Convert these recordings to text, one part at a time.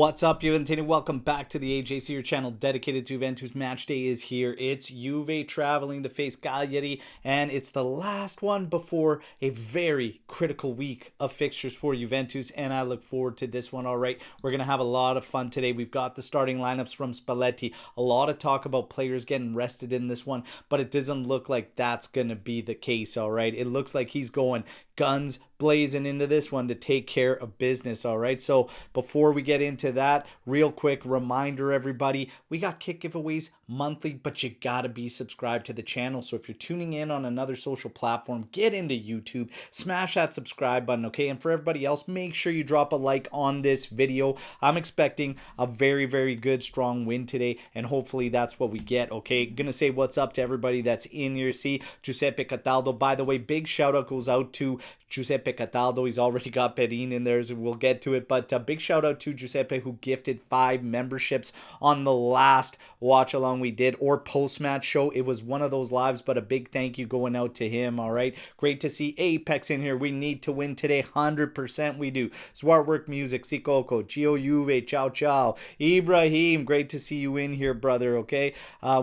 What's up, Juventus? Welcome back to the AJC, your channel dedicated to Juventus. Match day is here. It's Juve traveling to face Cagliari, and it's the last one before a very critical week of fixtures for Juventus, and I look forward to this one. All right, we're going to have a lot of fun today. We've got the starting lineups from Spalletti. A lot of talk about players getting rested in this one, but it doesn't look like that's going to be the case, all right? It looks like he's going guns blazing into this one to take care of business. All right, so before we get into that, real quick reminder, everybody, we got kit giveaways monthly, but you gotta be subscribed to the channel. So if you're tuning in on another social platform, get into YouTube, smash that subscribe button, okay? And for everybody else, make sure you drop a like on this video. I'm expecting a very good strong win today, and hopefully that's what we get. Okay, gonna say what's up to everybody that's in your seat. Giuseppe Cataldo, by the way, big shout out goes out to Giuseppe Cataldo. He's already got Perin in there, so we'll get to it. But a big shout out to Giuseppe, who gifted 5 memberships on the last watch along we did, or post-match show. It was one of those lives, but a big thank you going out to him. All right, great to see Apex in here. We need to win today, 100% we do. Swartwork Music, Sikoko, Gio Juve, ciao ciao. Ibrahim, great to see you in here, brother. Okay,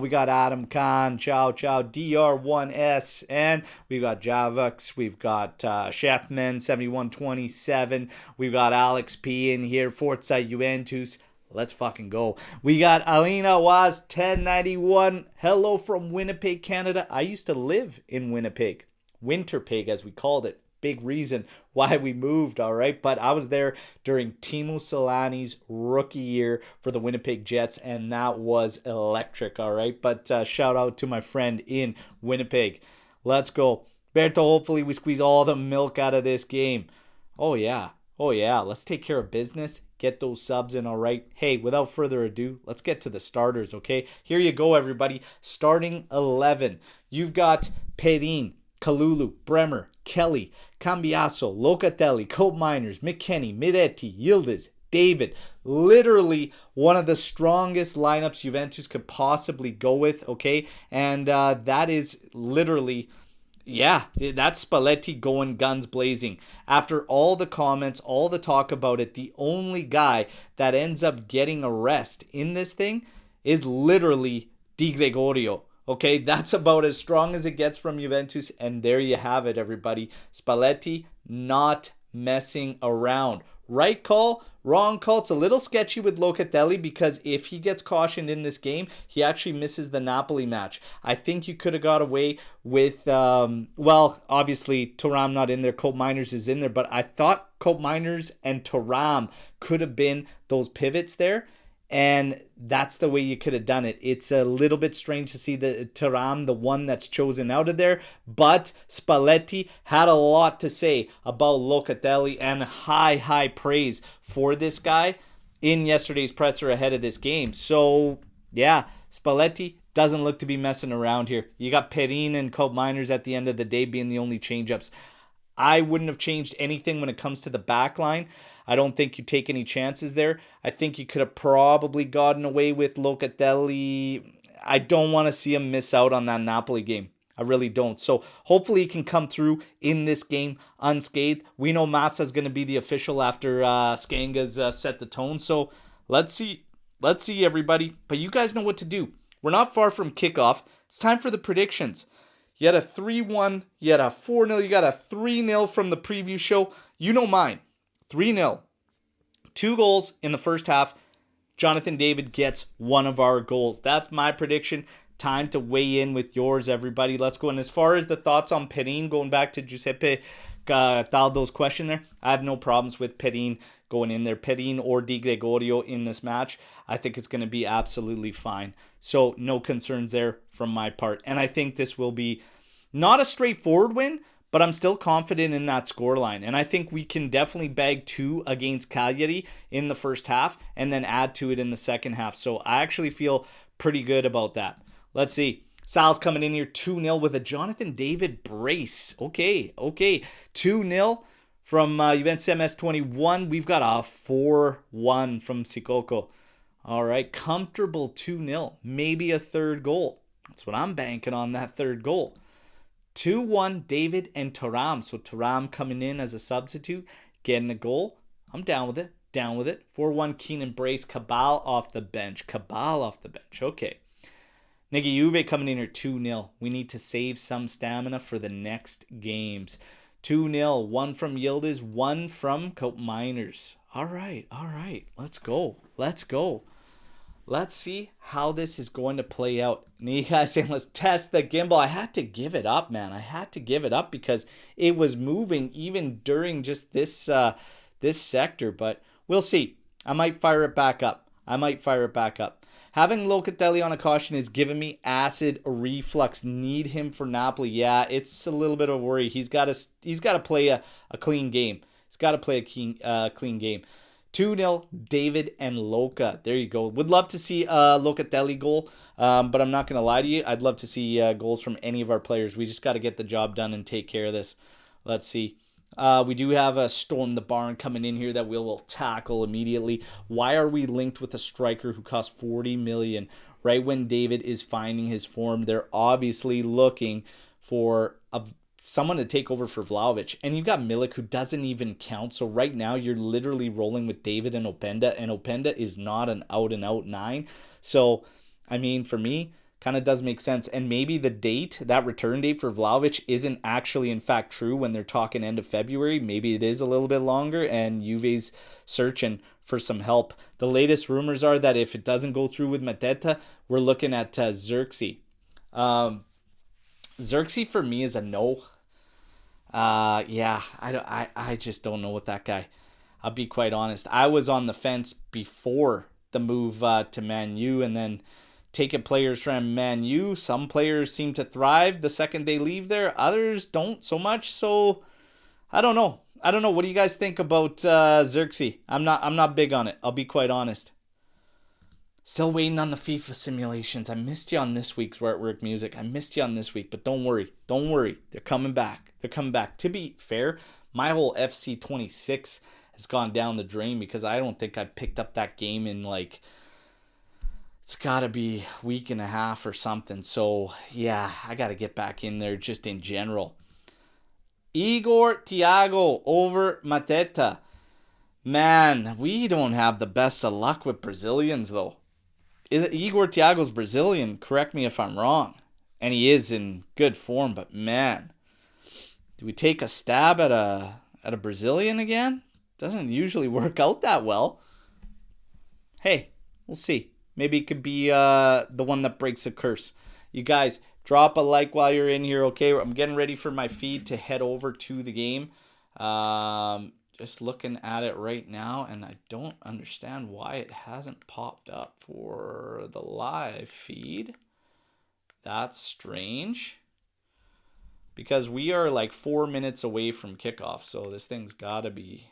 we got Adam Khan, ciao ciao. DR1S, and we got Javux, we've got Chefman 7127. We've got Alex P in here. Forza Juventus. Let's fucking go. We got Alina Waz 1091. Hello from Winnipeg, Canada. I used to live in Winnipeg. Winterpeg, as we called it. Big reason why we moved, all right? But I was there during Timo Solani's rookie year for the Winnipeg Jets, and that was electric, all right? But shout out to my friend in Winnipeg. Let's go. Berto, hopefully we squeeze all the milk out of this game. Oh yeah, let's take care of business, get those subs in, all right? Hey, without further ado, let's get to the starters, okay? Here you go, everybody. Starting 11. You've got Perin, Kalulu, Bremer, Kelly, Cambiaso, Locatelli, Cope Miners, McKennie, Miretti, Yildiz, David. Literally one of the strongest lineups Juventus could possibly go with, okay? And that is literally... yeah, that's Spalletti going guns blazing. After all the comments, all the talk about it, the only guy that ends up getting a rest in this thing is literally Di Gregorio. Okay, that's about as strong as it gets from Juventus, and there you have it, everybody. Spalletti not messing around. Right call, wrong call. It's a little sketchy with Locatelli because if he gets cautioned in this game, he actually misses the Napoli match. I think you could have got away with, well, obviously Thuram not in there, Cope Miners is in there, but I thought Cope Miners and Thuram could have been those pivots there. And that's the way you could have done it. It's a little bit strange to see the Thuram, the one that's chosen out of there. But Spalletti had a lot to say about Locatelli and high praise for this guy in yesterday's presser ahead of this game. So, yeah, Spalletti doesn't look to be messing around here. You got Perin and Cope Miners at the end of the day being the only change-ups. I wouldn't have changed anything when it comes to the back line. I don't think you take any chances there. I think you could have probably gotten away with Locatelli. I don't want to see him miss out on that Napoli game. I really don't. So hopefully he can come through in this game unscathed. We know Massa's going to be the official after Skanga's set the tone. So let's see. Let's see, everybody. But you guys know what to do. We're not far from kickoff. It's time for the predictions. You had a 3-1. You had a 4-0. You got a 3-0 from the preview show. You know mine. 3-0. 2 goals in the first half. Jonathan David gets one of our goals. That's my prediction. Time to weigh in with yours, everybody. Let's go. And as far as the thoughts on Perin, going back to Giuseppe Cataldo's question there, I have no problems with Perin going in there. Perin or Di Gregorio in this match. I think it's going to be absolutely fine. So no concerns there from my part. And I think this will be not a straightforward win, but I'm still confident in that scoreline. And I think we can definitely bag 2 against Cagliari in the first half and then add to it in the second half. So I actually feel pretty good about that. Let's see. Sal's coming in here 2-0 with a Jonathan David brace. Okay. 2-0 from Juventus MS21. We've got a 4-1 from Sikoko. All right. Comfortable 2-0. Maybe a third goal. That's what I'm banking on, that third goal. 2-1 David and Thuram. So Thuram coming in as a substitute, getting a goal. I'm down with it. Down with it. 4-1 Keenan Brace. Cabal off the bench. Okay. Nigga, Juve coming in here 2-0. We need to save some stamina for the next games. 2-0. One from Yildiz, one from Cope Miners. All right. Let's go. Let's see how this is going to play out. Nika saying, let's test the gimbal. I had to give it up, man. I had to give it up because it was moving even during just this sector. But we'll see. I might fire it back up. Having Locatelli on a caution is giving me acid reflux. Need him for Napoli. Yeah, it's a little bit of a worry. He's got to play a clean game. He's got to play a clean game. 2-0, David and Loca. There you go. Would love to see a Locatelli goal, but I'm not going to lie to you. I'd love to see goals from any of our players. We just got to get the job done and take care of this. Let's see. We do have a Storm the Barn coming in here that we'll tackle immediately. Why are we linked with a striker who costs 40 million right when David is finding his form? They're obviously looking for someone to take over for Vlahovic. And you've got Milik, who doesn't even count. So right now you're literally rolling with David and Openda. And Openda is not an out-and-out 9. So, I mean, for me, kind of does make sense. And maybe the date, that return date for Vlahovic isn't actually in fact true when they're talking end of February. Maybe it is a little bit longer and Juve's searching for some help. The latest rumors are that if it doesn't go through with Mateta, we're looking at Xerxes. Xerxes for me is a no. I just don't know with that guy. I'll be quite honest. I was on the fence before the move to Man U, and then taking players from Man U. Some players seem to thrive the second they leave there. Others don't so much. So I don't know. What do you guys think about Xerxes? I'm not big on it. I'll be quite honest. Still waiting on the FIFA simulations. I missed you on this week's We're at Work Music. I missed you on this week, but don't worry. They're coming back. To be fair, my whole FC 26 has gone down the drain because I don't think I picked up that game in it's got to be a week and a half or something. So, yeah, I got to get back in there just in general. Igor Thiago over Mateta. Man, we don't have the best of luck with Brazilians, though. Igor Thiago's Brazilian, correct me if I'm wrong. And he is in good form, but man, do we take a stab at a Brazilian again? Doesn't usually work out that well. Hey, we'll see. Maybe it could be the one that breaks a curse. You guys, drop a like while you're in here, okay? I'm getting ready for my feed to head over to the game. Just looking at it right now, and I don't understand why it hasn't popped up for the live feed. That's strange. Because we are like 4 minutes away from kickoff, so this thing's gotta be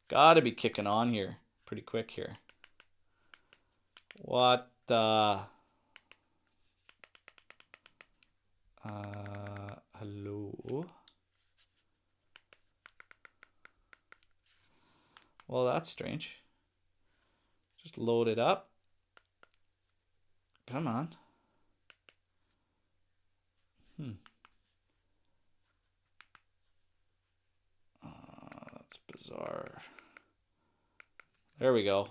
kicking on here pretty quick here. What the? Hello? Well, that's strange. Just load it up. Come on. That's bizarre. There we go.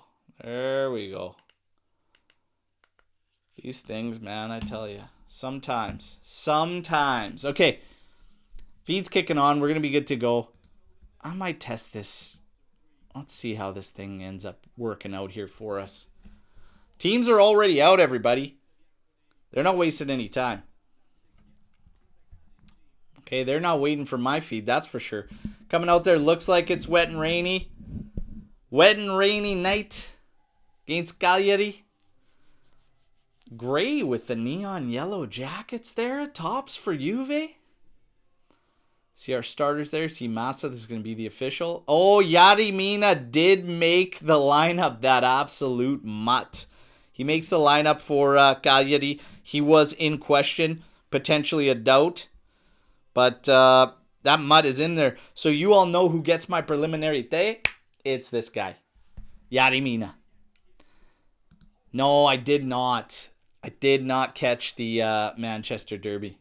These things, man, I tell you. Sometimes. Okay. Feed's kicking on. We're going to be good to go. I might test this. Let's see how this thing ends up working out here for us. Teams are already out, everybody. They're not wasting any time. Okay, they're not waiting for my feed, that's for sure. Coming out there, looks like it's wet and rainy. Wet and rainy night against Cagliari. Gray with the neon yellow jackets there. Tops for Juve. See our starters there. See Massa. This is going to be the official. Oh, Yadi Mina did make the lineup. That absolute mutt. He makes the lineup for Cagliari. He was in question. Potentially a doubt. But that mutt is in there. So you all know who gets my preliminary day. It's this guy. Yadi Mina. No, I did not. I did not catch the Manchester Derby.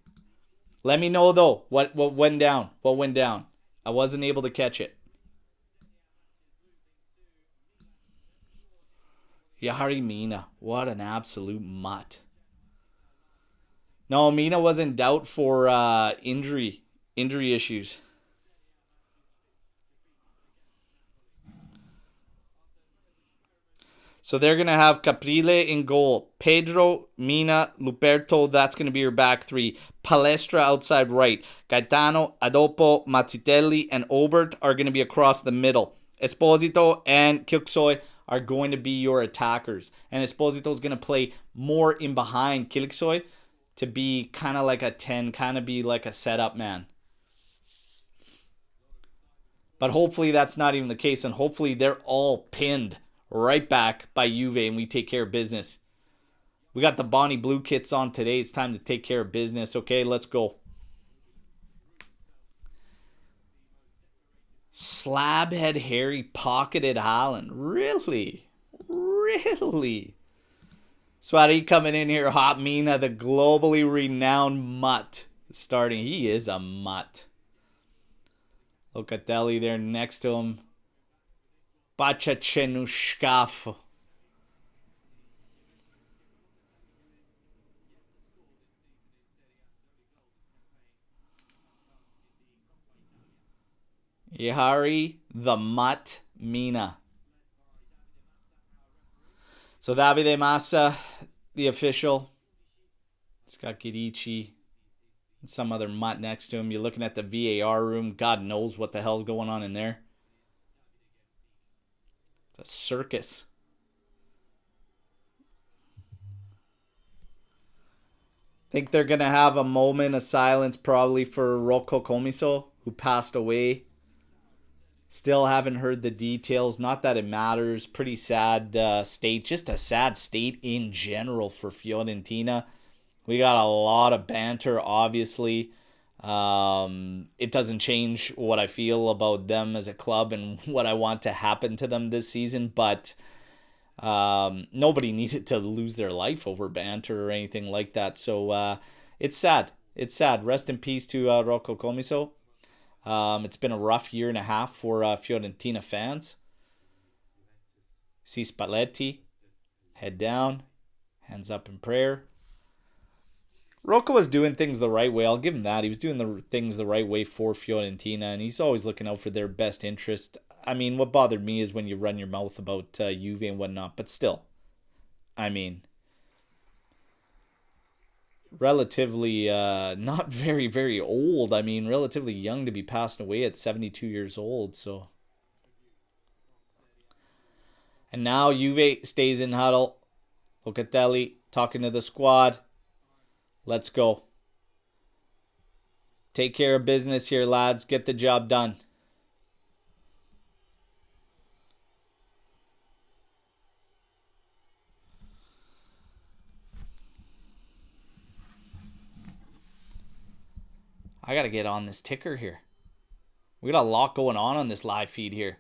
Let me know, though, what went down. I wasn't able to catch it. Yahari Mina. What an absolute mutt. No, Mina was in doubt for injury issues. So they're going to have Caprile in goal. Pedro, Mina, Luperto, that's going to be your back three. Palestra outside right. Gaetano, Adopo, Mazzitelli, and Obert are going to be across the middle. Esposito and Kilksoy are going to be your attackers. And Esposito is going to play more in behind Kilksoy to be kind of like a 10, kind of be like a setup man. But hopefully that's not even the case, and hopefully they're all pinned right back by Juve and we take care of business. We got the Bonnie Blue kits on today. It's time to take care of business. Okay, let's go. Slabhead Harry pocketed Haaland. Really? Really? Swati coming in here. Hot Mina, the globally renowned mutt. Starting. He is a mutt. Locatelli there next to him. Bachachenushkaf. Yahari the Mutt Mina. So Davide Massa, the official. It's got Gidici and some other mutt next to him. You're looking at the VAR room. God knows what the hell's going on in there. It's a circus. Think they're going to have a moment of silence probably for Rocco Comiso, who passed away. Still haven't heard the details. Not that it matters. Pretty sad state. Just a sad state in general for Fiorentina. We got a lot of banter, obviously. It doesn't change what I feel about them as a club and what I want to happen to them this season, but nobody needed to lose their life over banter or anything like that. So it's sad. It's sad. Rest in peace to Rocco Comiso. It's been a rough year and a half for Fiorentina fans. See Spalletti, head down, hands up in prayer. Rocco was doing things the right way. I'll give him that. He was doing the things the right way for Fiorentina, and he's always looking out for their best interest. I mean, what bothered me is when you run your mouth about Juve and whatnot, but still, I mean, relatively not very, very old. I mean, relatively young to be passing away at 72 years old, so. And now Juve stays in huddle. Locatelli talking to the squad. Let's go. Take care of business here, lads. Get the job done. I got to get on this ticker here. We got a lot going on this live feed here.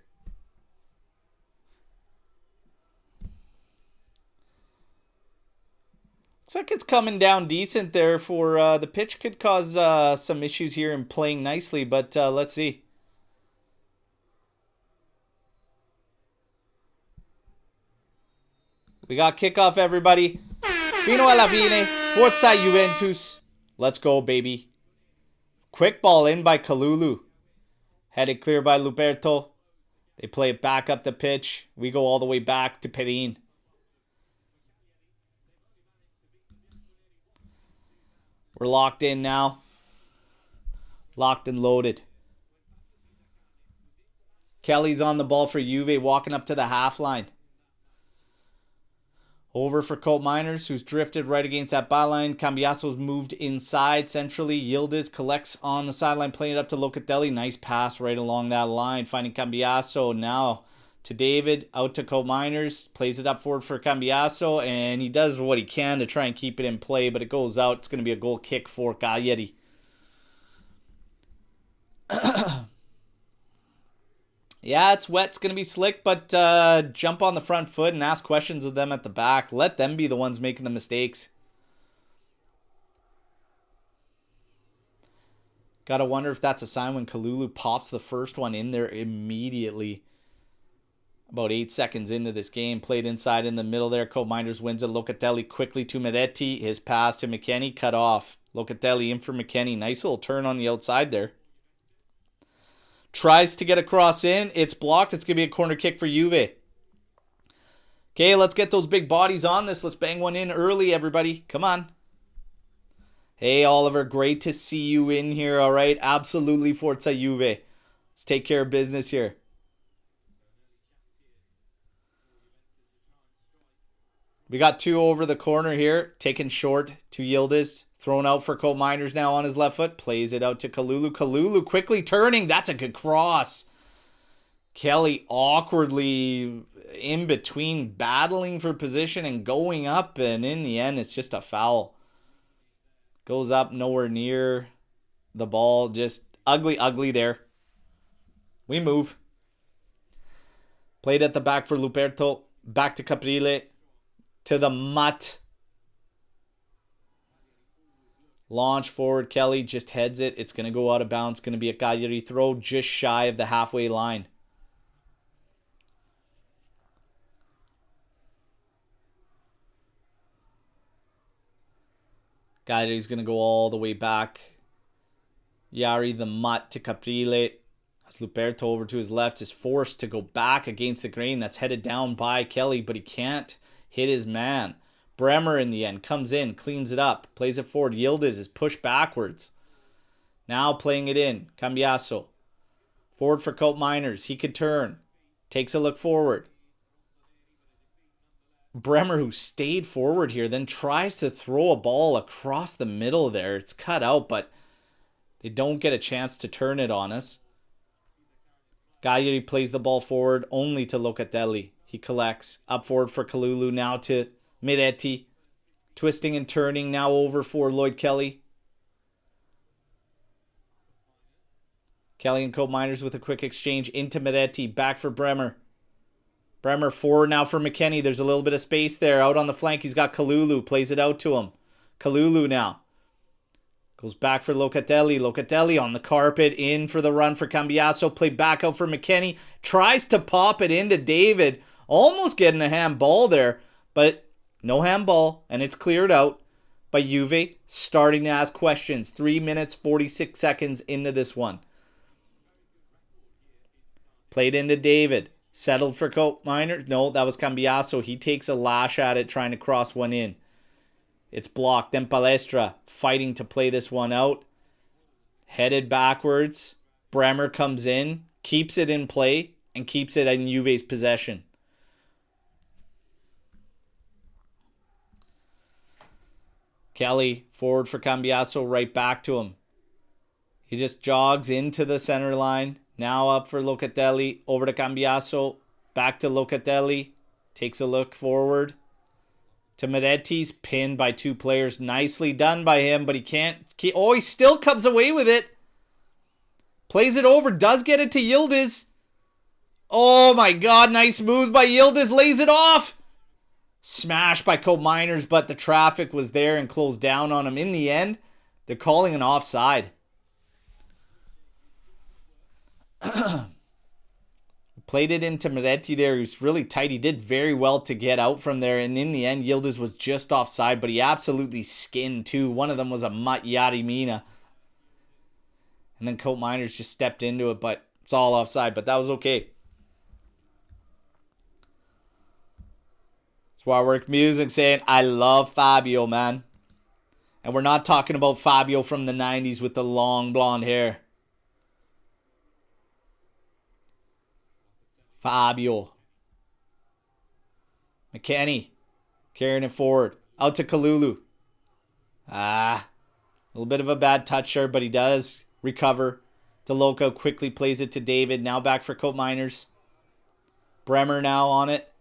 Looks like it's coming down decent there for the pitch. Could cause some issues here in playing nicely, but let's see. We got kickoff, everybody. Fino alla fine. Forza Juventus. Let's go, baby. Quick ball in by Kalulu. Headed clear by Luberto. They play it back up the pitch. We go all the way back to Perin. We're locked in now. Locked and loaded. Kelly's on the ball for Juve, walking up to the half line. Over for Colt Miners, who's drifted right against that byline. Cambiaso's moved inside centrally. Yildiz collects on the sideline, playing it up to Locatelli. Nice pass right along that line, finding Cambiaso. Now to David, out to Colt Miners. Plays it up forward for Cambiaso, and he does what he can to try and keep it in play, but it goes out. It's going to be a goal kick for Cagliari. Yeah, it's wet. It's going to be slick, but jump on the front foot and ask questions of them at the back. Let them be the ones making the mistakes. Got to wonder if that's a sign when Kalulu pops the first one in there immediately. About 8 seconds into this game. Played inside in the middle there. Minders wins it. Locatelli quickly to Miretti. His pass to McKennie. Cut off. Locatelli in for McKennie. Nice little turn on the outside there. Tries to get a cross in. It's blocked. It's going to be a corner kick for Juve. Okay, let's get those big bodies on this. Let's bang one in early, everybody. Come on. Hey, Oliver. Great to see you in here, all right? Absolutely, Forza Juve. Let's take care of business here. We got 2 over the corner here. Taken short to Yildiz. Thrown out for Minders now on his left foot. Plays it out to Kalulu. Kalulu quickly turning. That's a good cross. Kelly awkwardly in between, battling for position and going up. And in the end, it's just a foul. Goes up nowhere near the ball. Just ugly there. We move. Played at the back for Luperto. Back to Caprile. To the mutt. Launch forward. Kelly just heads it. It's going to go out of bounds. It's going to be a Cagliari throw just shy of the halfway line. Cagliari's going to go all the way back. Yari the mutt to Caprile. As Luperto over to his left is forced to go back against the grain. That's headed down by Kelly, but he can't hit his man. Bremer in the end comes in, cleans it up, plays it forward. Yildiz is pushed backwards. Now playing it in. Cambiaso. Forward for Miners. He could turn. Takes a look forward. Bremer, who stayed forward here, then tries to throw a ball across the middle there. It's cut out, but they don't get a chance to turn it on us. Cagliari plays the ball forward only to Locatelli. He collects. Up forward for Kalulu. Now to Miretti. Twisting and turning. Now over for Lloyd Kelly. Kelly and Miners with a quick exchange into Miretti. Back for Bremer. Bremer forward now for McKennie. There's a little bit of space there. Out on the flank, he's got Kalulu. Plays it out to him. Kalulu now. Goes back for Locatelli. Locatelli on the carpet. In for the run for Cambiaso. Play back out for McKennie. Tries to pop it into David. Almost getting a handball there. But no handball. And it's cleared out by Juve. Starting to ask questions. 3 minutes, 46 seconds into this one. Played into David. Settled for Miners. No, that was Cambiaso. He takes a lash at it, trying to cross one in. It's blocked. Then Palestra fighting to play this one out. Headed backwards. Bremer comes in, keeps it in play, and keeps it in Juve's possession. Kelly forward for Cambiaso, right back to him. He just jogs into the center line. Now up for Locatelli. Over to Cambiaso. Back to Locatelli. Takes a look forward. To Miretti's pinned by 2 players. Nicely done by him, but he can't. Oh, he still comes away with it. Plays it over. Does get it to Yildiz. Oh my God. Nice moves by Yildiz. Lays it off. Smashed by Miners, but the traffic was there and closed down on him. In the end, they're calling an offside. Played it into Miretti there. He was really tight. He did very well to get out from there. And in the end, Yildiz was just offside, but he absolutely skinned 2. One of them was a Mutt Yarimina. And then Miners just stepped into it, but it's all offside. But that was okay. That's why I work music saying, I love Fabio, man. And we're not talking about Fabio from the 90s with the long blonde hair. Fabio. McKennie. Carrying it forward. Out to Kalulu. A little bit of a bad touch there, but he does recover. DeLoca quickly plays it to David. Now back for Miners. Bremer now on it.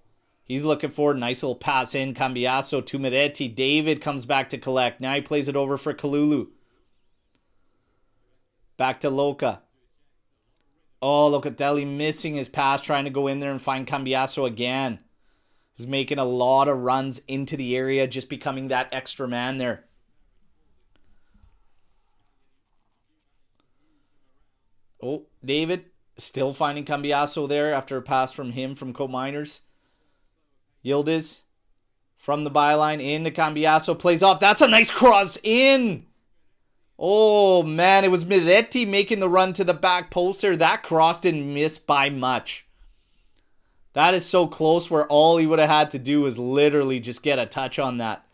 He's looking forward. Nice little pass in. Cambiaso to Miretti. David comes back to collect. Now he plays it over for Kalulu. Back to Loca. Oh, Locatelli missing his pass, trying to go in there and find Cambiaso again. He's making a lot of runs into the area, just becoming that extra man there. Oh, David Still finding Cambiaso there after a pass from him from Co-Miners. Yildiz from the byline into Cambiaso. Plays off. That's a nice cross in. Oh, man. It was Miretti making the run to the back post there. That cross didn't miss by much. That is so close where all he would have had to do was literally just get a touch on that.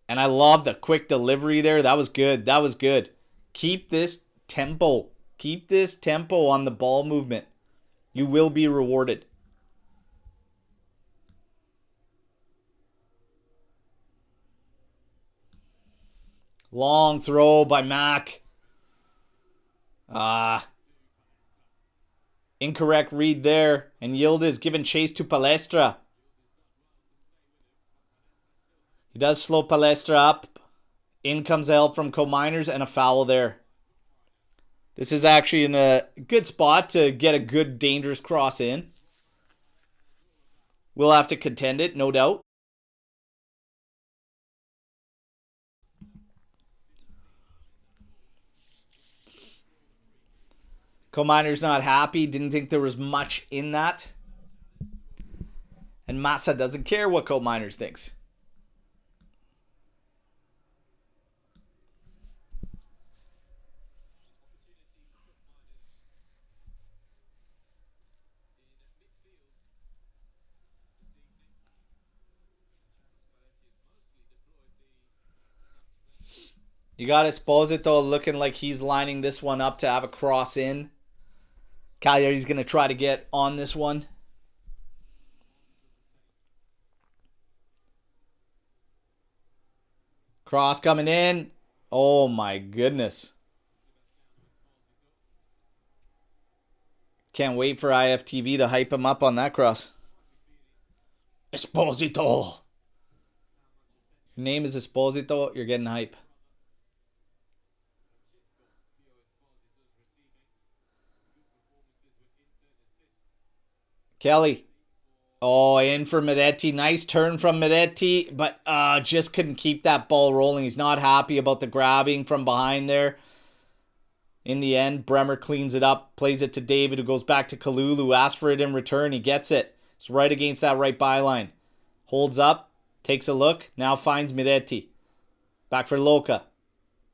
And I love the quick delivery there. That was good. That was good. Keep this tempo. Keep this tempo on the ball movement. You will be rewarded. Long throw by Mac. Incorrect read there. And Yildiz giving chase to Palestra. He does slow Palestra up. In comes the help from Co-Miners and a foul there. This is actually in a good spot to get a good dangerous cross in. We'll have to contend it, no doubt. Co-Miners not happy. Didn't think there was much in that. And Massa doesn't care what Co-Miners thinks. You got Esposito looking like he's lining this one up to have a cross in. Cagliari's going to try to get on this one. Cross coming in. Oh my goodness. Can't wait for IFTV to hype him up on that cross. Esposito. Your name is Esposito. You're getting hype. Kelly. Oh, in for Miretti. Nice turn from Miretti, but just couldn't keep that ball rolling. He's not happy about the grabbing from behind there. In the end, Bremer cleans it up, plays it to David, who goes back to Kalulu, asks for it in return. He gets it. It's right against that right byline. Holds up, takes a look, now finds Miretti. Back for Loca.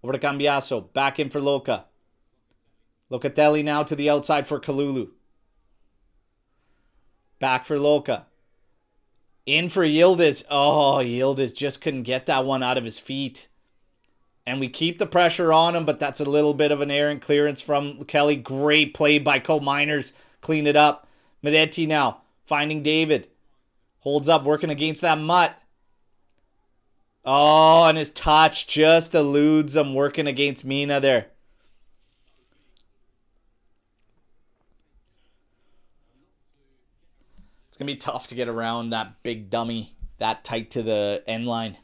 Over to Cambiaso. Back in for Loca. Locatelli now to the outside for Kalulu. Back for Loca. In for Yildiz. Oh, Yildiz just couldn't get that one out of his feet. And we keep the pressure on him, but that's a little bit of an errant clearance from Kelly. Great play by Co-Miners. Clean it up. Miretti now finding David. Holds up, working against that mutt. Oh, and his touch just eludes him, working against Mina there. It's going to be tough to get around that big dummy that tight to the end line.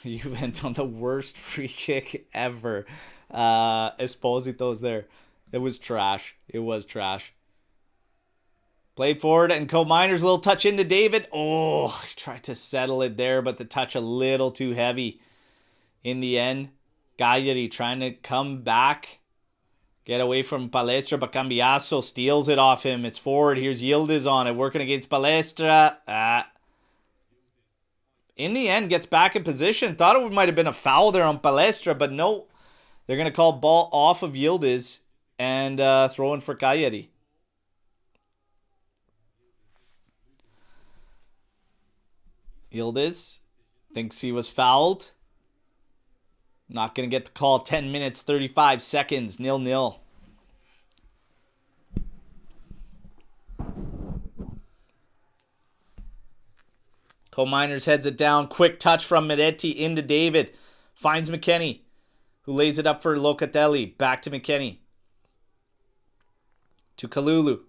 Juventus on the worst free kick ever. Esposito's there. It was trash. It was trash. Played forward and Co-Miners, little touch into David. Oh, he tried to settle it there, but the touch a little too heavy. In the end, Cagliari trying to come back. Get away from Palestra, but Cambiaso steals it off him. It's forward. Here's Yildiz on it, working against Palestra. In the end, gets back in position. Thought it might have been a foul there on Palestra, but no. They're going to call ball off of Yildiz and throw in for Cagliari. Yildiz thinks he was fouled. Not going to get the call. 10 minutes, 35 seconds. 0-0. Co-Miners heads it down. Quick touch from Miretti into David. Finds McKennie, who lays it up for Locatelli. Back to McKennie. To Kalulu.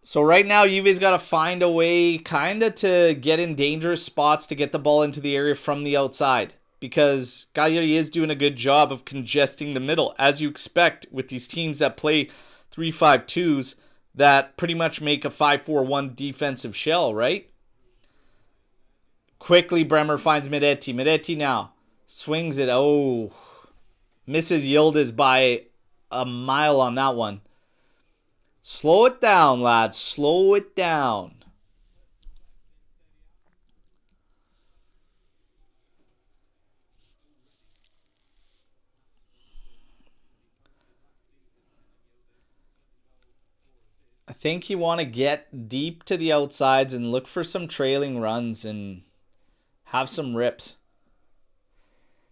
So right now, Juve's got to find a way kind of to get in dangerous spots to get the ball into the area from the outside. Because Cagliari is doing a good job of congesting the middle, as you expect with these teams that play 3-5-2s that pretty much make a 5-4-1 defensive shell, right? Quickly, Bremer finds Miretti. Miretti now swings it. Oh, misses Yildiz by a mile on that one. Slow it down, lads. Slow it down. I think you want to get deep to the outsides and look for some trailing runs and have some rips.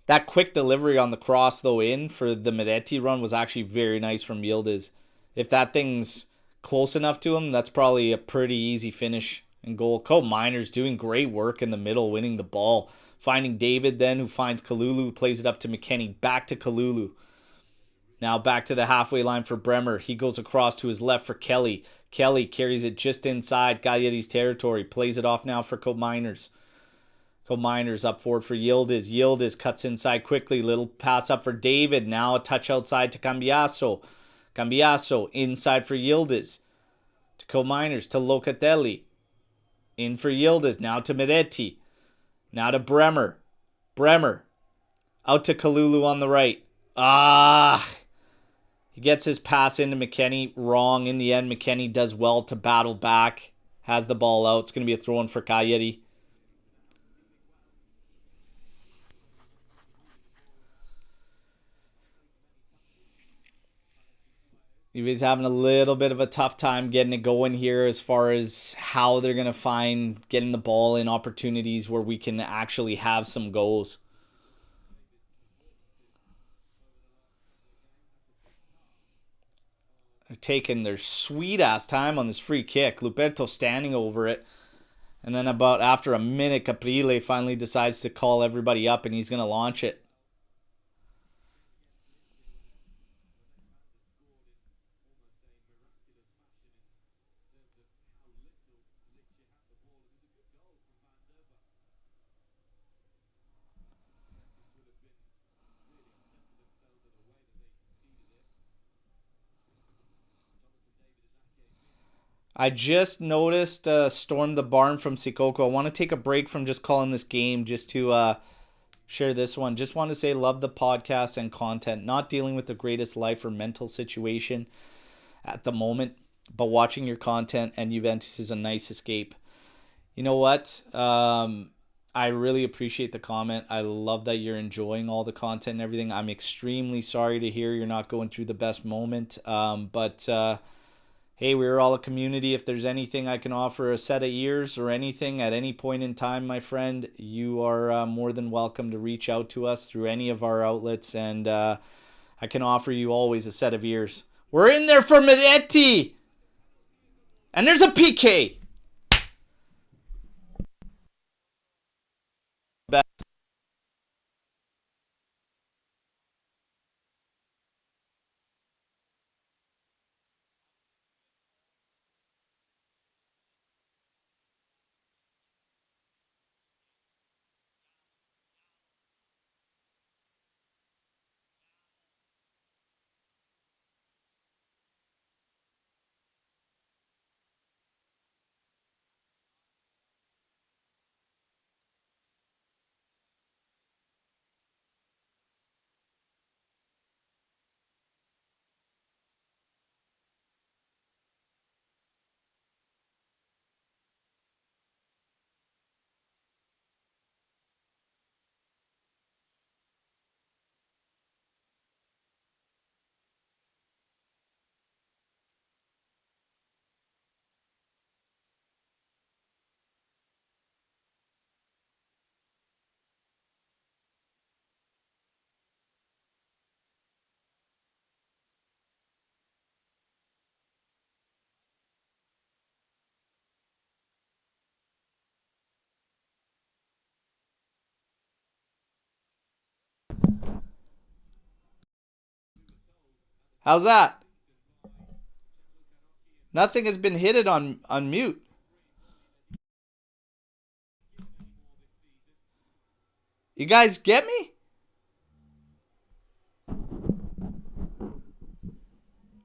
That quick delivery on the cross, though, in for the Miretti run was actually very nice from Yildiz. If that thing's close enough to him, that's probably a pretty easy finish and goal. Miner's doing great work in the middle, winning the ball. Finding David then, who finds Kalulu, plays it up to McKennie. Back to Kalulu. Now back to the halfway line for Bremer. He goes across to his left for Kelly. Kelly carries it just inside Cagliari's territory. Plays it off now for Miners. Miners up forward for Yildiz. Yildiz cuts inside quickly. Little pass up for David. Now a touch outside to Cambiaso. Cambiaso inside for Yildiz. To Miners. To Locatelli. In for Yildiz. Now to Miretti. Now to Bremer. Bremer. Out to Kalulu on the right. He gets his pass into McKennie. Wrong. In the end, McKennie does well to battle back. Has the ball out. It's going to be a throw-in for Cagliari. He's having a little bit of a tough time getting it going here as far as how they're going to find getting the ball in opportunities where we can actually have some goals. They're taking their sweet-ass time on this free kick. Berto standing over it. And then about after a minute, Caprile finally decides to call everybody up and he's going to launch it. I just noticed Storm the Barn from Sikoko. I want to take a break from just calling this game just to share this one. Just want to say love the podcast and content. Not dealing with the greatest life or mental situation at the moment, but watching your content and Juventus is a nice escape. You know what? I really appreciate the comment. I love that you're enjoying all the content and everything. I'm extremely sorry to hear you're not going through the best moment. But hey, we're all a community. If there's anything I can offer, a set of ears or anything at any point in time, my friend, you are more than welcome to reach out to us through any of our outlets. And I can offer you always a set of ears. We're in there for Miretti. And there's a PK. How's that? Nothing has been hit on mute. You guys get me?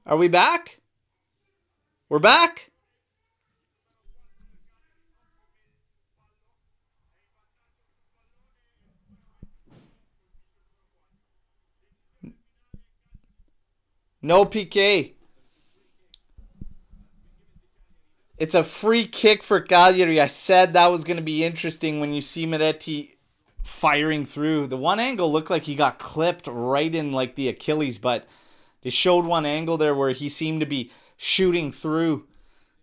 Are we back? We're back? No PK. It's a free kick for Cagliari. I said that was going to be interesting when you see Miretti firing through. The one angle looked like he got clipped right in like the Achilles, but they showed one angle there where he seemed to be shooting through.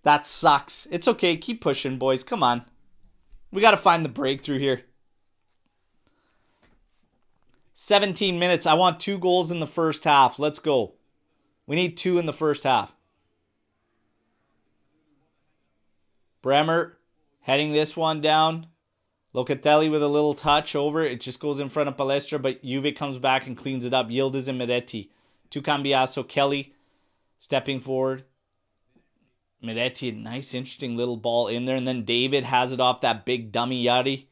That sucks. It's okay. Keep pushing, boys. Come on. We got to find the breakthrough here. 17 minutes. I want 2 goals in the first half. Let's go. We need 2 in the first half. Bremer heading this one down. Locatelli with a little touch over. It just goes in front of Palestra, but Juve comes back and cleans it up. Yildiz and Miretti. To Cambiaso. Kelly stepping forward. Miretti, nice, interesting little ball in there. And then David has it off that big dummy Yari.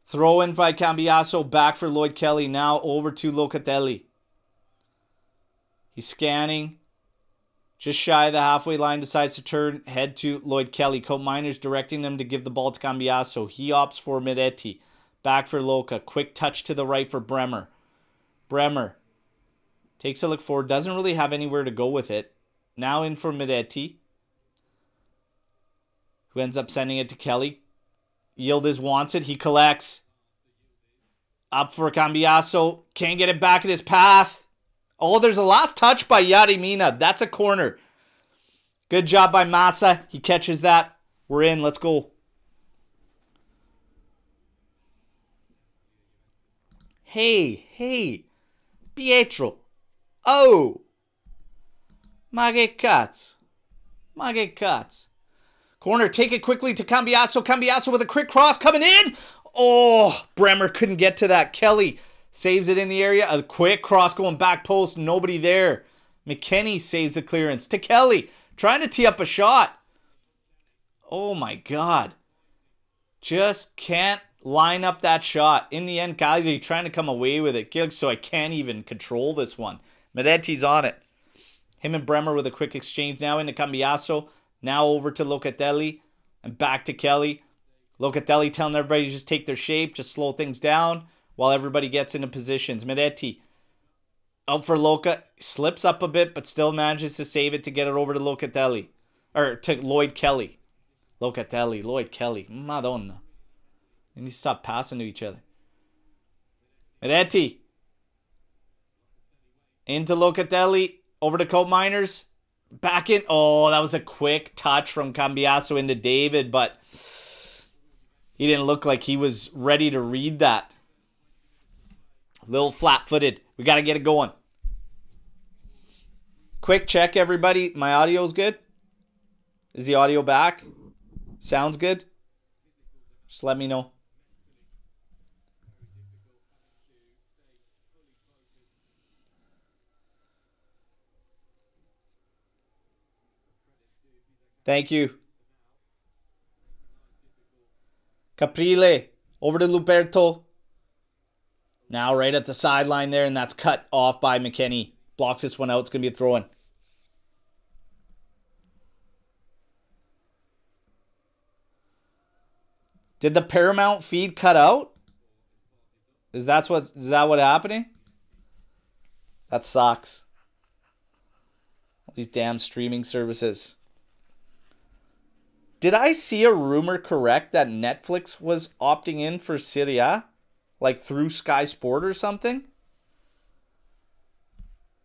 Throw in by Cambiaso. Back for Lloyd Kelly. Now over to Locatelli. He's scanning. Just shy of the halfway line. Decides to turn. Head to Lloyd Kelly. Cope Miners directing them to give the ball to Cambiaso. He opts for Miretti. Back for Loca. Quick touch to the right for Bremer. Bremer takes a look forward. Doesn't really have anywhere to go with it. Now in for Miretti, who ends up sending it to Kelly. Yildiz wants it. He collects. Up for Cambiaso. Can't get it back in his path. Oh, there's a last touch by Yari Mina. That's a corner. Good job by Massa. He catches that. We're in. Let's go. Hey. Pietro. Oh. Ma che cazzo. Corner, take it quickly to Cambiaso. Cambiaso with a quick cross coming in. Oh, Bremer couldn't get to that. Kelly saves it in the area. A quick cross going back post. Nobody there. McKennie saves the clearance to Kelly. Trying to tee up a shot. Oh my God. Just can't line up that shot. In the end, Cagliari trying to come away with it. So I can't even control this one. Miretti's on it. Him and Bremer with a quick exchange now into Cambiaso. Now over to Locatelli. And back to Kelly. Locatelli telling everybody to just take their shape. Just slow things down while everybody gets into positions. Miretti out for Loca. Slips up a bit but still manages to save it to get it over to Locatelli. Or to Lloyd Kelly. Locatelli. Lloyd Kelly. Madonna. They need to stop passing to each other. Miretti. Into Locatelli. Over to Cope Miners. Back in. Oh, that was a quick touch from Cambiaso into David, but he didn't look like he was ready to read that. A little flat-footed. We got to get it going. Quick check, everybody. My audio's good? Is the audio back? Sounds good? Just let me know. Thank you. Caprile. Over to Luberto. Now right at the sideline there, and that's cut off by McKennie. Blocks this one out. It's going to be a throw-in. Did the Paramount feed cut out? Is that what happening? That sucks. All these damn streaming services. Did I see a rumor correct that Netflix was opting in for Serie A? Like through Sky Sport or something?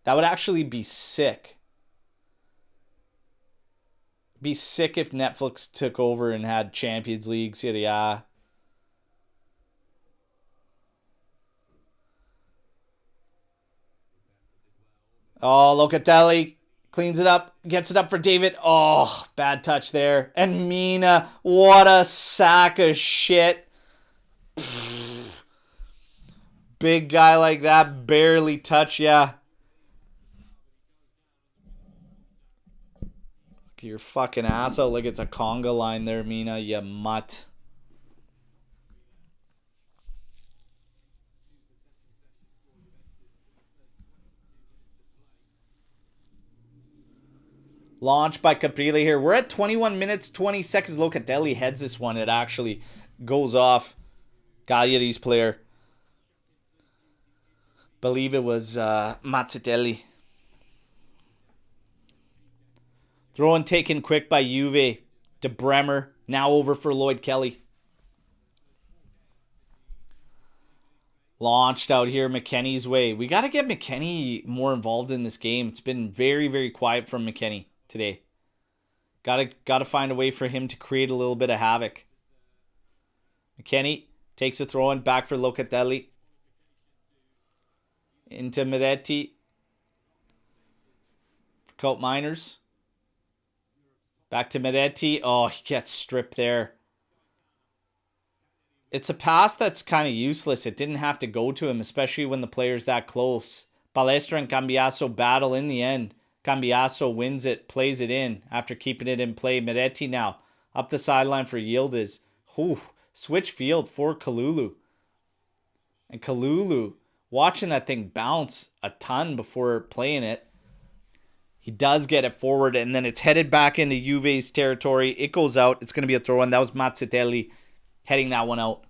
That would actually be sick. Be sick if Netflix took over and had Champions League, Serie A. Oh, Locatelli cleans it up, gets it up for David. Oh, bad touch there. And Mina, what a sack of shit. Big guy like that, barely touch, yeah. Get your fucking ass out like it's a conga line there, Mina, you mutt. Launch by Caprile here. We're at 21 minutes, 20 seconds. Locatelli heads this one. It actually goes off Cagliari's player. Believe it was Mazzatelli. Throw and taken quick by Juve. De Bremer. Now over for Lloyd Kelly. Launched out here McKennie's way. We got to get McKennie more involved in this game. It's been very, very quiet from McKennie today. Got to find a way for him to create a little bit of havoc. McKennie takes a throw in back for Locatelli. Into Miretti. Coat Miners. Back to Miretti. Oh, he gets stripped there. It's a pass that's kind of useless. It didn't have to go to him, especially when the player's that close. Palestra and Cambiasso battle in the end. Cambiasso wins it, plays it in after keeping it in play. Miretti now up the sideline for Yildiz. Ooh, switch field for Kalulu. And Kalulu watching that thing bounce a ton before playing it. He does get it forward, and then it's headed back into Juve's territory. It goes out. It's going to be a throw-in. That was Mazzatelli heading that one out.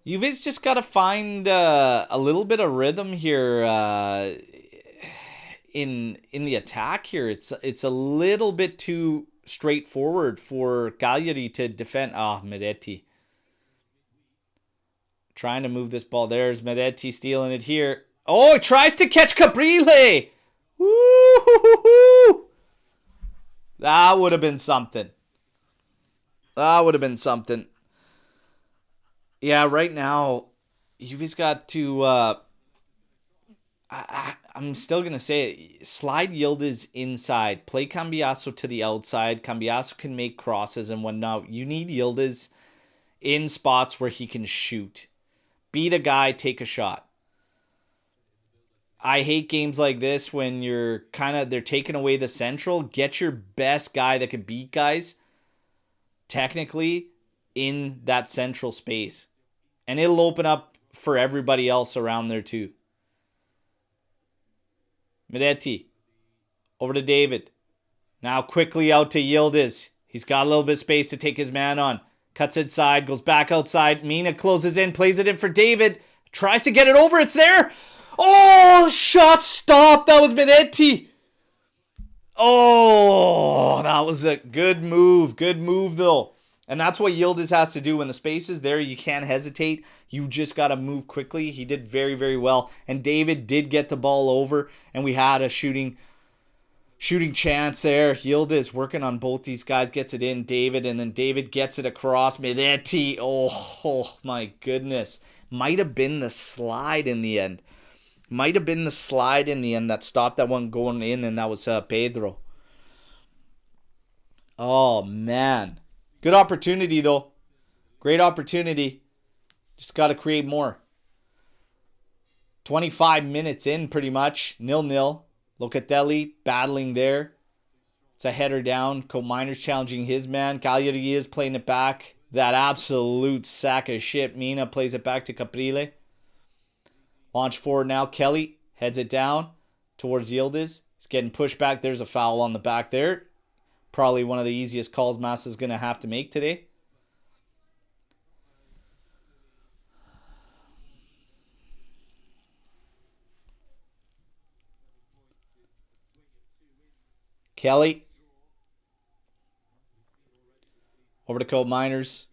Juve's just got to find a little bit of rhythm here in the attack here. It's a little bit too straightforward for Cagliari to defend. Miretti. Trying to move this ball. There's Miretti stealing it here. Oh, he tries to catch Caprile. Woo-hoo-hoo-hoo. That would have been something. That would have been something. Yeah, right now, Juve's got to... I'm still going to say it. Slide Yildiz inside. Play Cambiasso to the outside. Cambiasso can make crosses and whatnot. You need Yildiz in spots where he can shoot. Beat a guy, take a shot. I hate games like this when they're taking away the central. Get your best guy that can beat guys technically in that central space. And it'll open up for everybody else around there too. Miretti. Over to David. Now quickly out to Yildiz. He's got a little bit of space to take his man on. Cuts inside, goes back outside. Mina closes in, plays it in for David. Tries to get it over, it's there. Oh, shot stop. That was Miretti. Oh, that was a good move. Good move, though. And that's what Yildiz has to do. When the space is there, you can't hesitate. You just got to move quickly. He did very, very well. And David did get the ball over, and we had a shooting chance there. Yildiz working on both these guys, gets it in, David, and then David gets it across. Miretti, oh my goodness. Might have been the slide in the end. That stopped that one going in, and that was Pedro. Oh, man. Good opportunity, though. Great opportunity. Just got to create more. 25 minutes in, pretty much. 0-0. Locatelli battling there. It's a header down. Cominer's challenging his man. Cagliari is playing it back. That absolute sack of shit. Mina plays it back to Caprile. Launch forward now. Kelly heads it down towards Yildiz. He's getting pushed back. There's a foul on the back there. Probably one of the easiest calls Massa's going to have to make today. Kelly. Over to Cold Miners.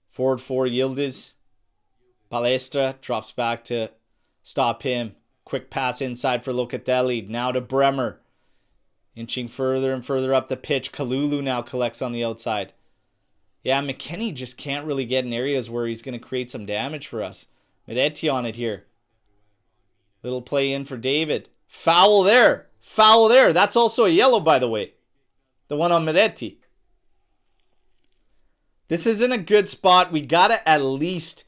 Forward for Yildiz. Palestra drops back to stop him. Quick pass inside for Locatelli. Now to Bremer. Inching further and further up the pitch. Kalulu now collects on the outside. Yeah, McKennie just can't really get in areas where he's going to create some damage for us. Miretti on it here. Little play in for David. Foul there. Foul there. That's also a yellow, by the way. The one on Miretti. This isn't a good spot. We got to at least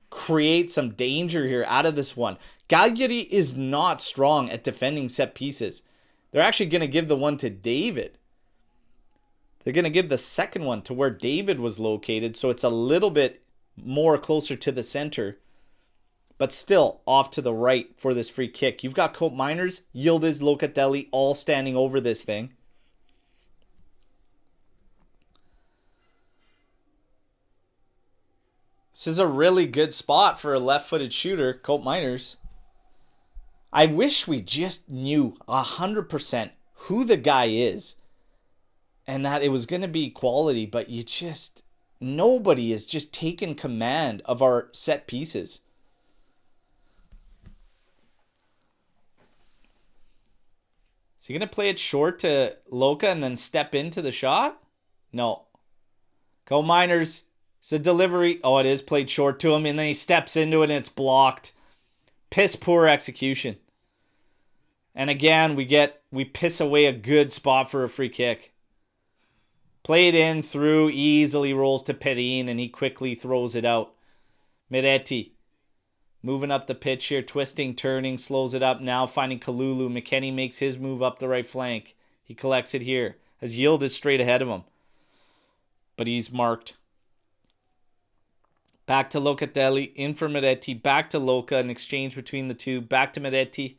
create some danger here out of this one. Cagliari is not strong at defending set pieces. They're actually going to give the one to David. They're going to give the second one to where David was located, so it's a little bit more closer to the center, but still off to the right for this free kick. You've got Cope Miners, Yildiz, Locatelli all standing over this thing. This is a really good spot for a left-footed shooter, Cope Miners. I wish we just knew 100% who the guy is and that it was going to be quality, but nobody is just taking command of our set pieces. Is he going to play it short to Loca and then step into the shot? No. Cope Miners. It's a delivery. Oh, it is played short to him, and then he steps into it, and it's blocked. Piss poor execution. And again, we piss away a good spot for a free kick. Played in, through, easily rolls to Perin, and he quickly throws it out. Miretti. Moving up the pitch here, twisting, turning, slows it up. Now finding Kalulu. McKennie makes his move up the right flank. He collects it here. As Yield is straight ahead of him. But he's marked. Back to Locatelli, in for Miretti, back to Loca, an exchange between the two, back to Miretti.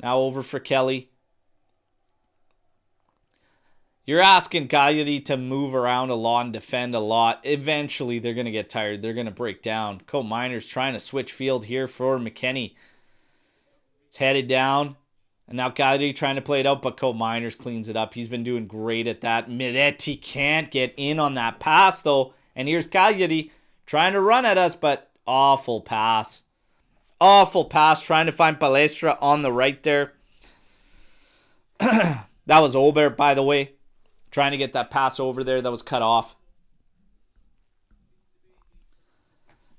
Now over for Kelly. You're asking Cagliari to move around a lot and defend a lot. Eventually, they're going to get tired. They're going to break down. Cope Miners trying to switch field here for McKennie. It's headed down. And now Cagliari trying to play it out, but Cope Miners cleans it up. He's been doing great at that. Miretti can't get in on that pass, though. And here's Cagliari trying to run at us, but awful pass. Awful pass, trying to find Palestra on the right there. That was Ober, by the way. Trying to get that pass over there that was cut off.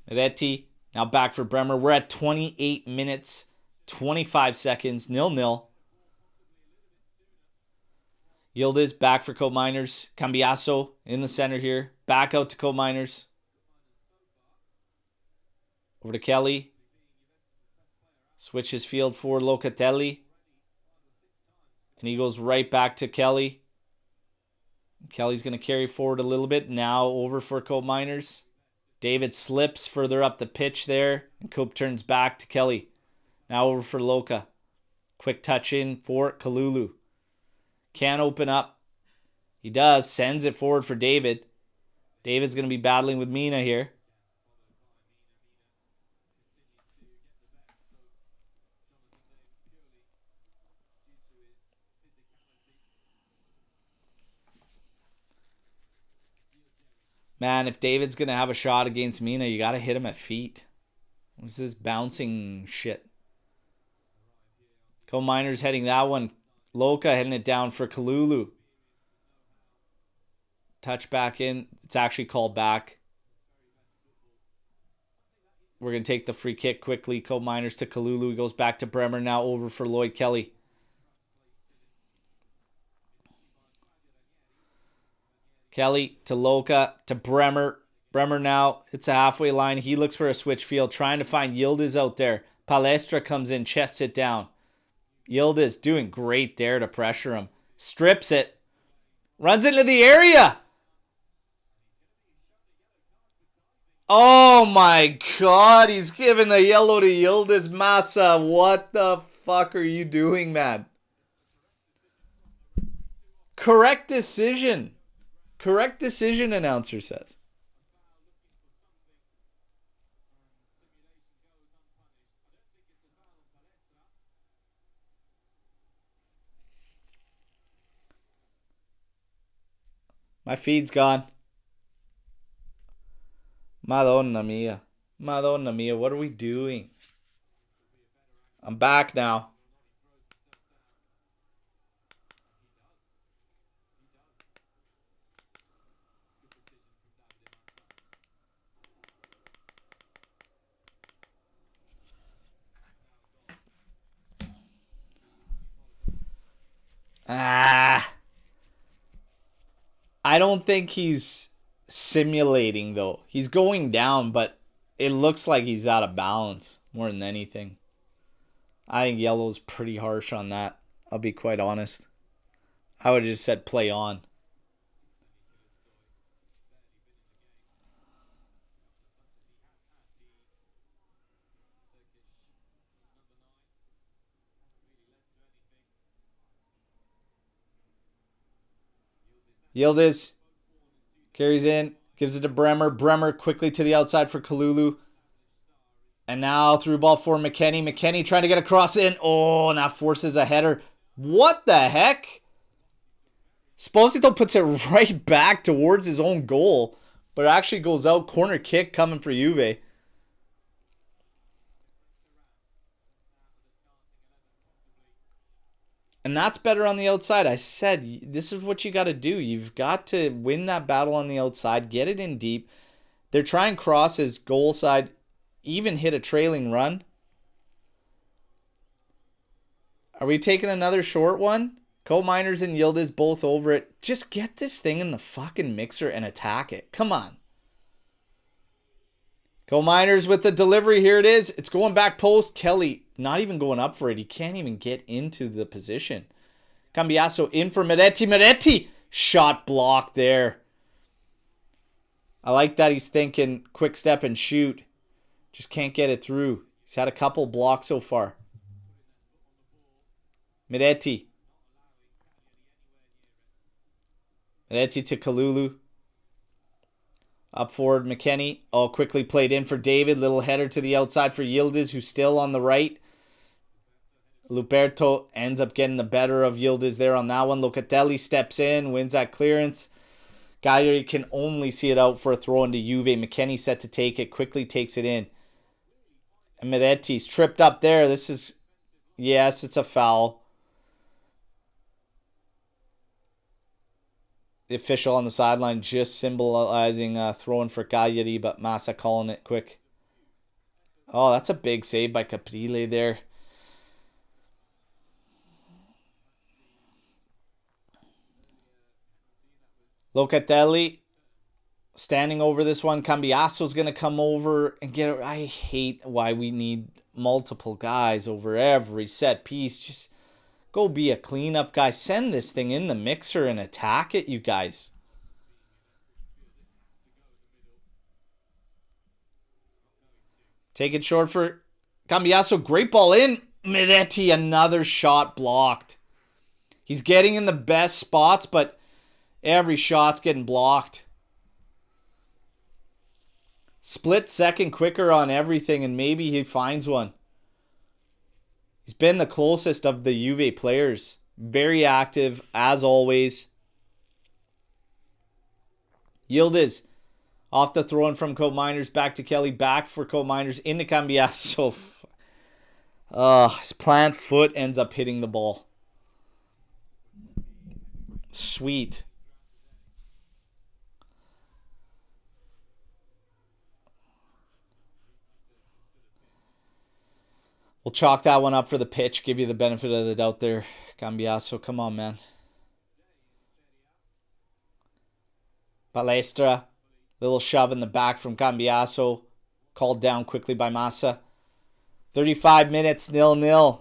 Miretti, now back for Bremer. We're at 28 minutes, 25 seconds, 0-0. Yildiz back for Cope Miners. Cambiasso in the center here. Back out to Cope Miners. Over to Kelly. Switches field for Locatelli. And he goes right back to Kelly. Kelly's going to carry forward a little bit. Now over for Cope Miners. David slips further up the pitch there. And Cope turns back to Kelly. Now over for Loca. Quick touch in for Kalulu. Can't open up. He does. Sends it forward for David. David's going to be battling with Mina here. Man, if David's going to have a shot against Mina, you got to hit him at feet. What's this bouncing shit? Cope Miners heading that one. Loca heading it down for Kalulu. Touch back in. It's actually called back. We're going to take the free kick quickly. Cope Miners to Kalulu. He goes back to Bremer. Now over for Lloyd Kelly. Kelly to Loca to Bremer. Bremer now. It's a halfway line. He looks for a switch field. Trying to find Yildiz out there. Palestra comes in. Chests it down. Yildiz doing great there to pressure him. Strips it. Runs into the area. Oh my God. He's giving the yellow to Yildiz Massa. What the fuck are you doing, man? Correct decision. Correct decision, announcer says. My feed's gone. Madonna mia. Madonna mia, what are we doing? I'm back now. Ah. I don't think he's simulating, though. He's going down, but it looks like he's out of balance more than anything. I think yellow's pretty harsh on that. I'll be quite honest. I would have just said play on. Yildiz carries in, gives it to Bremer. Bremer quickly to the outside for Kalulu. And now through ball for McKennie. McKennie trying to get a cross in. Oh, and that forces a header. What the heck? Esposito puts it right back towards his own goal. But it actually goes out. Corner kick coming for Juve. And that's better on the outside. I said, this is what you got to do. You've got to win that battle on the outside. Get it in deep. They're trying crosses, goal side, even hit a trailing run. Are we taking another short one? Co-Miners and Yildiz both over it. Just get this thing in the fucking mixer and attack it. Come on. Co-Miners with the delivery. Here it is. It's going back post. Kelly not even going up for it. He can't even get into the position. Cambiasso in for Meretti. Meretti! Shot blocked there. I like that he's thinking quick step and shoot. Just can't get it through. He's had a couple blocks so far. Meretti. Meretti to Kalulu. Up forward, McKennie. Oh, quickly played in for David. Little header to the outside for Yildiz, who's still on the right. Luperto ends up getting the better of Yildiz there on that one. Locatelli steps in, wins that clearance. Cagliari can only see it out for a throw into Juve. McKennie set to take it, quickly takes it in. And Meretti's tripped up there. This is, yes, it's a foul. The official on the sideline just symbolizing throwing for Cagliari, but Massa calling it quick. Oh, that's a big save by Caprile there. Locatelli standing over this one. Cambiasso's going to come over and get it. I hate why we need multiple guys over every set piece. Just go be a cleanup guy. Send this thing in the mixer and attack it, you guys. Take it short for Cambiasso. Great ball in. Meretti, another shot blocked. He's getting in the best spots, but every shot's getting blocked. Split second quicker on everything, and maybe he finds one. He's been the closest of the Juve players. Very active, as always. Yildiz off the throw in from Co-Miners. Back to Kelly. Back for Co-Miners. Into Cambiasso. His plant foot ends up hitting the ball. Sweet. We'll chalk that one up for the pitch. Give you the benefit of the doubt there, Cambiasso. Come on, man. Palestra. Little shove in the back from Cambiasso. Called down quickly by Massa. 35 minutes, 0-0.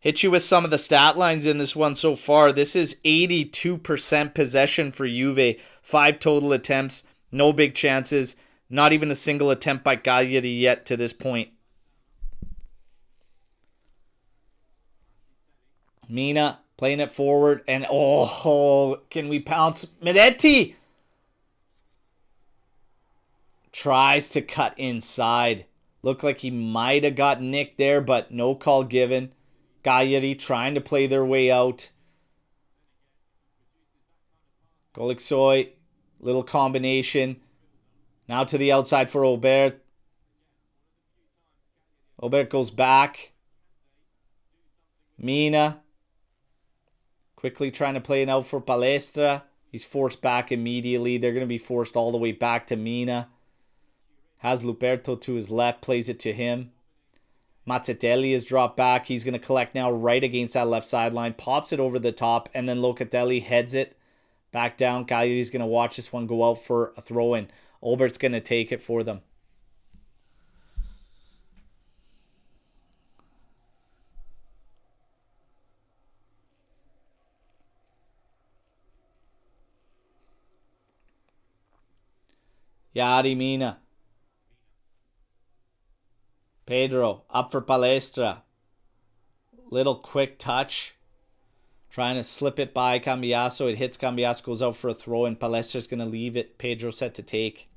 Hit you with some of the stat lines in this one so far. This is 82% possession for Juve. 5 total attempts. No big chances. Not even a single attempt by Cagliari yet to this point. Mina playing it forward. And oh, can we pounce? Meretti tries to cut inside. Looked like he might have got nicked there, but no call given. Cagliari trying to play their way out. Golixoy, little combination. Now to the outside for Aubert. Aubert goes back. Mina quickly trying to play it out for Palestra. He's forced back immediately. They're going to be forced all the way back to Mina. Has Luperto to his left, plays it to him. Mazzatelli is dropped back. He's going to collect now right against that left sideline. Pops it over the top, and then Locatelli heads it back down. Cagliari's going to watch this one go out for a throw-in. Obert's going to take it for them. Yari Mina. Pedro up for Palestra. Little quick touch. Trying to slip it by Cambiaso. It hits Cambiaso, goes out for a throw, and Palestra's going to leave it. Pedro set to take.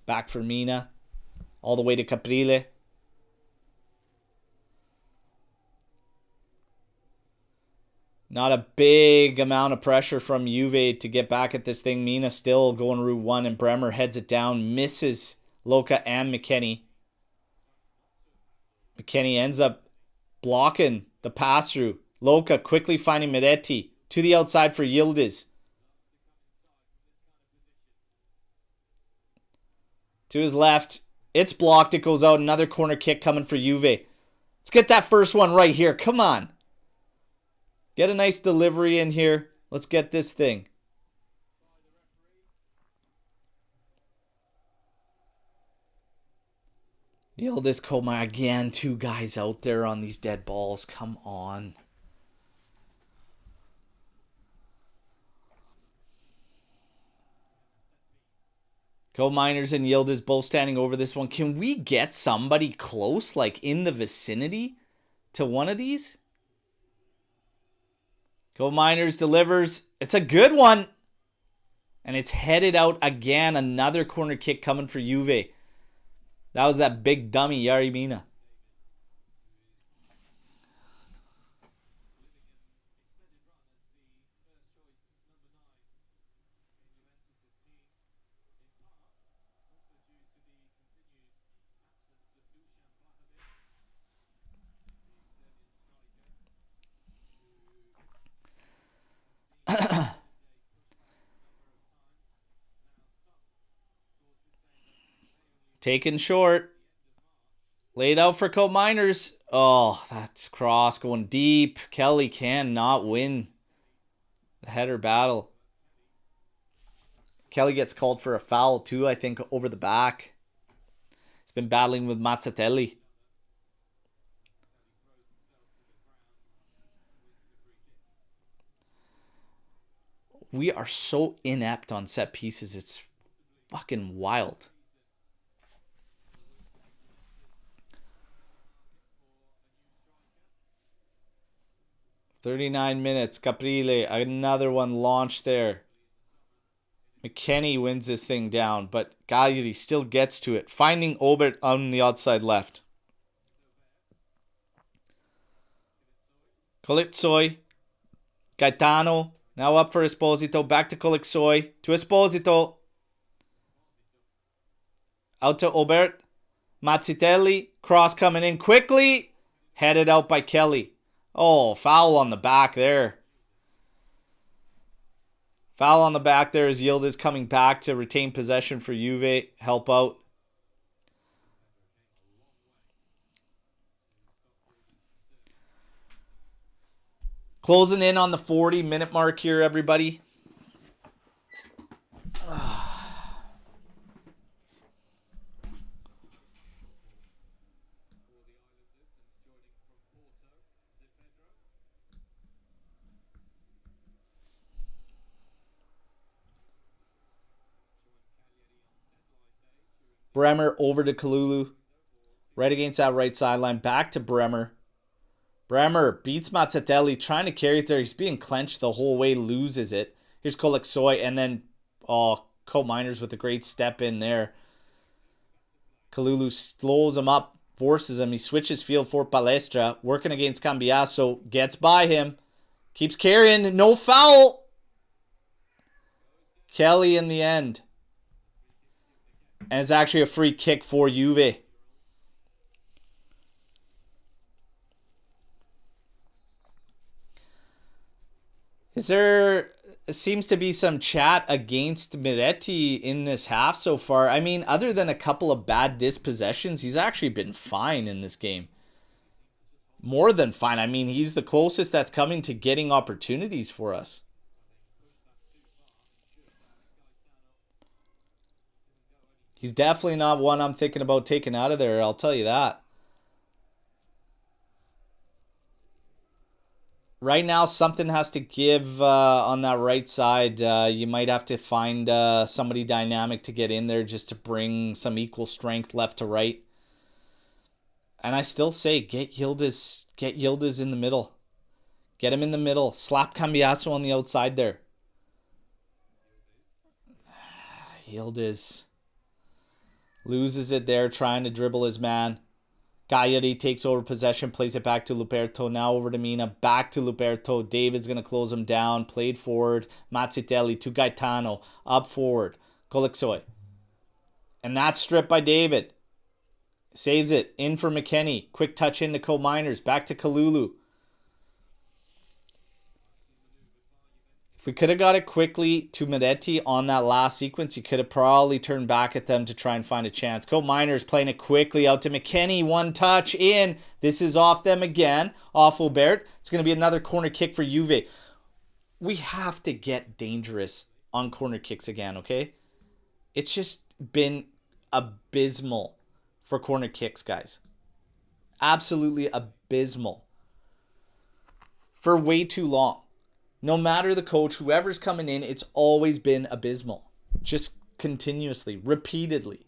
Back for Mina. All the way to Caprile. Not a big amount of pressure from Juve to get back at this thing. Mina still going Route 1, and Bremer heads it down. Misses Loca and McKennie. McKennie ends up blocking the pass-through. Loca quickly finding Meretti. To the outside for Yildiz. To his left. It's blocked. It goes out. Another corner kick coming for Juve. Let's get that first one right here. Come on. Get a nice delivery in here. Let's get this thing. Yildiz Koma again. Two guys out there on these dead balls. Come on. Co-Miners and Yildiz both standing over this one. Can we get somebody close, like in the vicinity to one of these? Co-Miners delivers. It's a good one. And it's headed out again. Another corner kick coming for Juve. That was that big dummy, Yari Mina. Taken short. Laid out for Co-Miners. Oh, that's cross going deep. Kelly cannot win the header battle. Kelly gets called for a foul too, I think, over the back. He's been battling with Mazzatelli. We are so inept on set pieces. It's fucking wild. 39 minutes. Caprile, another one launched there. McKennie wins this thing down, but Cagliari still gets to it. Finding Obert on the outside left. Colizzoi. Gaetano. Now up for Esposito. Back to Colizzoi. To Esposito. Out to Obert. Mazzitelli. Cross coming in quickly. Headed out by Kelly. Oh, foul on the back there. Foul on the back there as Yildiz coming back to retain possession for Juve. Help out. Closing in on the 40-minute mark here, everybody. Bremer over to Kalulu. Right against that right sideline. Back to Bremer. Bremer beats Mazzatelli. Trying to carry it there. He's being clenched the whole way. Loses it. Here's Colizzoi. And then, Co-Miners with a great step in there. Kalulu slows him up. Forces him. He switches field for Palestra. Working against Cambiaso. Gets by him. Keeps carrying. No foul. Kelly in the end. And it's actually a free kick for Juve. Is there seems to be some chat against Miretti in this half so far. I mean, other than a couple of bad dispossessions, he's actually been fine in this game. More than fine. I mean, he's the closest that's coming to getting opportunities for us. He's definitely not one I'm thinking about taking out of there, I'll tell you that. Right now, something has to give on that right side. You might have to find somebody dynamic to get in there just to bring some equal strength left to right. And I still say, get Yildiz in the middle. Get him in the middle. Slap Cambiasso on the outside there. Yildiz loses it there, trying to dribble his man. Cagliari takes over possession, plays it back to Luperto. Now over to Mina, back to Luperto. David's going to close him down. Played forward. Mazzitelli to Gaetano. Up forward. Colixoy. And that's stripped by David. Saves it. In for McKennie. Quick touch into Co-Miners. Back to Kalulu. If we could have got it quickly to Miretti on that last sequence, you could have probably turned back at them to try and find a chance. Co-Miners playing it quickly out to McKennie. One touch in. This is off them again. Off Obert. It's going to be another corner kick for Juve. We have to get dangerous on corner kicks again, okay? It's just been abysmal for corner kicks, guys. Absolutely abysmal. For way too long. No matter the coach, whoever's coming in, it's always been abysmal. Just continuously, repeatedly.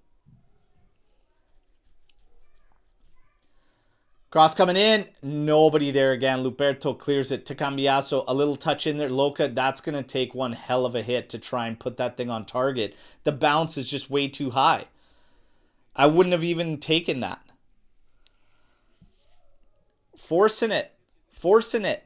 Cross coming in. Nobody there again. Luperto clears it to Cambiasso. A little touch in there. Loca, that's going to take one hell of a hit to try and put that thing on target. The bounce is just way too high. I wouldn't have even taken that. Forcing it. Forcing it.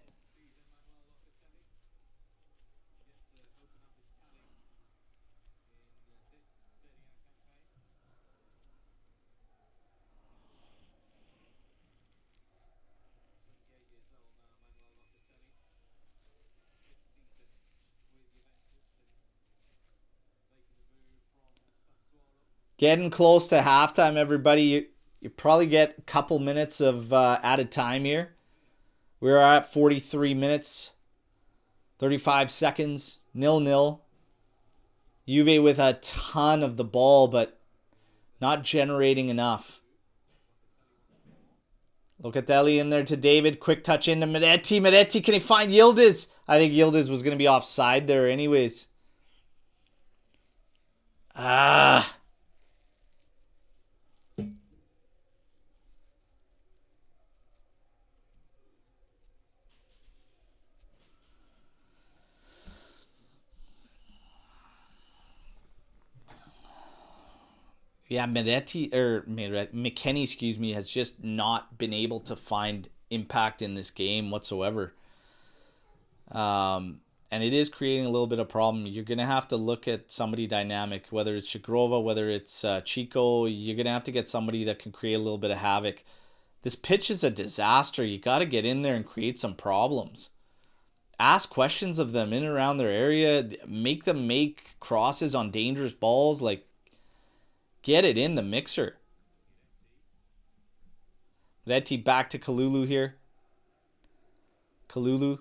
Getting close to halftime, everybody. You probably get a couple minutes of added time here. We're at 43 minutes, 35 seconds, 0-0. Juve with a ton of the ball, but not generating enough. Locatelli in there to David. Quick touch into Miretti. Miretti, can he find Yildiz? I think Yildiz was going to be offside there anyways. Yeah, McKennie, has just not been able to find impact in this game whatsoever. And it is creating a little bit of problem. You're going to have to look at somebody dynamic, whether it's Shagrova, whether it's Chico. You're going to have to get somebody that can create a little bit of havoc. This pitch is a disaster. You got to get in there and create some problems. Ask questions of them in and around their area. Make them make crosses on dangerous balls. Like, get it in the mixer. Miretti back to Kalulu here. Kalulu.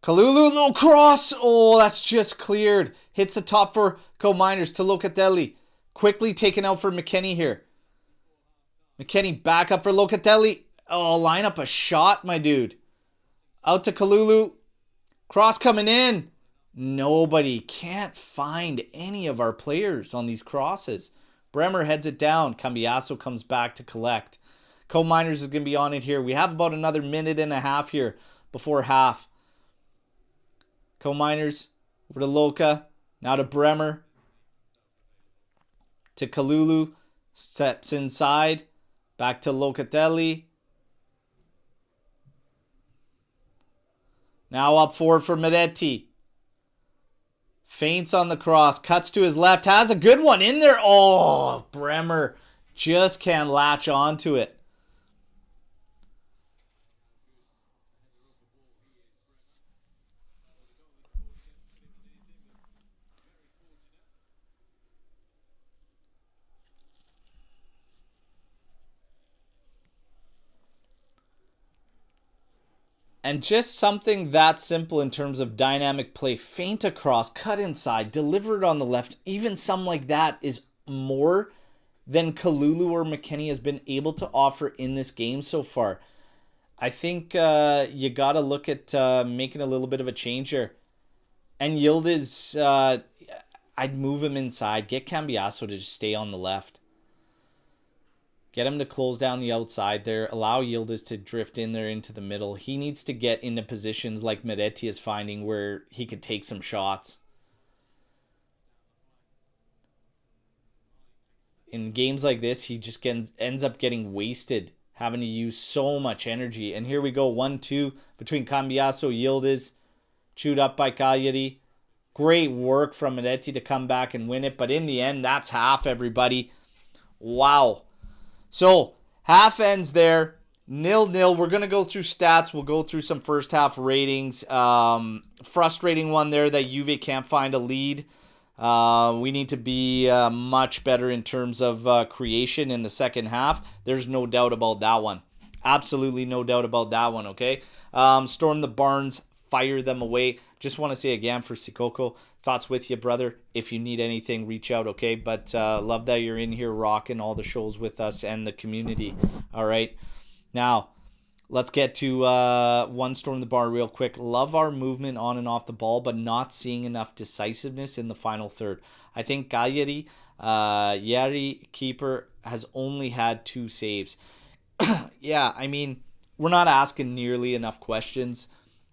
Kalulu, little cross. Oh, that's just cleared. Hits the top for Co-Miners to Locatelli. Quickly taken out for McKennie here. McKennie back up for Locatelli. Oh, line up a shot, my dude. Out to Kalulu. Cross coming in. Nobody. Can't find any of our players on these crosses. Bremer heads it down. Cambiasso comes back to collect. Co-Miners is going to be on it here. We have about another minute and a half here before half. Co-Miners over to Loca. Now to Bremer. To Kalulu. Steps inside. Back to Locatelli. Now up forward for Miretti. Feints on the cross, cuts to his left, has a good one in there. Oh, Bremer just can't latch onto it. And just something that simple in terms of dynamic play. Feint across, cut inside, deliver it on the left. Even something like that is more than Kalulu or McKennie has been able to offer in this game so far. I think you got to look at making a little bit of a change here. And Yildiz, I'd move him inside. Get Cambiasso to just stay on the left. Get him to close down the outside there. Allow Yildiz to drift in there into the middle. He needs to get into positions like Meretti is finding where he could take some shots. In games like this, he just ends up getting wasted, having to use so much energy. And here we go, 1-2 between Cambiasso, Yildiz. Chewed up by Cagliari. Great work from Meretti to come back and win it. But in the end, that's half, everybody. Wow. So, half ends there. 0-0. We're going to go through stats. We'll go through some first half ratings. Frustrating one there that Juve can't find a lead. We need to be much better in terms of creation in the second half. There's no doubt about that one. Absolutely no doubt about that one, okay? Storm the barns. Fire them away. Just want to say again for Sikoko, thoughts with you, brother. If you need anything, reach out, okay? But love that you're in here rocking all the shows with us and the community. All right. Now, let's get to one Storm the Bar real quick. Love our movement on and off the ball, but not seeing enough decisiveness in the final third. I think Cagliari, Yari, keeper, has only had 2 saves. Yeah, I mean, we're not asking nearly enough questions.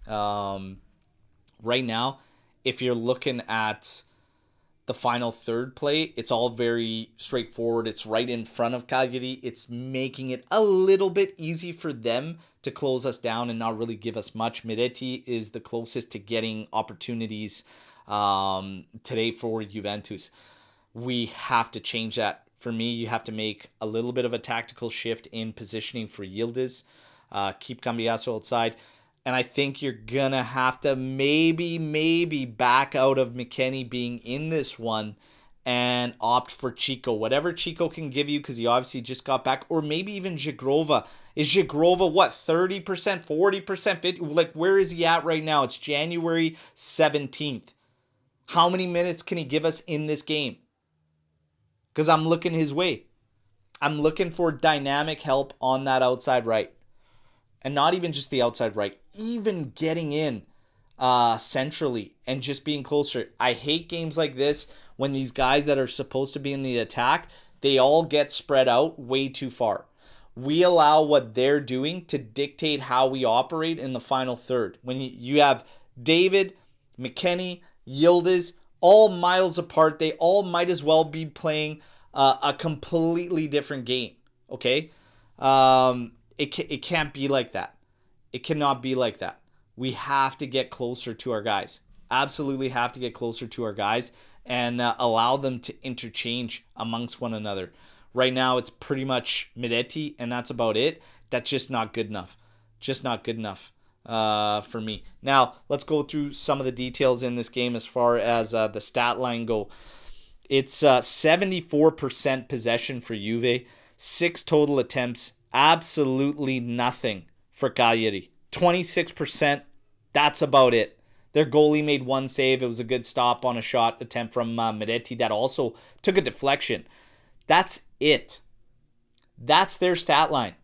Right now, if you're looking at the final third play, it's all very straightforward. It's right in front of Cagliari. It's making it a little bit easy for them to close us down and not really give us much. Meretti is the closest to getting opportunities today for Juventus. We have to change that. For me, you have to make a little bit of a tactical shift in positioning for Yildiz. Keep Cambiasso outside. And I think you're going to have to maybe back out of McKennie being in this one and opt for Chico. Whatever Chico can give you, because he obviously just got back. Or maybe even Zhigrova. Is Zhigrova, what, 30%, 40%, 50%? Like, where is he at right now? It's January 17th. How many minutes can he give us in this game? Because I'm looking his way. I'm looking for dynamic help on that outside right. And not even just the outside right, even getting in centrally and just being closer. I hate games like this when these guys that are supposed to be in the attack, they all get spread out way too far. We allow what they're doing to dictate how we operate in the final third. When you have David, McKennie, Yildiz, all miles apart, they all might as well be playing a completely different game, okay? It can't be like that. It cannot be like that. We have to get closer to our guys. Absolutely have to get closer to our guys and allow them to interchange amongst one another. Right now, it's pretty much Meretti, and that's about it. That's just not good enough. Just not good enough for me. Now, let's go through some of the details in this game as far as the stat line go. It's 74% possession for Juve, 6 total attempts, absolutely nothing for Cagliari. 26%, that's about it. Their goalie made 1 save. It was a good stop on a shot attempt from Meretti that also took a deflection. That's it. That's their stat line.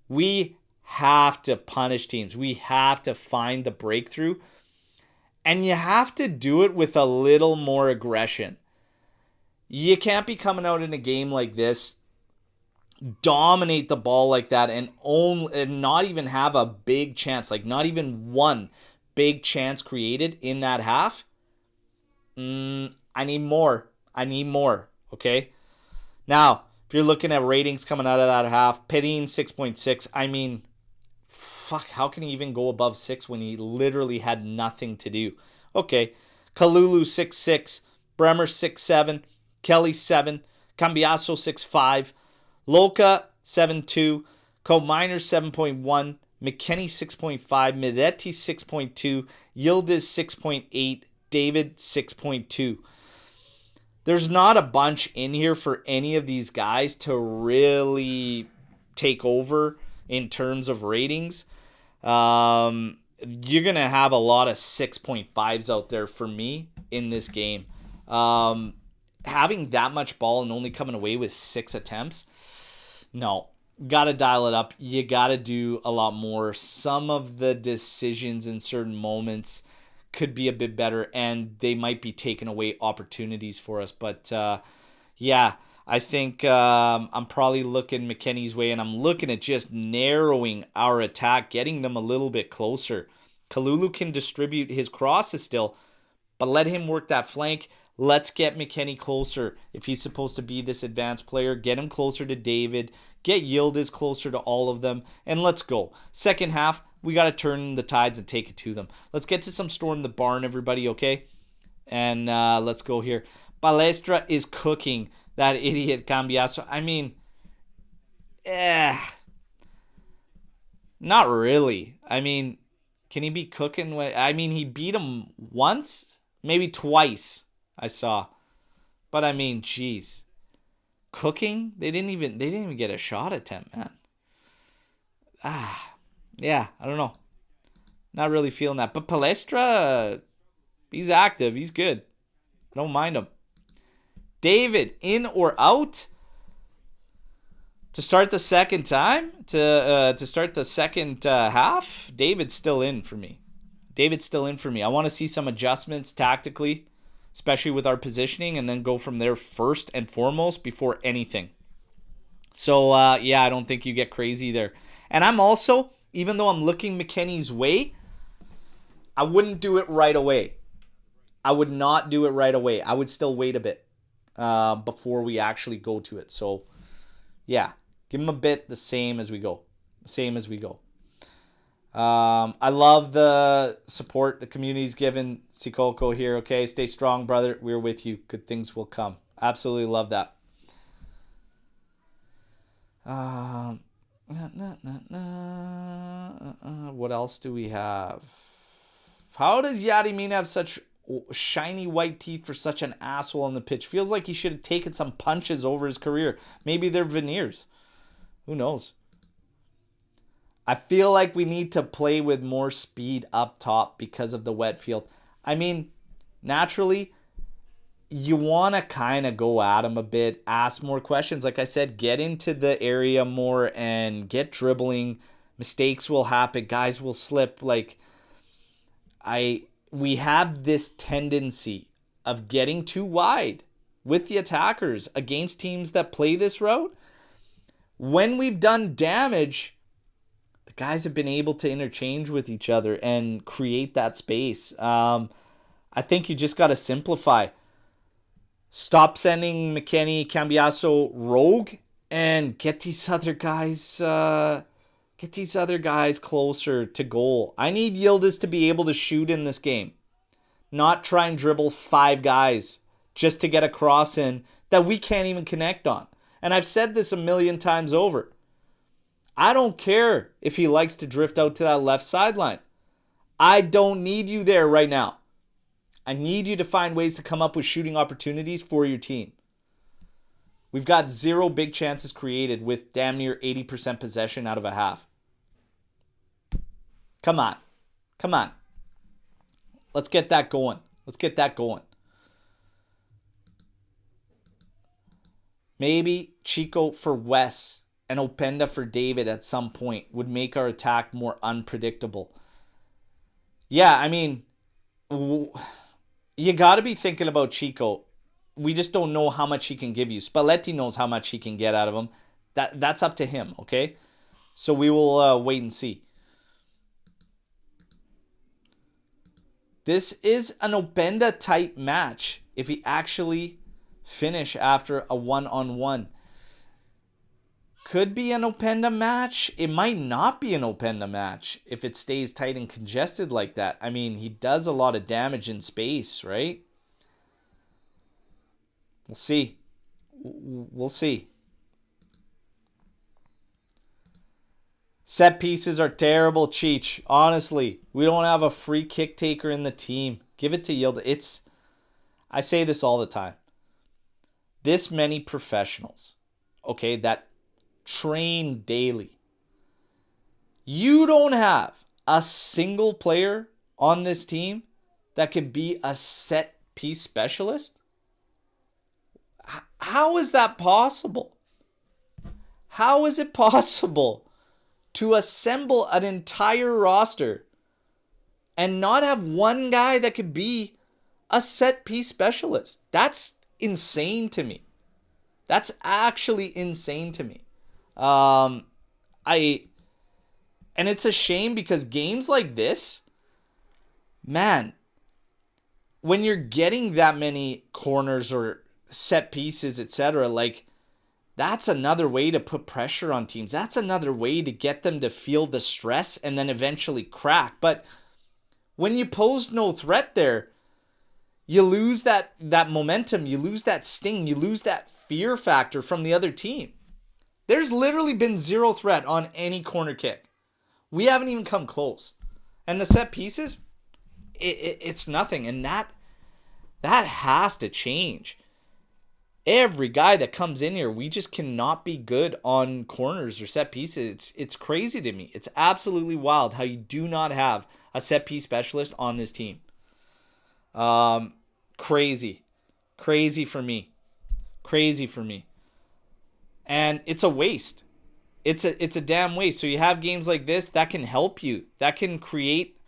We have to punish teams. We have to find the breakthrough. And you have to do it with a little more aggression. You can't be coming out in a game like this, dominate the ball like that, and not even have a big chance, like not even one big chance created in that half. I need more. Okay? Now, if you're looking at ratings coming out of that half, Perin 6.6. I mean, fuck, how can he even go above 6 when he literally had nothing to do? Okay, Kalulu 6'6", Bremer 6'7", Kelly 7, Cambiasso 6'5", Loca 7'2", Cominer 7.1, McKennie 6.5, Miretti 6.2, Yildiz 6.8, David 6.2. There's not a bunch in here for any of these guys to really take over in terms of ratings. You're going to have a lot of 6.5s out there for me in this game. Having that much ball and only coming away with 6 attempts, no. Got to dial it up. You got to do a lot more. Some of the decisions in certain moments could be a bit better, and they might be taking away opportunities for us. But, yeah, I think I'm probably looking McKennie's way, and I'm looking at just narrowing our attack, getting them a little bit closer. Kalulu can distribute his crosses still, but let him work that flank. Let's get McKennie closer. If he's supposed to be this advanced player, get him closer to David. Get Yildiz closer to all of them. And let's go. Second half, we got to turn the tides and take it to them. Let's get to some Storm the Barn, everybody, okay? And let's go here. Balestra is cooking that idiot Cambiasso. I mean, not really. I mean, can he be cooking? I mean, he beat him once, maybe twice. I saw. But I mean, geez. Cooking? They didn't even get a shot attempt, man. Yeah, I don't know. Not really feeling that. But Palestra, he's active. He's good. I don't mind him. David, in or out? To start the second time? To start the second half? David's still in for me. I want to see some adjustments tactically, especially with our positioning, and then go from there first and foremost before anything. So, yeah, I don't think you get crazy there. And I'm also, even though I'm looking McKennie's way, I wouldn't do it right away. I would not do it right away. I would still wait a bit before we actually go to it. So, yeah, give him a bit the same as we go. I love the support the community's given Sikoko here. Okay, stay strong, brother. We're with you. Good things will come. Absolutely love that. What else do we have? How does Yadimina have such shiny white teeth for such an asshole on the pitch? Feels like he should have taken some punches over his career. Maybe they're veneers. Who knows? I feel like we need to play with more speed up top because of the wet field. I mean, naturally, you want to kind of go at him a bit, ask more questions. Like I said, get into the area more and get dribbling. Mistakes will happen. Guys will slip. We have this tendency of getting too wide with the attackers against teams that play this route. When we've done damage, the guys have been able to interchange with each other and create that space. I think you just got to simplify. Stop sending McKennie, Cambiasso rogue and get these other guys closer to goal. I need Yildiz to be able to shoot in this game. Not try and dribble 5 guys just to get a cross in that we can't even connect on. And I've said this a million times over. I don't care if he likes to drift out to that left sideline. I don't need you there right now. I need you to find ways to come up with shooting opportunities for your team. We've got 0 big chances created with damn near 80% possession out of a half. Come on. Let's get that going. Maybe Chico for Wes and Openda for David at some point would make our attack more unpredictable. Yeah, I mean, you got to be thinking about Chico. We just don't know how much he can give you. Spalletti knows how much he can get out of him. That's up to him, okay? So we will wait and see. This is an Openda type match if we actually finish after a one-on-one. Could be an Openda match. It might not be an Openda match if it stays tight and congested like that. I mean, he does a lot of damage in space, right? We'll see. We'll see. Set pieces are terrible, Cheech. Honestly, we don't have a free kick taker in the team. Give it to Yildiz. I say this all the time. This many professionals, okay, that train daily. You don't have a single player on this team that could be a set piece specialist? How is that possible? How is it possible to assemble an entire roster and not have one guy that could be a set piece specialist? That's insane to me. That's actually insane to me. And it's a shame because games like this, man, when you're getting that many corners or set pieces, etc., like, that's another way to put pressure on teams. That's another way to get them to feel the stress and then eventually crack. But when you pose no threat there, you lose that momentum, you lose that sting, you lose that fear factor from the other team. There's literally been zero threat on any corner kick. We haven't even come close. And the set pieces, it's nothing. And that has to change. Every guy that comes in here, we just cannot be good on corners or set pieces. It's crazy to me. It's absolutely wild how you do not have a set piece specialist on this team. Crazy for me. Crazy for me. And it's a waste. It's a damn waste. So you have games like this that can help you. That can create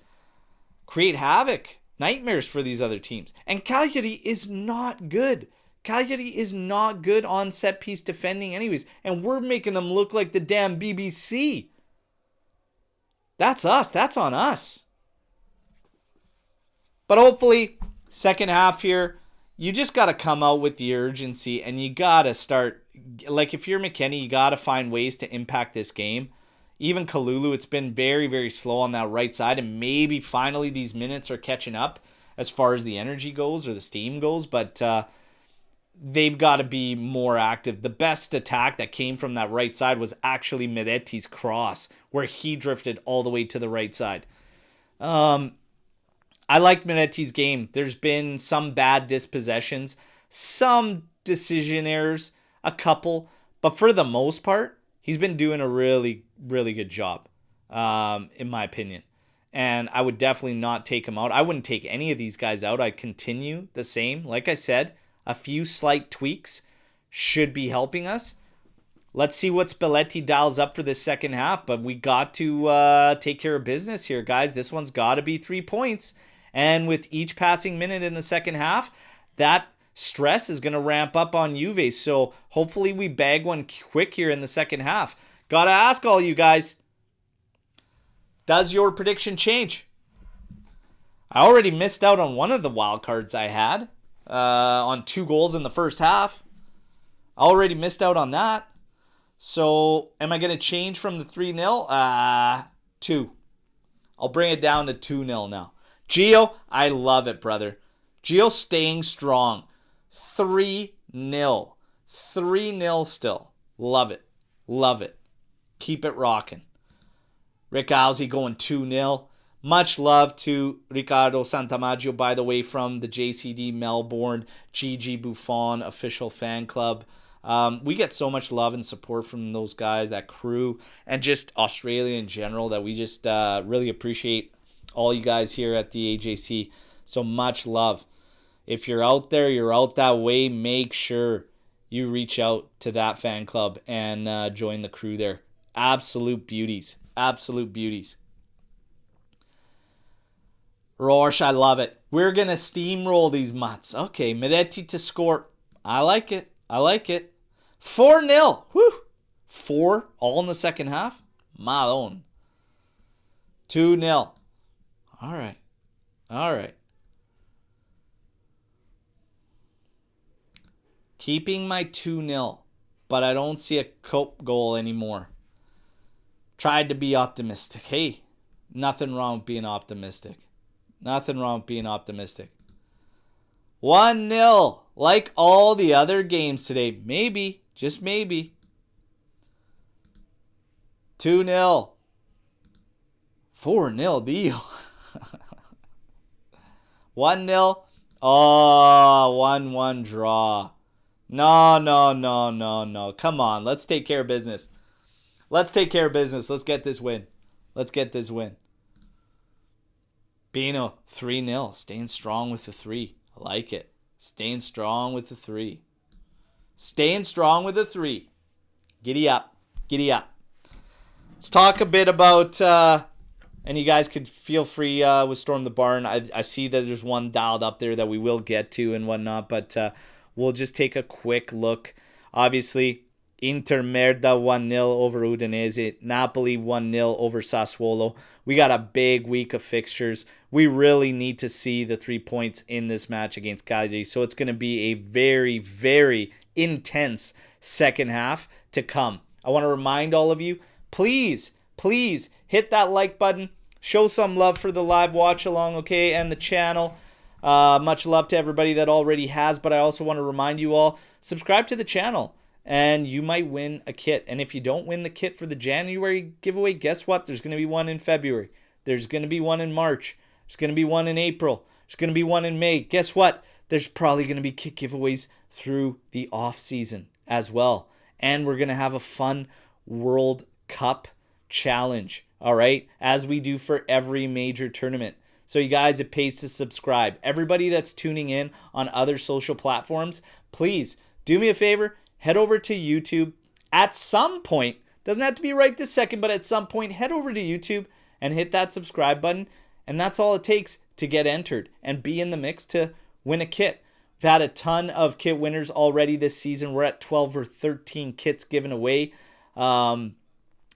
havoc, nightmares for these other teams. And Cagliari is not good. Cagliari is not good on set piece defending anyways. And we're making them look like the damn BBC. That's us. That's on us. But hopefully, second half here, you just got to come out with the urgency and you got to start, like if you're McKennie, you got to find ways to impact this game. Even Kalulu, it's been very, very slow on that right side, and maybe finally these minutes are catching up as far as the energy goes or the steam goes, but they've got to be more active. The best attack that came from that right side was actually Miretti's cross, where he drifted all the way to the right side. I liked Miretti's game. There's been some bad dispossessions, some decision errors, a couple, but for the most part, he's been doing a really, really good job, in my opinion. And I would definitely not take him out. I wouldn't take any of these guys out. I'd continue the same. Like I said, a few slight tweaks should be helping us. Let's see what Spalletti dials up for this second half, but we got to take care of business here, guys. This one's got to be 3 points. And with each passing minute in the second half, that stress is going to ramp up on Juve. So hopefully we bag one quick here in the second half. Got to ask all you guys, does your prediction change? I already missed out on one of the wild cards I had on 2 goals in the first half. I already missed out on that. So am I going to change from the 3-0? 2. I'll bring it down to 2-0 now. Gio, I love it, brother. Gio staying strong. 3-0. 3-0 still. Love it. Love it. Keep it rocking. Rick Alzi going 2-0. Much love to Riccardo Santamaggio, by the way, from the JCD Melbourne Gigi Buffon official fan club. We get so much love and support from those guys, that crew, and just Australia in general, that we just really appreciate all you guys here at the AJC. So much love. If you're out there, you're out that way, make sure you reach out to that fan club and join the crew there. Absolute beauties. Absolute beauties. Rorsch, I love it. We're going to steamroll these mutts. Okay, Miretti to score. I like it. I like it. 4-0. Woo. 4 all in the second half. Malone. 2-0. All right. All right. Keeping my 2-0. but I don't see a Cope goal anymore. Tried to be optimistic. Hey, nothing wrong with being optimistic. Nothing wrong with being optimistic. 1-0, like all the other games today. Maybe, just maybe. 2-0. 4-0 deal. 1-0. Oh, 1-1 draw. No. Come on, let's take care of business. Let's take care of business. Let's get this win. Let's get this win. Bino, 3-0. Staying strong with the 3. I like it. Staying strong with the 3. Staying strong with the 3. Giddy up. Giddy up. Let's talk a bit about, and you guys could feel free with Storm the Barn. I see that there's one dialed up there that we will get to and whatnot, but we'll just take a quick look. Obviously, Inter Merda 1-0 over Udinese. Napoli 1-0 over Sassuolo. We got a big week of fixtures. We really need to see the 3 points in this match against Cagliari. So it's going to be a very, very intense second half to come. I want to remind all of you, please hit that like button. Show some love for the live watch along, okay, and the channel. Much love to everybody that already has, but I also want to remind you all, subscribe to the channel. And you might win a kit. And if you don't win the kit for the January giveaway, guess what? There's going to be one in February. There's going to be one in March. There's going to be one in April. There's going to be one in May. Guess what? There's probably going to be kit giveaways through the off season as well. And we're going to have a fun World Cup challenge, all right? As we do for every major tournament. So you guys, it pays to subscribe. Everybody that's tuning in on other social platforms, please do me a favor. Head over to YouTube at some point. Doesn't have to be right this second, but at some point, head over to YouTube and hit that subscribe button. And that's all it takes to get entered and be in the mix to win a kit. We've had a ton of kit winners already this season. We're at 12 or 13 kits given away. And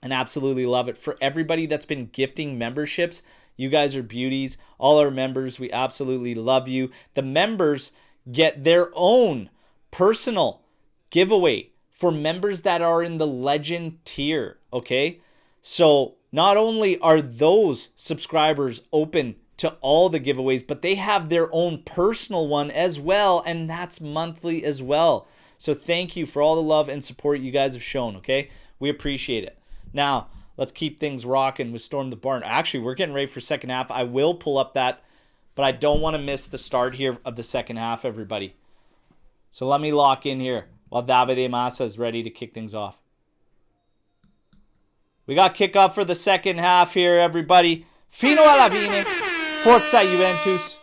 absolutely love it. For everybody that's been gifting memberships, you guys are beauties. All our members, we absolutely love you. The members get their own personal giveaway for members that are in the legend tier, okay? So not only are those subscribers open to all the giveaways, but they have their own personal one as well, and that's monthly as well. So thank you for all the love and support you guys have shown, okay? We appreciate it. Now, let's keep things rocking with Storm the Barn. Actually, we're getting ready for second half. I will pull up that, but I don't want to miss the start here of the second half, everybody. So let me lock in here while Davide Massa is ready to kick things off. We got kickoff for the second half here, everybody. Fino alla fine. Forza Juventus.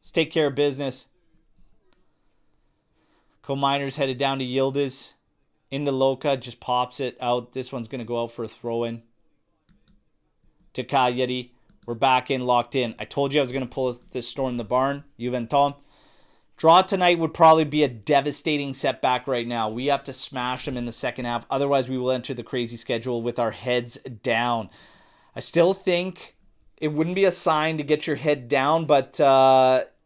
Let's take care of business. Co-Miners headed down to Yildiz. Into Loca, just pops it out. This one's going to go out for a throw-in. To Cagliari. We're back in, locked in. I told you I was going to pull this Storm the Barn. Juventus. Draw tonight would probably be a devastating setback right now. We have to smash them in the second half. Otherwise, we will enter the crazy schedule with our heads down. I still think it wouldn't be a sign to get your head down, but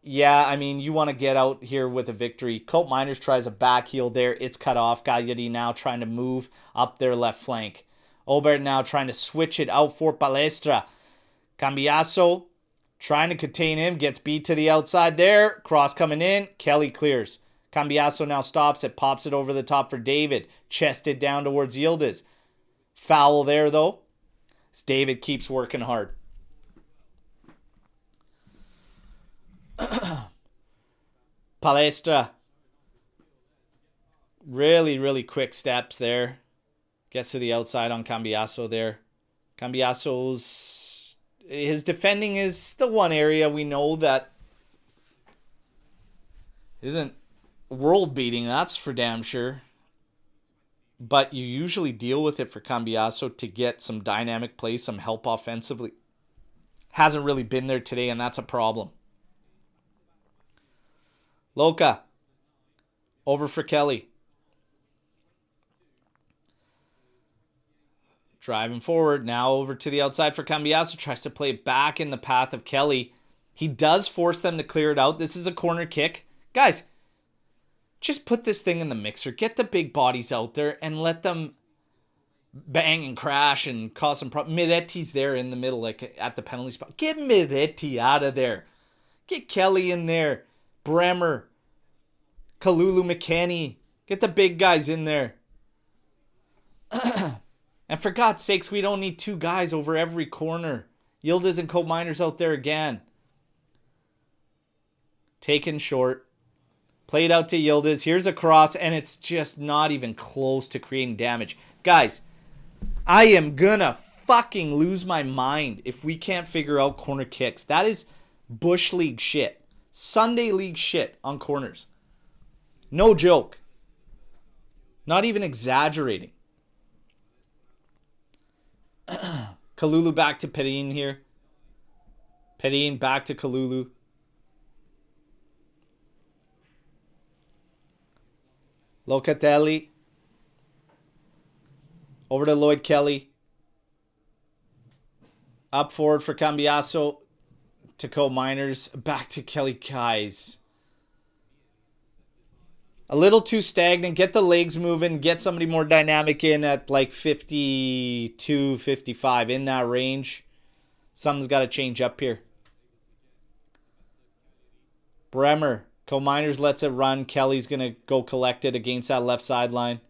yeah, I mean, you want to get out here with a victory. Cope Miners tries a back heel there. It's cut off. Cagliari now trying to move up their left flank. Obert now trying to switch it out for Palestra. Cambiasso trying to contain him, gets beat to the outside there. Cross coming in, Kelly clears. Cambiasso now stops it, pops it over the top for David. Chested down towards Yildiz. Foul there though, as David keeps working hard. Palestra. Really quick steps there. Gets to the outside on Cambiasso there. Cambiasso's... his defending is the one area we know that isn't world beating, that's for damn sure. But you usually deal with it for Cambiasso to get some dynamic play, some help offensively. Hasn't really been there today, and that's a problem. Loca. Over for Kelly. Driving forward, now over to the outside for Cambiasso. Tries to play it back in the path of Kelly. He does force them to clear it out. This is a corner kick. Guys, Just put this thing in the mixer. Get the big bodies out there and let them bang and crash and cause some problems. Miretti's there in the middle, like at the penalty spot. Get Miretti out of there. Get Kelly in there. Bremer. Kalulu McKennie. Get the big guys in there. And for God's sakes, we don't need 2 guys over every corner. Yildiz and Cope Miners out there again. Taken short. Played out to Yildiz. Here's a cross, and it's just not even close to creating damage. Guys, I am gonna fucking lose my mind if we can't figure out corner kicks. That is Bush League shit. Sunday League shit on corners. No joke. Not even exaggerating. Kalulu back to Perin here. Perin back to Kalulu. Locatelli. Over to Lloyd Kelly. Up forward for Cambiaso. To Cope Miners. Back to Kelly Guys. A little too stagnant. Get the legs moving. Get somebody more dynamic in at like 52, 55. In that range. Something's got to change up here. Bremer. Cope Miners lets it run. Kelly's going to go collect it against that left sideline.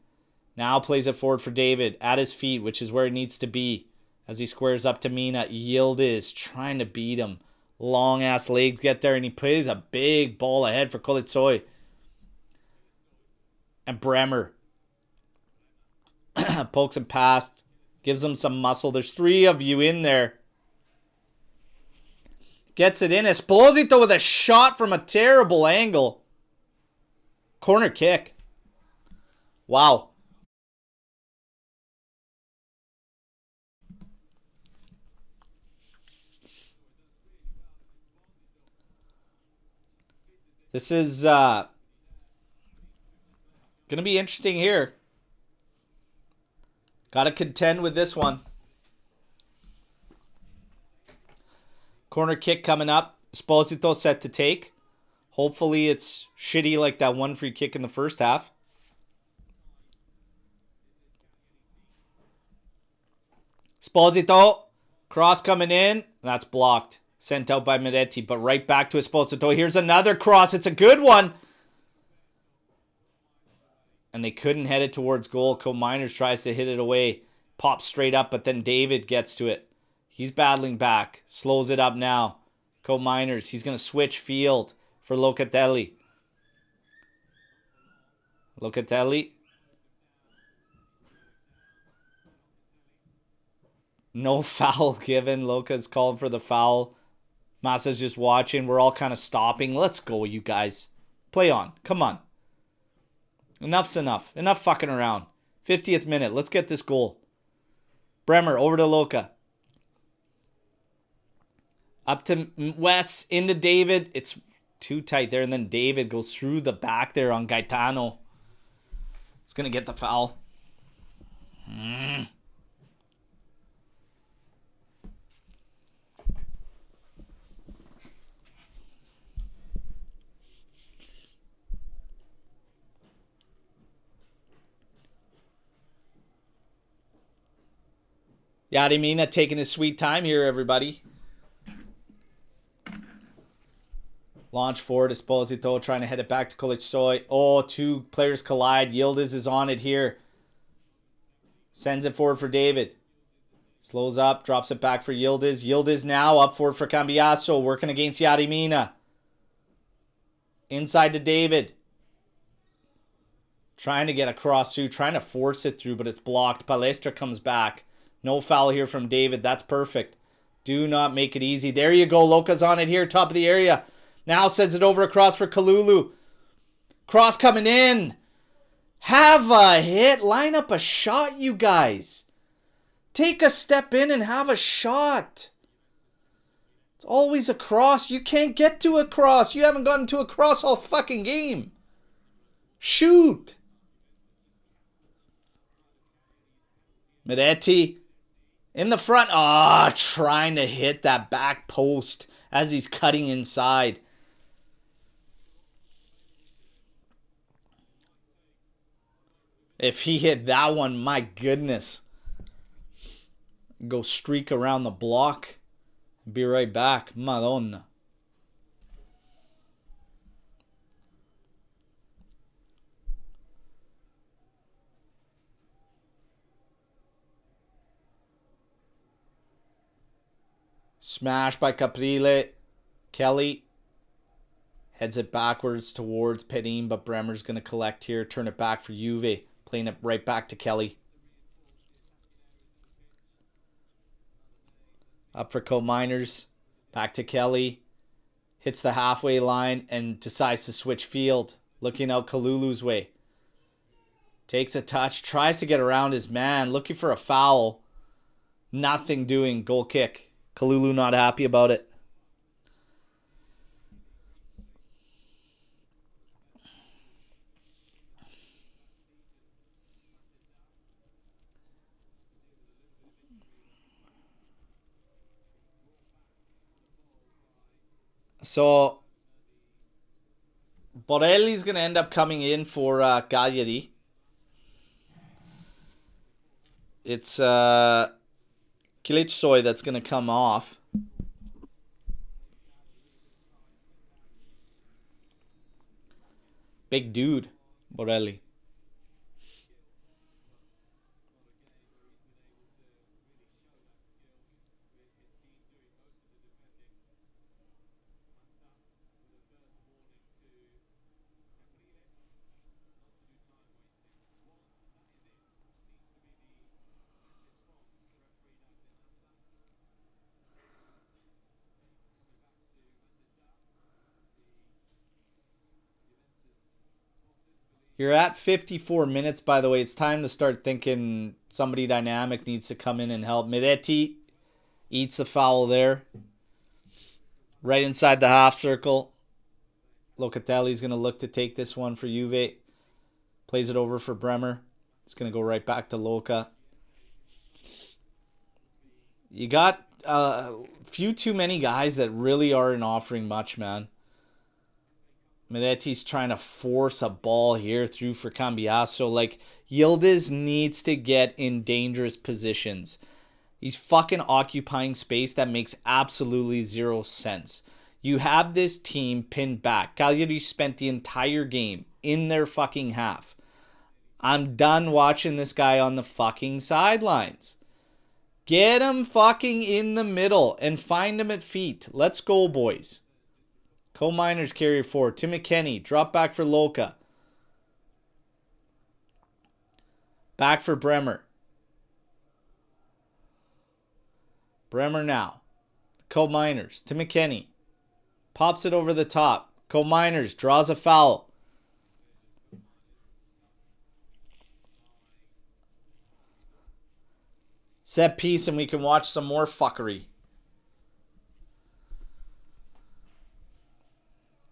Now plays it forward for David. At his feet, which is where it needs to be. As he squares up to Mina. Yildiz trying to beat him. Long ass legs get there. And he plays a big ball ahead for Kolitsoy. And Bremer. Pokes him past. Gives him some muscle. There's 3 of you in there. Gets it in. Esposito with a shot from a terrible angle. Corner kick. Wow. This is going to be interesting here. Got to contend with this one. Corner kick coming up. Esposito set to take. Hopefully it's shitty like that one free kick in the first half. Esposito. Cross coming in. That's blocked. Sent out by Miretti. But right back to Esposito. Here's another cross. It's a good one. And they couldn't head it towards goal. Cope Miners tries to hit it away. Pops straight up, but then David gets to it. He's battling back. Slows it up now. Cope Miners. He's going to switch field for Locatelli. Locatelli. No foul given. Loca's called for the foul. Massa's just watching. We're all kind of stopping. Let's go, you guys. Play on. Come on. Enough's enough. Enough fucking around. 50th minute. Let's get this goal. Bremer over to Loca. Up to Wes. Into David. It's too tight there. And then David goes through the back there on Gaetano. It's going to get the foul. Yadimina taking his sweet time here, everybody. Launch forward, Esposito trying to head it back to Kolitsoy. Oh, 2 players collide. Yildiz is on it here. Sends it forward for David. Slows up, drops it back for Yildiz. Yildiz now up forward for Cambiaso, working against Yadimina. Inside to David. Trying to get across through, trying to force it through, but it's blocked. Palestra comes back. No foul here from David. That's perfect. Do not make it easy. There you go. Loca's on it here. Top of the area. Now sends it over across for Kalulu. Cross coming in. Have a hit. Line up a shot, you guys. Take a step in and have a shot. It's always a cross. You can't get to a cross. You haven't gotten to a cross all fucking game. Shoot. Miretti. In the front. Ah, trying to hit that back post as he's cutting inside. If he hit that one, my goodness. Go streak around the block. Be right back. Madonna. Smash by Caprile. Kelly heads it backwards towards Pedin, but Bremer's going to collect here. Turn it back for Juve. Playing it right back to Kelly. Up for Co-Miners. Back to Kelly. Hits the halfway line and decides to switch field. Looking out Kalulu's way. Takes a touch. Tries to get around his man. Looking for a foul. Nothing doing. Goal kick. Kalulu not happy about it. So, Borelli's going to end up coming in for Cagliari. It's Kilitsoy that's going to come off. Big dude, Borelli. You're at 54 minutes, by the way. It's time to start thinking somebody dynamic needs to come in and help. Miretti eats the foul there. Right inside the half circle. Locatelli's going to look to take this one for Juve. Plays it over for Bremer. It's going to go right back to Loca. You got a few too many guys that really aren't offering much, man. Miretti's trying to force a ball here through for Cambiasso. Like, Yildiz needs to get in dangerous positions. He's fucking occupying space that makes absolutely zero sense. You have this team pinned back. Cagliari spent the entire game in their fucking half. I'm done watching this guy on the fucking sidelines. Get him fucking in the middle and find him at feet. Let's go, boys. Co-Miners carry it forward. Tim McKenny. Drop back for Loca. Back for Bremer. Bremer now. Co-Miners. Tim McKenny. Pops it over the top. Co-Miners draws a foul. Set piece and we can watch some more fuckery.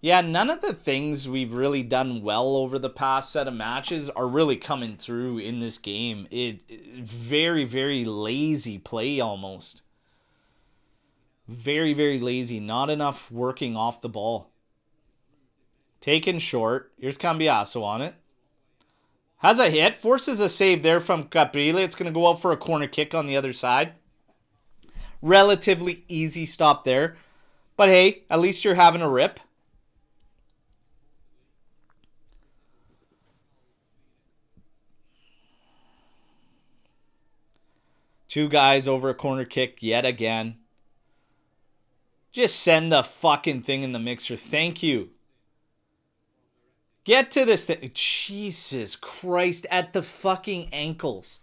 Yeah, none of the things we've really done well over the past set of matches are really coming through in this game. Very, very lazy play almost. Very, very lazy. Not enough working off the ball. Taken short. Here's Cambiasso on it. Has a hit. Forces a save there from Caprile. It's going to go out for a corner kick on the other side. Relatively easy stop there. But hey, at least you're having a rip. Two guys over a corner kick yet again. Just send the fucking thing in the mixer. Thank you. Get to this thing. Jesus Christ. At the fucking ankles.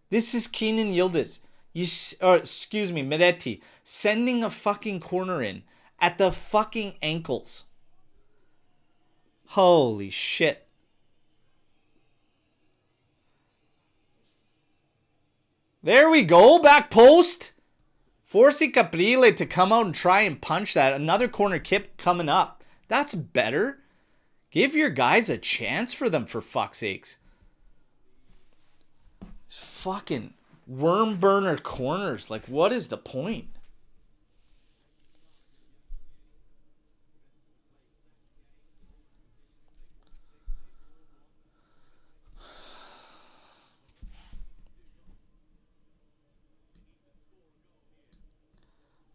This is Kenan Yildiz. Miretti. Sending a fucking corner in. At the fucking ankles. Holy shit. There we go. Back post. Forcing Caprile to come out and try and punch that. Another corner kick coming up. That's better. Give your guys a chance for them, for fuck's sakes. Fucking worm burner corners. Like, what is the point?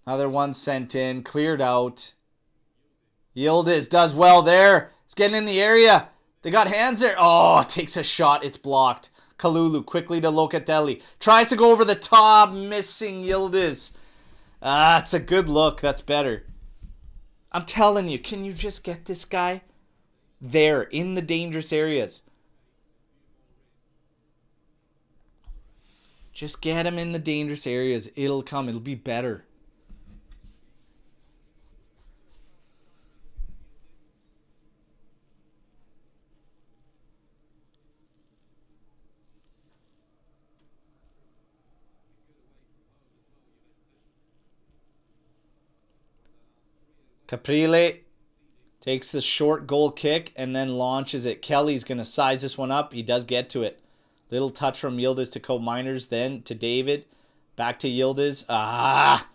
Another one sent in. Cleared out. Yildiz does well there. It's getting in the area. They got hands there. Oh, takes a shot. It's blocked. Kalulu quickly to Locatelli. Tries to go over the top. Missing Yildiz. Ah, it's a good look. That's better. I'm telling you, can you just get this guy there in the dangerous areas? Just get him in the dangerous areas. It'll come. It'll be better. Caprile takes the short goal kick and then launches it. Kelly's going to size this one up. He does get to it. Little touch from Yildiz to Co-Miners, then to David. Back to Yildiz. Ah!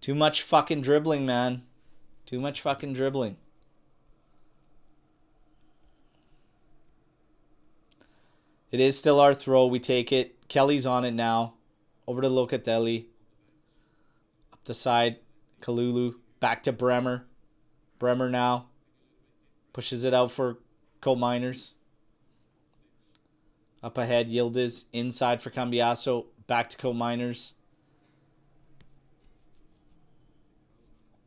Too much fucking dribbling, man. Too much fucking dribbling. It is still our throw. We take it. Kelly's on it now. Over to Locatelli. Up the side. Kalulu. Back to Bremer. Bremer now. Pushes it out for Co-Miners. Up ahead, Yildiz. Inside for Cambiasso. Back to Co-Miners.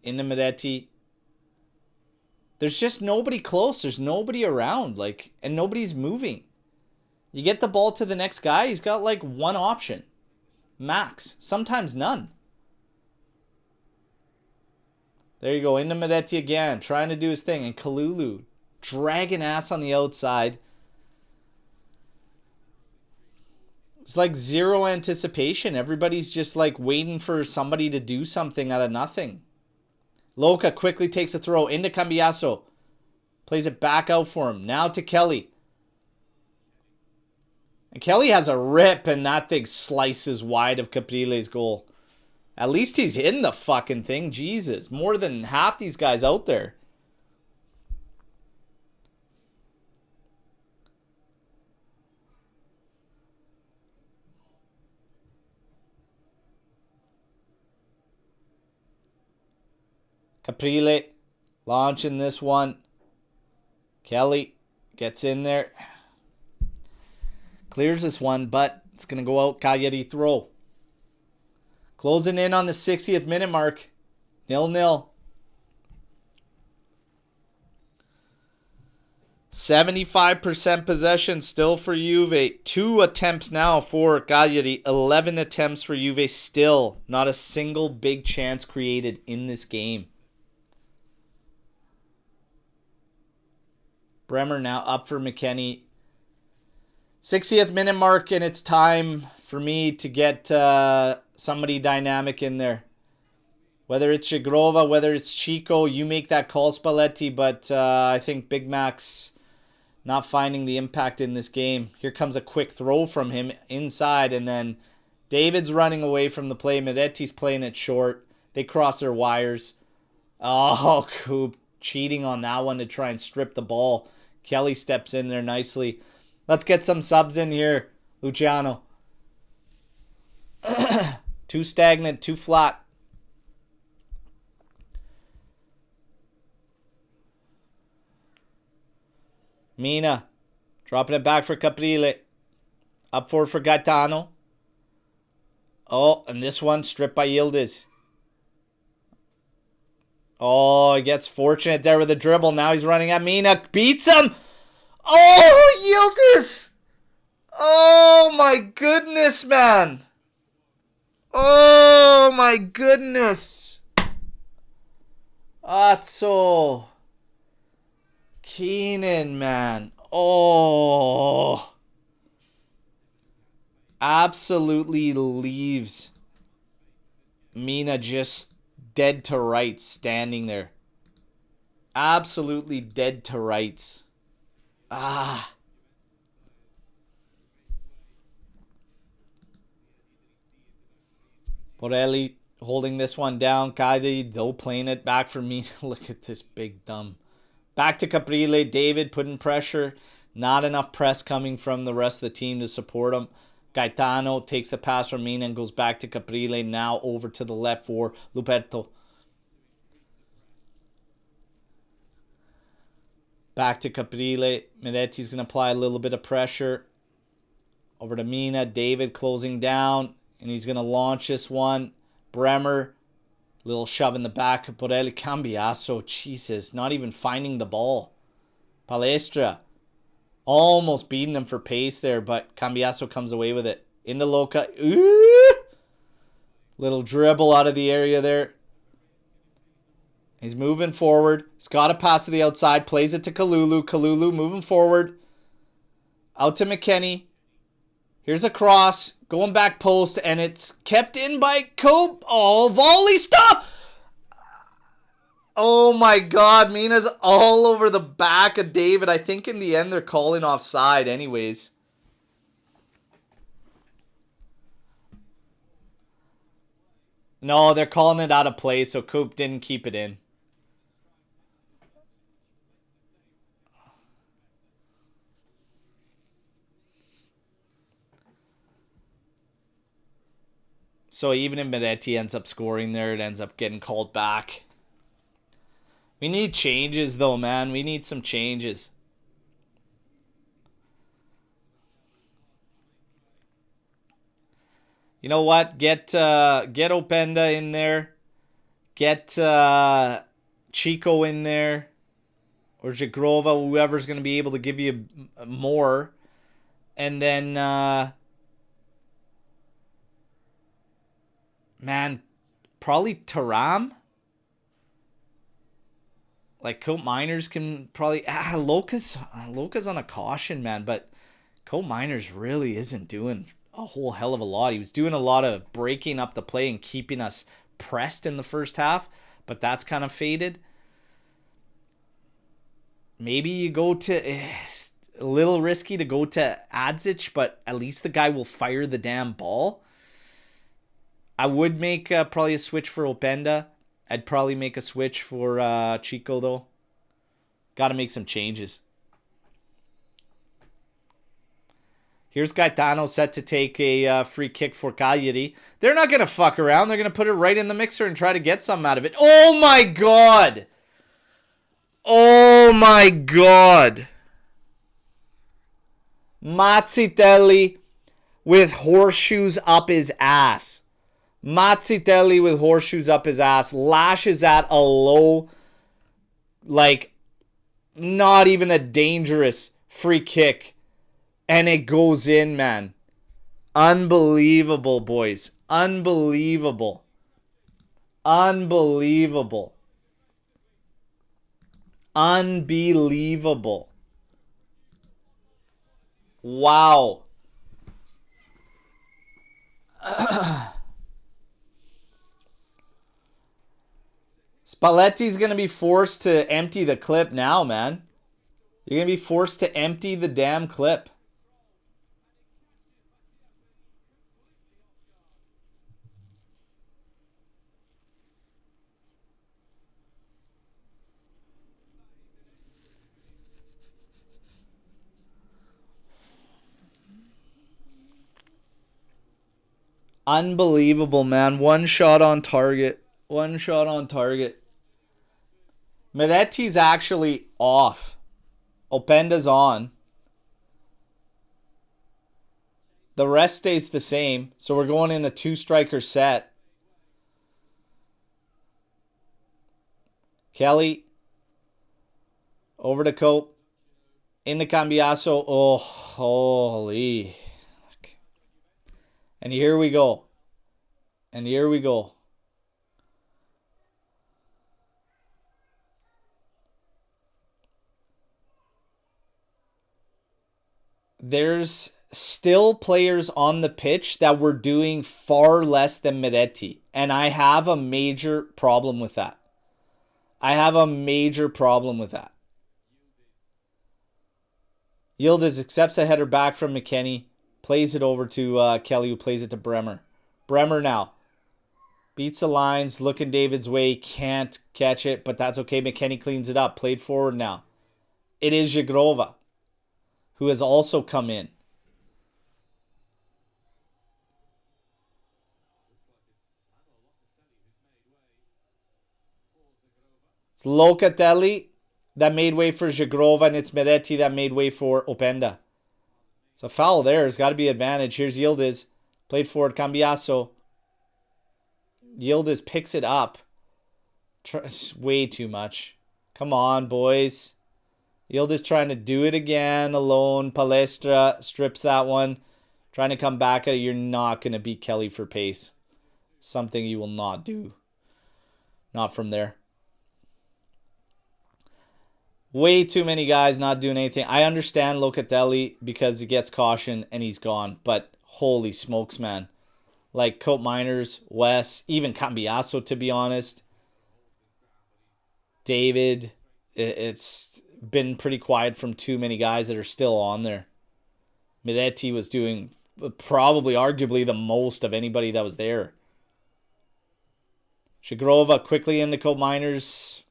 Into Medetti. There's just nobody close. There's nobody around. And nobody's moving. You get the ball to the next guy, he's got like one option. Max. Sometimes none. There you go. Into Medetti again. Trying to do his thing. And Kalulu dragging ass on the outside. It's like zero anticipation. Everybody's just like waiting for somebody to do something out of nothing. Loca quickly takes a throw into Cambiasso. Plays it back out for him. Now to Kelly. And Kelly has a rip and that thing slices wide of Caprile's goal. At least he's in the fucking thing. Jesus. More than half these guys out there. Caprile launching this one. Kelly gets in there. Clears this one, but it's going to go out. Cagliari throw. Closing in on the 60th minute mark. 0-0. 75% possession still for Juve. 2 attempts now for Cagliari. 11 attempts for Juve still. Not a single big chance created in this game. Bremer now up for McKennie. 60th minute mark, and it's time for me to get somebody dynamic in there. Whether it's Shigrova, whether it's Chico, you make that call, Spalletti, but I think Big Mac's not finding the impact in this game. Here comes a quick throw from him inside, and then David's running away from the play. Medetti's playing it short. They cross their wires. Oh, Coop cheating on that one to try and strip the ball. Kelly steps in there nicely. Let's get some subs in here, Luciano. Too stagnant, too flat. Mina dropping it back for Caprile. Up forward for Gaetano. Oh, and this one stripped by Yildiz. Oh, he gets fortunate there with the dribble. Now he's running at Mina. Beats him. Oh, Yildiz. Oh, my goodness, man. Oh, my goodness. Atso. Keenan, man. Oh. Absolutely leaves Mina just dead to rights standing there. Absolutely dead to rights. Ah. Borelli holding this one down. Cagliari, though, playing it back for me. Look at this big dumb. Back to Caprile. David putting pressure. Not enough press coming from the rest of the team to support him. Gaetano takes the pass from Mina and goes back to Caprile. Now over to the left for Luperto. Back to Caprile. Miretti's going to apply a little bit of pressure. Over to Mina. David closing down. And he's going to launch this one. Bremer. Little shove in the back. Borelli. Cambiasso. Jesus. Not even finding the ball. Palestra. Almost beating them for pace there. But Cambiasso comes away with it. Into Loca. Ooh! Little dribble out of the area there. He's moving forward. He's got a pass to the outside. Plays it to Kalulu. Kalulu moving forward. Out to McKennie. Here's a cross. Going back post. And it's kept in by Cope. Oh, volley. Stop! Oh my God. Mina's all over the back of David. I think in the end they're calling offside anyways. No, they're calling it out of play. So Cope didn't keep it in. So even if Miretti ends up scoring there, it ends up getting called back. We need changes though, man. We need some changes. You know what? Get Openda in there. Get Chico in there. Or Jagrova, whoever's going to be able to give you more. And then... man, probably Taram. Like Cope Miners can probably Loca's on a caution, man, but Cope Miners really isn't doing a whole hell of a lot. He was doing a lot of breaking up the play and keeping us pressed in the first half, but that's kind of faded. Maybe you go to a little risky to go to Adzic, but at least the guy will fire the damn ball. I would make probably a switch for Openda. I'd probably make a switch for Chico, though. Got to make some changes. Here's Gaetano set to take a free kick for Cagliari. They're not going to fuck around. They're going to put it right in the mixer and try to get something out of it. Oh, my God. Oh, my God. Mazzitelli with horseshoes up his ass. Mazzitelli with horseshoes up his ass. Lashes at a low, like, not even a dangerous free kick. And it goes in, man. Unbelievable, boys. Unbelievable. Unbelievable. Unbelievable. Wow. Spalletti's going to be forced to empty the clip now, man. You're going to be forced to empty the damn clip. Unbelievable, man. One shot on target. One shot on target. Miretti's actually off. Openda's on. The rest stays the same. So we're going in a two-striker set. Kelly. Over to Cope. Into Cambiasso. Oh, holy. And here we go. And here we go. There's still players on the pitch that were doing far less than Miretti. And I have a major problem with that. I have a major problem with that. Yildiz accepts a header back from McKennie. Plays it over to Kelly, who plays it to Bremer. Bremer now. Beats the lines. Looking David's way. Can't catch it, but that's okay. McKennie cleans it up. Played forward now. It is Jagrova, who has also come in. Locatelli that made way for Zagrova, and it's Meretti that made way for Openda. It's a foul there. There's got to be advantage. Here's Yildiz. Played forward, Cambiasso. Yildiz picks it up. Way too much. Come on, boys. Yildiz trying to do it again alone. Palestra strips that one. Trying to come back at it. You're not going to beat Kelly for pace. Something you will not do. Not from there. Way too many guys not doing anything. I understand Locatelli because he gets caution and he's gone. But holy smokes, man. Like Cope Miners, Wes, even Cambiasso, to be honest. David. It's been pretty quiet from too many guys that are still on there. Miretti was doing probably arguably the most of anybody that was there. Zagrova quickly into Cope Miners.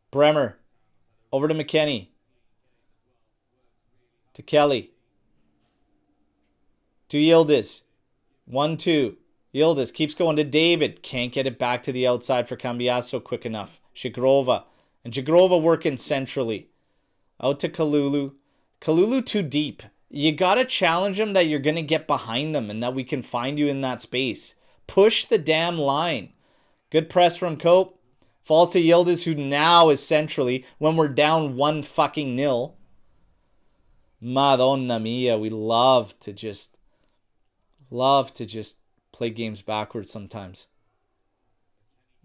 Bremer. Over to McKennie. To Kelly. To Yildiz. 1-2. Yildiz keeps going to David. Can't get it back to the outside for Cambiasso quick enough. Zagrova. And Zagrova working centrally. Out to Kalulu. Kalulu too deep. You got to challenge him that you're going to get behind them and that we can find you in that space. Push the damn line. Good press from Cope. Falls to Yildiz, who now is centrally when we're down 1-0. Madonna mia. We love to just play games backwards sometimes.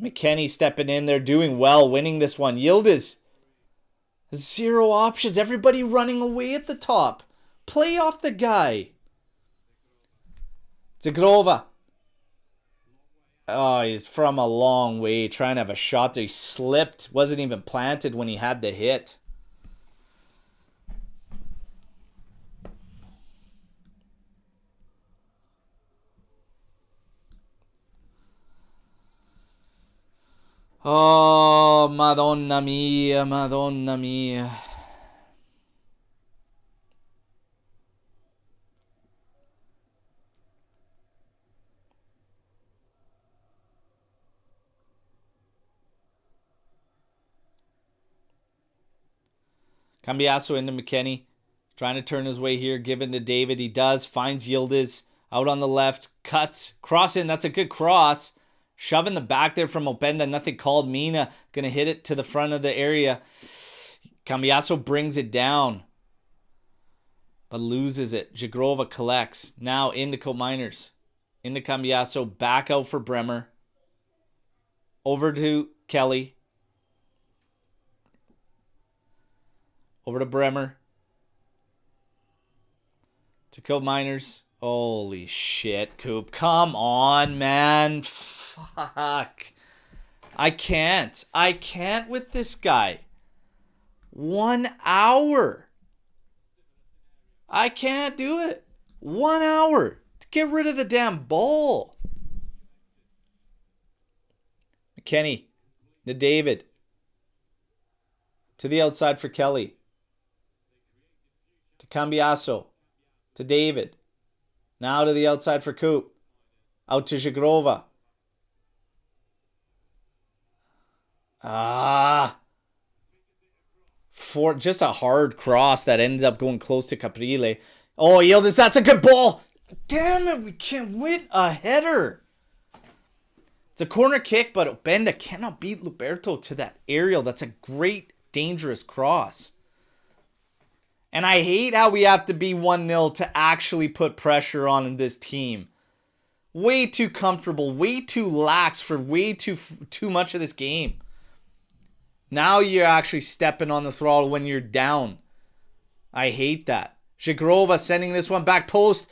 McKennie stepping in there, doing well, winning this one. Yildiz. Zero options. Everybody running away at the top. Play off the guy. Zagrova. Oh, he's from a long way. Trying to have a shot there. He slipped. Wasn't even planted when he had the hit. Oh, Madonna mia, Madonna mia. Cambiasso into McKennie. Trying to turn his way here. Given to David. He does. Finds Yildiz. Out on the left. Cuts. Cross in. That's a good cross. Shoving the back there from Openda. Nothing called. Mina going to hit it to the front of the area. Cambiasso brings it down. But loses it. Zagrova collects. Now into Cope Miners. Into Cambiasso. Back out for Bremer. Over to Kelly. Over to Bremer. To Cope Miners. Holy shit, Coop. Come on, man. Fuck. I can't. I can't with this guy. 1 hour. I can't do it. 1 hour. To get rid of the damn ball. McKennie. To David. To the outside for Kelly. To Cambiasso. To David. Now to the outside for Coop. Out to Zagrova. For just a hard cross that ended up going close to Caprile. Oh, Yildiz, that's a good ball. Damn it, we can't win a header. It's a corner kick, but Openda cannot beat Berto to that aerial. That's a great, dangerous cross. And I hate how we have to be 1-0 to actually put pressure on this team. Way too comfortable, way too lax for way too much of this game. Now you're actually stepping on the throttle when you're down. I hate that. Zagrova sending this one back post.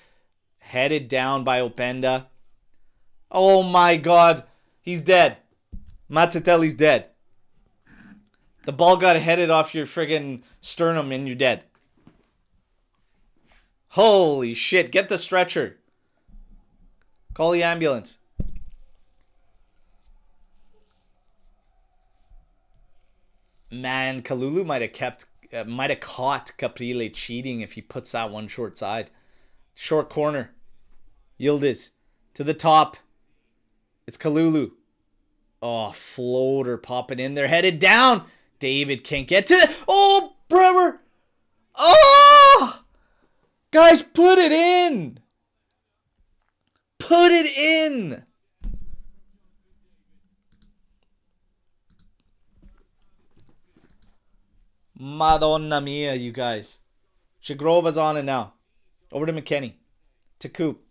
Headed down by Openda. Oh my God. He's dead. Mazzatelli's dead. The ball got headed off your friggin' sternum and you're dead. Holy shit. Get the stretcher. Call the ambulance. Man, Kalulu might have caught Caprile cheating if he puts that one short side. Short corner. Yildiz to the top. It's Kalulu. Oh, floater popping in there. Headed down. David can't get to it. Oh, Bremer. Oh! Guys, put it in. Put it in. Madonna mia, you guys. Shagrova's on it now. Over to McKennie. To Coop.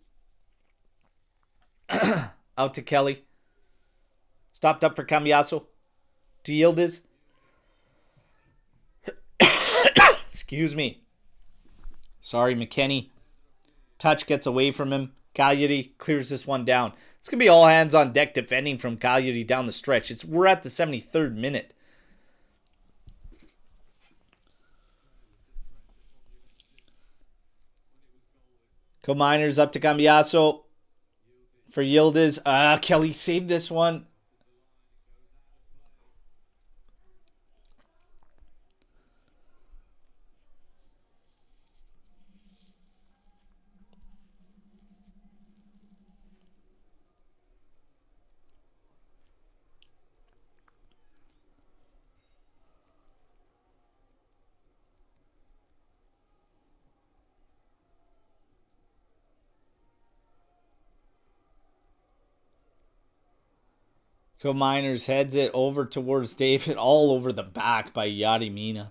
Out to Kelly. Stopped up for Cambiaso. To Yildiz. Excuse me. Sorry, McKennie. Touch gets away from him. Cagliari clears this one down. It's going to be all hands on deck defending from Cagliari down the stretch. We're at the 73rd minute. Co-Miners up to Cambiaso for Yildiz. Kelly saved this one. Co-Miners heads it over towards David, all over the back by Yarimina.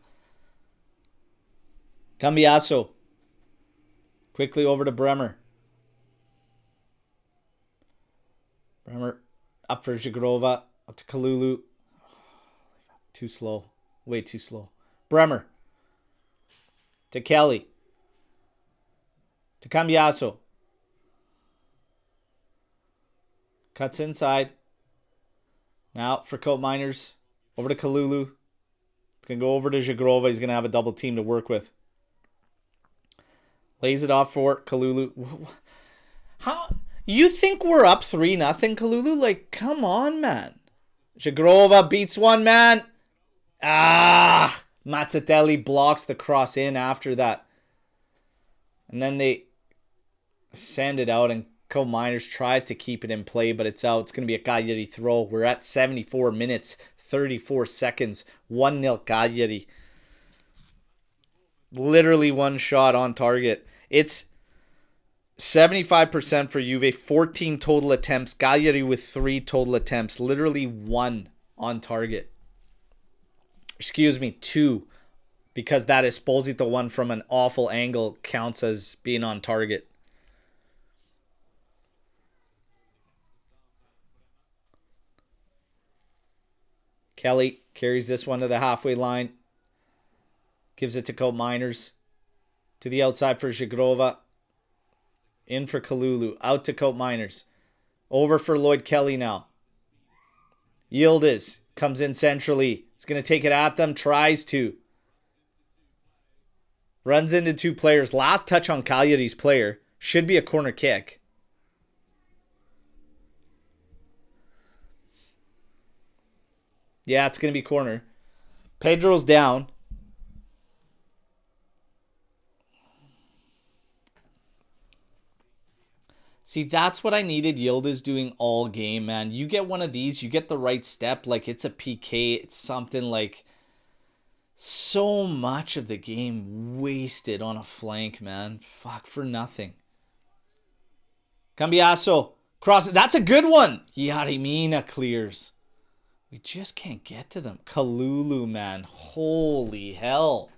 Cambiaso. Quickly over to Bremer. Bremer up for Zagrova. Up to Kalulu. Too slow. Way too slow. Bremer. To Kelly. To Cambiaso. Cuts inside. Now for Co-Miners. Over to Kalulu. Going to go over to Zagrova. He's going to have a double team to work with. Lays it off for Kalulu. How? You think we're up 3-0, Kalulu? Like, come on, man. Zagrova beats one man. Mazzatelli blocks the cross in after that. And then they send it out, and Co-Miners tries to keep it in play, but it's out. It's going to be a Cagliari throw. We're at 74 minutes, 34 seconds. 1-0 Cagliari. Literally one shot on target. It's 75% for Juve, 14 total attempts. Cagliari with 3 total attempts. Literally 1 on target. Excuse me, 2. Because that Esposito one from an awful angle counts as being on target. Kelly carries this one to the halfway line. Gives it to Co-Miners. To the outside for Zagrova. In for Kalulu. Out to Co-Miners. Over for Lloyd Kelly now. Yildiz comes in centrally. He's going to take it at them. Tries to. Runs into 2 players. Last touch on Cagliari's player. Should be a corner kick. Yeah, it's going to be corner. Pedro's down. See, that's what I needed Yildiz doing all game, man. You get one of these, you get the right step, like it's a PK, it's something like so much of the game wasted on a flank, man. Fuck, for nothing. Cambiaso, cross it. That's a good one. Yarimina clears. We just can't get to them. Kalulu, man. Holy hell.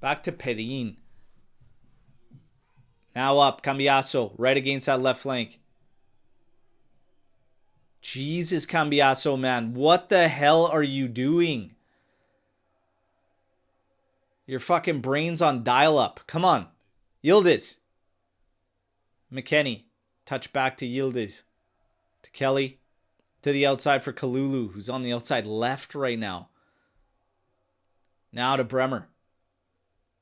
Back to Perin. Now up. Cambiaso. Right against that left flank. Jesus, Cambiaso, man. What the hell are you doing? Your fucking brain's on dial-up. Come on. Yildiz. McKennie. Touch back to Yildiz. To Kelly. To the outside for Kalulu, who's on the outside left right now. Now to Bremer.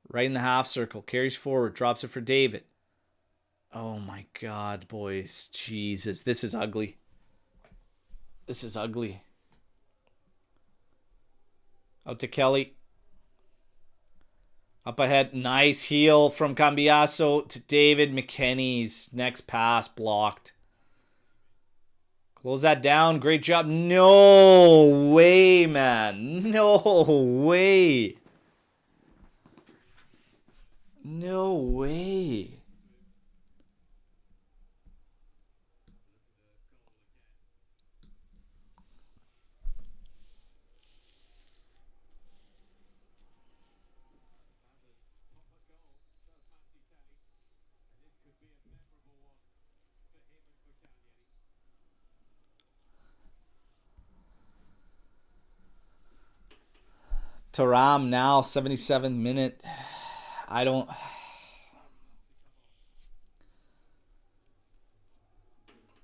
Right in the half circle. Carries forward. Drops it for David. Oh my God, boys. Jesus. This is ugly. This is ugly. Out to Kelly. Up ahead. Nice heel from Cambiaso to David. McKennie's next pass blocked. Close that down. Great job. No way, man. No way. No way. Thuram now, 77th minute. I don't...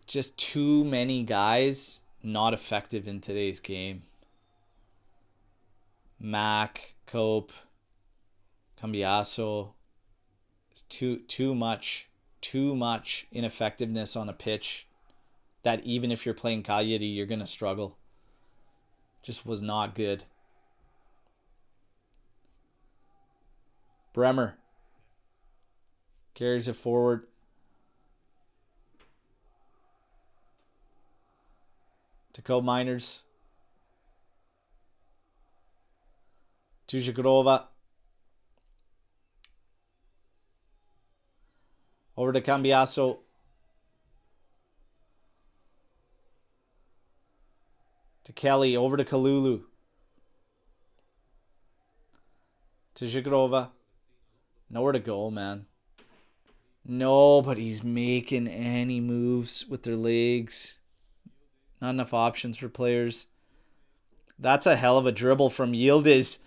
Just too many guys not effective in today's game. Mac, Cope, Cambiaso. It's too much ineffectiveness on a pitch that even if you're playing Cagliari, you're going to struggle. Just was not good. Bremer carries it forward. To Co-Miners. To Zagrova. Over to Cambiaso. To Kelly. Over to Kalulu. To Zagrova. Nowhere to go, man. Nobody's making any moves with their legs. Not enough options for players. That's a hell of a dribble from Yildiz.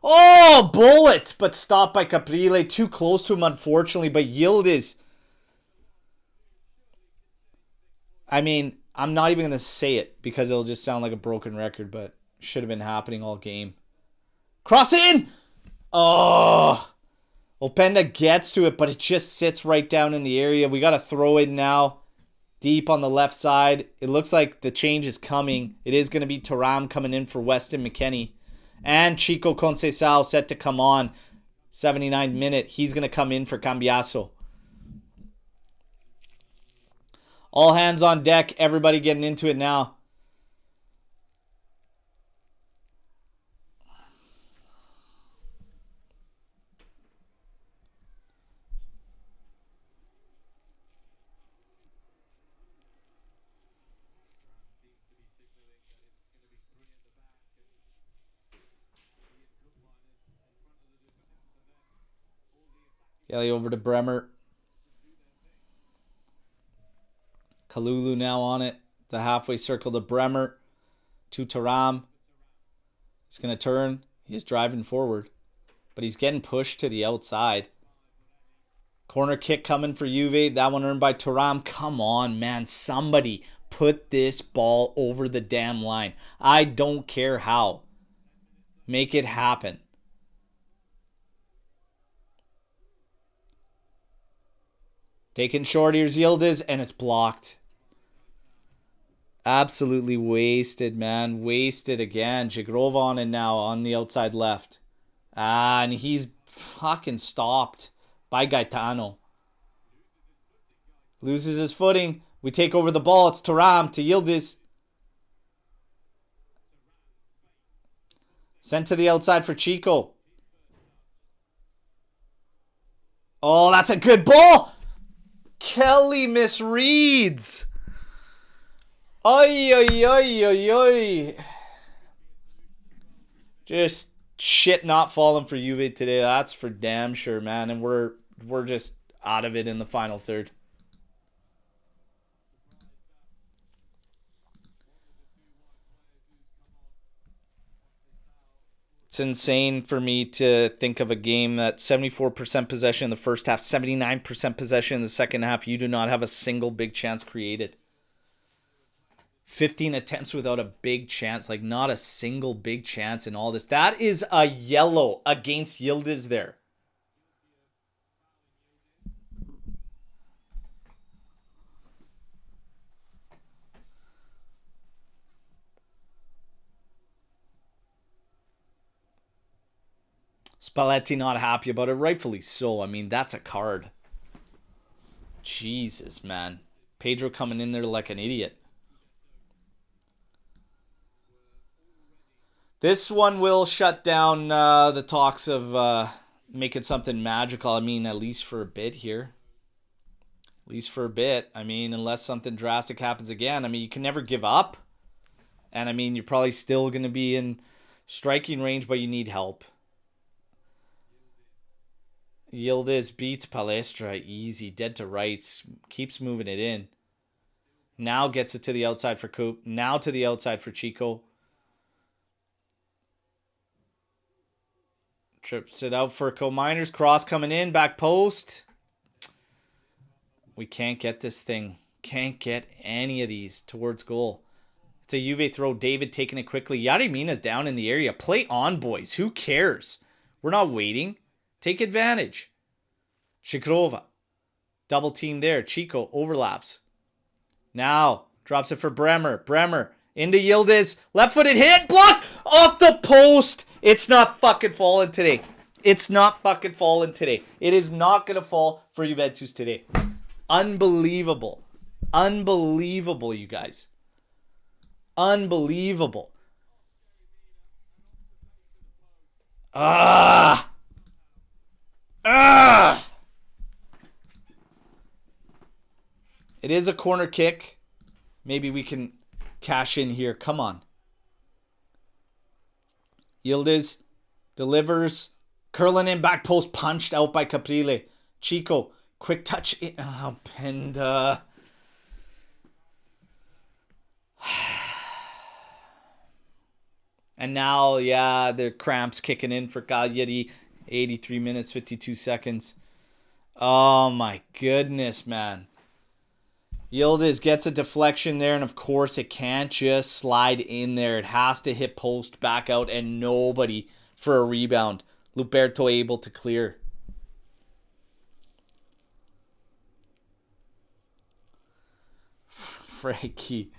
Oh, bullet! But stopped by Caprile. Too close to him, unfortunately. But Yildiz. I mean, I'm not even going to say it because it'll just sound like a broken record, but should have been happening all game. Cross in! Oh! Openda gets to it, but it just sits right down in the area. We got to throw it now. Deep on the left side. It looks like the change is coming. It is going to be Thuram coming in for Weston McKennie. And Chico Conceição set to come on. 79th minute. He's going to come in for Cambiaso. All hands on deck. Everybody getting into it now. Kelly over to Bremer. Kalulu now on it. The halfway circle to Bremer. To Thuram. He's going to turn. He's driving forward. But he's getting pushed to the outside. Corner kick coming for Juve. That one earned by Thuram. Come on, man. Somebody put this ball over the damn line. I don't care how. Make it happen. Taking short, here's Yildiz, and it's blocked. Absolutely wasted, man. Wasted again. Zagrova on it now on the outside left. And he's fucking stopped by Gaetano. Loses his footing. We take over the ball. It's Thuram to Yildiz. Sent to the outside for Chico. Oh, that's a good ball. Kelly misreads. Oy, oy, oy, oy, oy. Just shit not falling for Juve today. That's for damn sure, man. And we're just out of it in the final third. It's insane for me to think of a game that 74% possession in the first half, 79% possession in the second half. You do not have a single big chance created. 15 attempts without a big chance. Like, not a single big chance in all this. That is a yellow against Yildiz there. Spalletti not happy about it. Rightfully so. I mean, that's a card. Jesus, man. Pedro coming in there like an idiot. This one will shut down the talks of making something magical. I mean, at least for a bit here. At least for a bit. I mean, unless something drastic happens again. I mean, you can never give up. And I mean, you're probably still going to be in striking range, but you need help. Yildiz beats Palestra. Easy. Dead to rights. Keeps moving it in. Now gets it to the outside for Coop. Now to the outside for Chico. Trips it out for Co-Miners. Cross coming in. Back post. We can't get this thing. Can't get any of these towards goal. It's a Juve throw. David taking it quickly. Yarimina's down in the area. Play on, boys. Who cares? We're not waiting. Take advantage. Shikrova. Double team there. Chico overlaps. Now drops it for Bremer. Bremer into Yildiz. Left-footed hit. Blocked off the post. It's not fucking falling today. It's not fucking falling today. It is not going to fall for Juventus today. Unbelievable. Unbelievable, you guys. Unbelievable. Ah! It is a corner kick. Maybe we can cash in here. Come on. Yildiz delivers. Curling in back post. Punched out by Caprile. Chico. Quick touch. Oh, Penda. And now, yeah, the cramps kicking in for Cagliari. 83 minutes, 52 seconds. Oh, my goodness, man. Yildiz gets a deflection there, and of course it can't just slide in there. It has to hit post, back out, and nobody for a rebound. Berto able to clear. Frankie.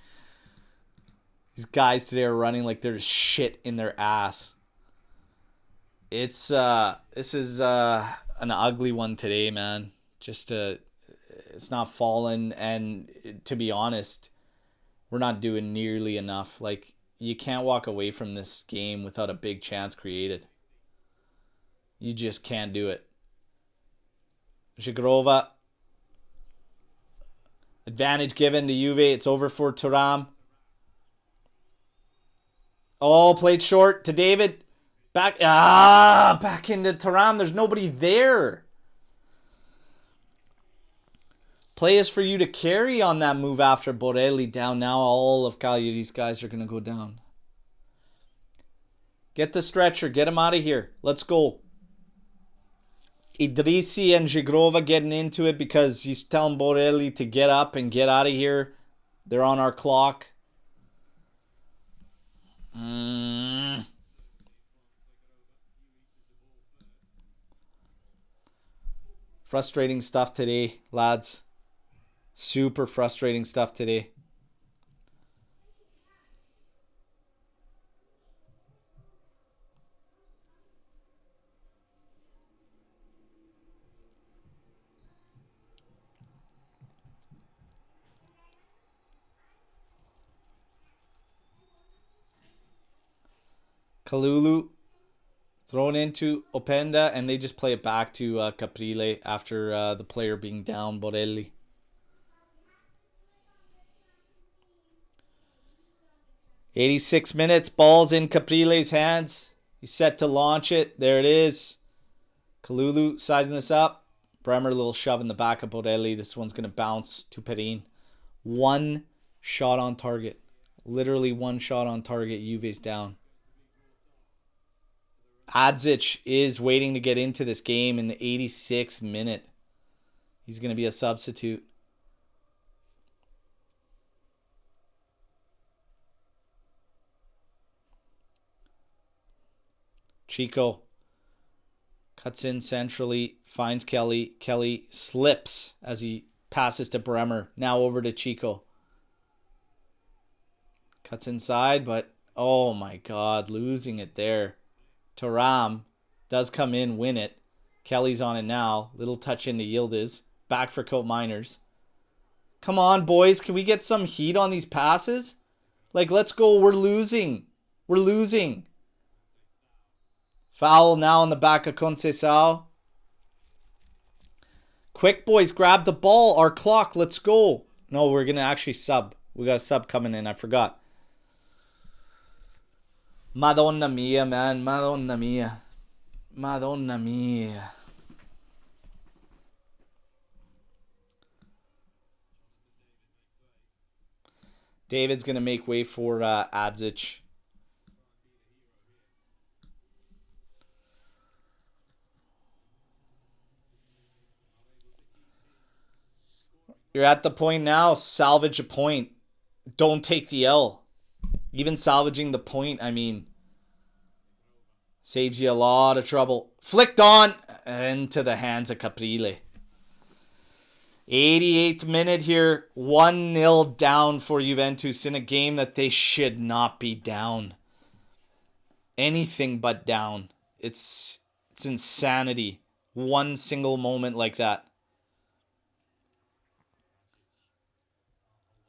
These guys today are running like there's shit in their ass. This is an ugly one today, man. It's not falling, and to be honest, we're not doing nearly enough. Like, you can't walk away from this game without a big chance created. You just can't do it. Zhigrova. Advantage given to Juve. It's over for Thuram. Oh, played short to David. Back into Thuram. There's nobody there. Play is for you to carry on that move after Borelli down. Now all of Cagliari's guys are going to go down. Get the stretcher. Get him out of here. Let's go. Idrissi and Zhigrova getting into it because he's telling Borelli to get up and get out of here. They're on our clock. Frustrating stuff today, lads. Super frustrating stuff today. Kalulu thrown into Openda, and they just play it back to Caprile after the player being down, Borelli. "86 minutes, ball's in Caprile's hands. He's set to launch it. There it is. Kalulu sizing this up. Bremer, a little shove in the back of Borelli. This one's going to bounce to Perin. One shot on target. Literally one shot on target. Juve's down. Adzic is waiting to get into this game in the 86th minute. He's going to be a substitute. Chico cuts in centrally, finds Kelly. Kelly slips as he passes to Bremer. Now over to Chico. Cuts inside, but oh my God, losing it there. Thuram does come in, win it. Kelly's on it now. Little touch into Yildiz. Back for Co-Miners. Come on, boys. Can we get some heat on these passes? Like, let's go. We're losing. We're losing. Foul now on the back of Conceição. Quick, boys, grab the ball. Our clock, let's go. No, we're going to actually sub. We got a sub coming in, I forgot. Madonna mia, man. Madonna mia. Madonna mia. David's going to make way for Adzic. You're at the point now. Salvage a point. Don't take the L. Even salvaging the point, I mean, saves you a lot of trouble. Flicked on into the hands of Caprile. 88th minute here. 1-0 down for Juventus in a game that they should not be down. Anything but down. It's insanity. One single moment like that.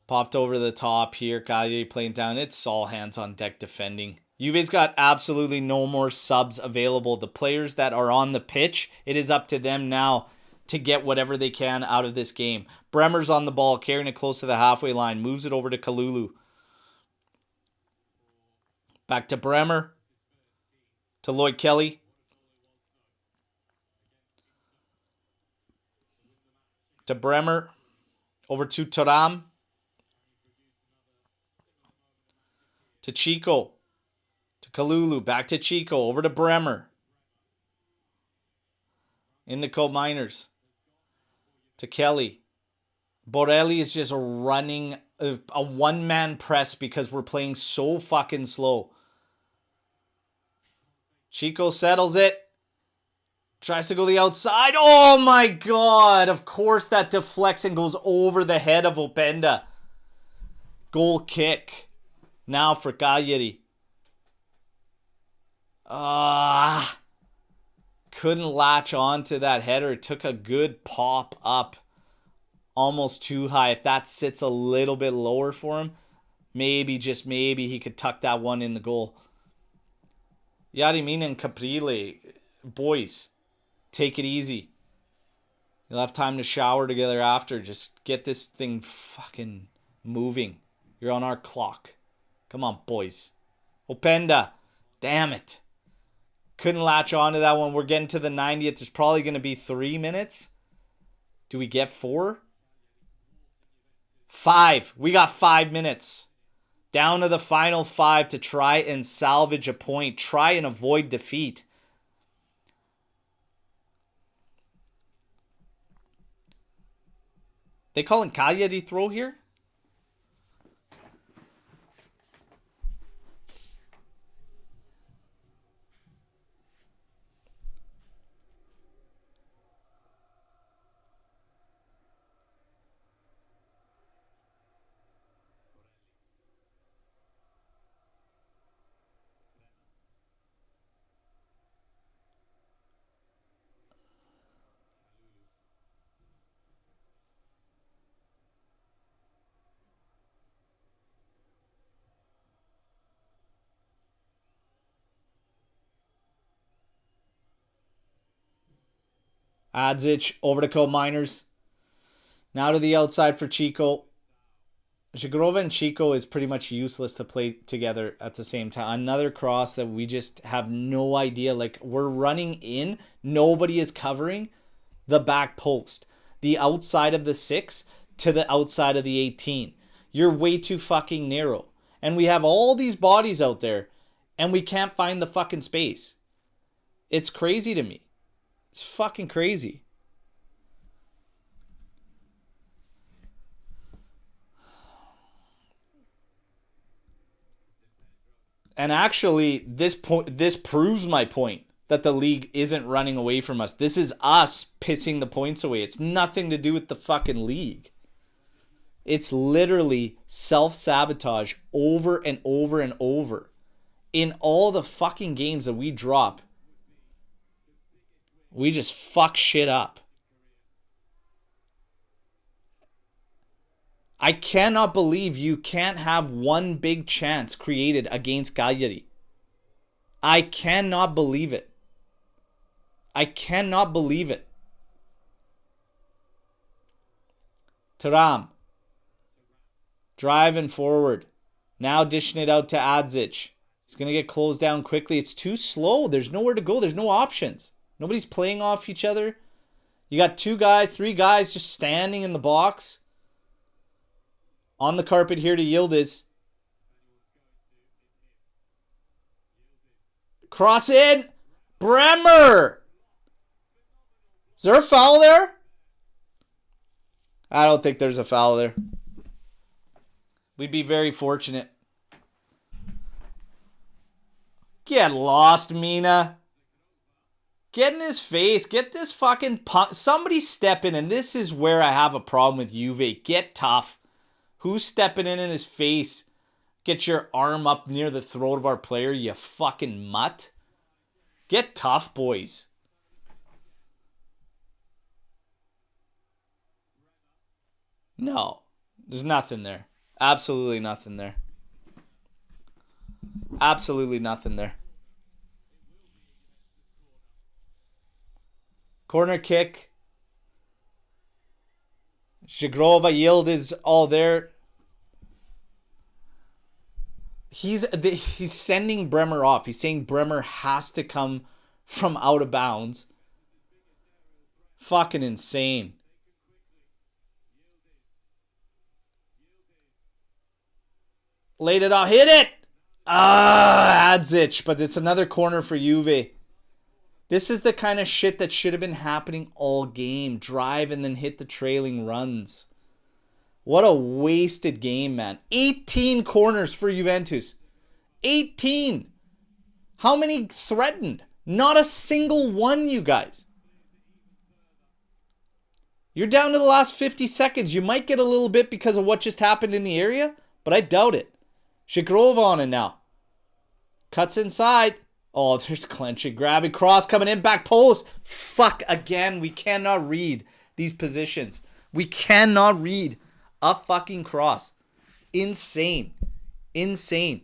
Popped over the top here. Cagliari playing down. It's all hands on deck defending. Juve's got absolutely no more subs available. The players that are on the pitch, it is up to them now to get whatever they can out of this game. Bremer's on the ball, carrying it close to the halfway line. Moves it over to Kalulu. Back to Bremer. To Lloyd Kelly. To Bremer. Over to Thuram. To Chico. To Kalulu. Back to Chico. Over to Bremer. Into Co-Miners. To Kelly. Borelli is just running a one-man press because we're playing so fucking slow. Chico settles it. Tries to go the outside. Oh my god. Of course that deflects and goes over the head of Openda. Goal kick. Now for Cagliari. Couldn't latch on to that header. It took a good pop up. Almost too high. If that sits a little bit lower for him, maybe, just maybe, he could tuck that one in the goal. Yarimina and Caprile, boys, take it easy. You'll have time to shower together after. Just get this thing fucking moving. You're on our clock. Come on, boys. Openda. Damn it. Couldn't latch on to that one. We're getting to the 90th. There's probably going to be 3 minutes. Do we get 4? 5. We got 5 minutes. Down to the final 5 to try and salvage a point. Try and avoid defeat. They calling Cagliari throw here? Adzic over to Co-Miners. Now to the outside for Chico. Zhigrova and Chico is pretty much useless to play together at the same time. Another cross that we just have no idea. Like, we're running in. Nobody is covering the back post. The outside of the 6 to the outside of the 18. You're way too fucking narrow. And we have all these bodies out there. And we can't find the fucking space. It's crazy to me. It's fucking crazy. And actually, this proves my point that the league isn't running away from us. This is us pissing the points away. It's nothing to do with the fucking league. It's literally self-sabotage over and over and over. In all the fucking games that we drop, we just fuck shit up. I cannot believe you can't have one big chance created against Cagliari. I cannot believe it. I cannot believe it. Thuram. Driving forward. Now dishing it out to Adzic. It's going to get closed down quickly. It's too slow. There's nowhere to go. There's no options. Nobody's playing off each other. You got 2 guys, 3 guys just standing in the box. On the carpet here to Yildiz. Cross in. Bremer. Is there a foul there? I don't think there's a foul there. We'd be very fortunate. Get lost, Mina. Get in his face. Get this fucking punk. Somebody step in, and this is where I have a problem with Juve. Get tough. Who's stepping in his face? Get your arm up near the throat of our player, you fucking mutt. Get tough, boys. No. There's nothing there. Absolutely nothing there. Absolutely nothing there. Corner kick. Shigrova, Yildiz all there. He's sending Bremer off. He's saying Bremer has to come from out of bounds. Fucking insane. Laid it off. Hit it! Adzic. But it's another corner for Juve. This is the kind of shit that should have been happening all game. Drive and then hit the trailing runs. What a wasted game, man. 18 corners for Juventus. 18. How many threatened? Not a single one, you guys. You're down to the last 50 seconds. You might get a little bit because of what just happened in the area, but I doubt it. Shigrova on it now. Cuts inside. Oh, there's clenching. Grabbing. Cross coming in. Back post. Fuck again. We cannot read these positions. We cannot read a fucking cross. Insane. Insane.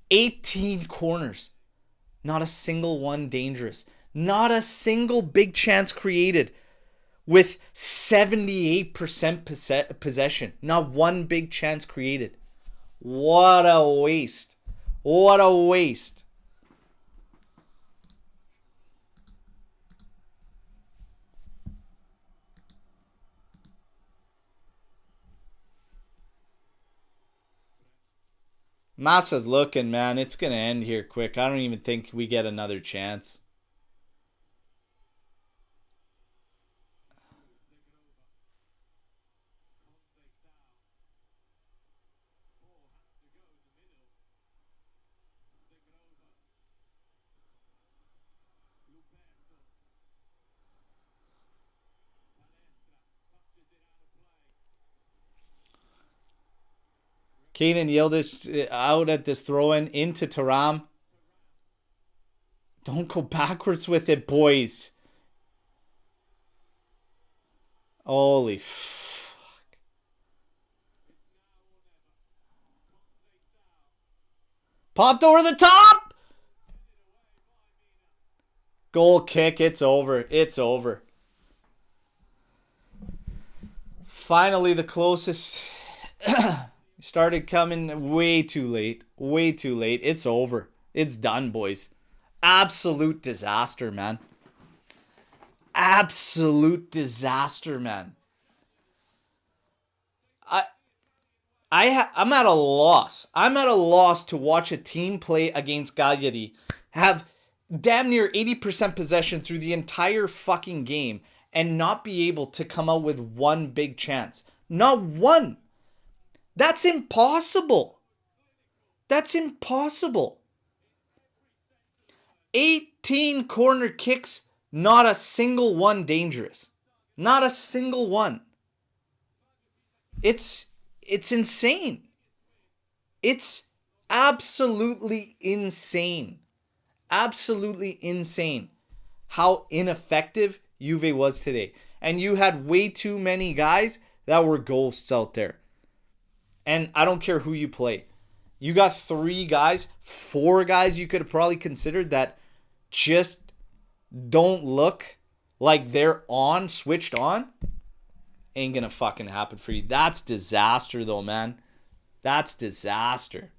18 corners. Not a single one dangerous. Not a single big chance created. With 78% possession. Not one big chance created. What a waste. What a waste. Massa's looking, man. It's going to end here quick. I don't even think we get another chance. Kenan Yildiz out at this throw-in into Thuram. Don't go backwards with it, boys. Holy fuck. Popped over the top! Goal kick, it's over. It's over. Finally, the closest... Started coming way too late. Way too late. It's over. It's done, boys. Absolute disaster, man. Absolute disaster, man. I'm at a loss. I'm at a loss to watch a team play against Cagliari, have damn near 80% possession through the entire fucking game, and not be able to come out with one big chance. Not one. That's impossible. That's impossible. 18 corner kicks, not a single one dangerous. Not a single one. It's insane. It's absolutely insane. Absolutely insane how ineffective Juve was today. And you had way too many guys that were ghosts out there. And I don't care who you play. You got 3 guys, 4 guys you could have probably considered that just don't look like they're switched on. Ain't gonna fucking happen for you. That's disaster though, man. That's disaster.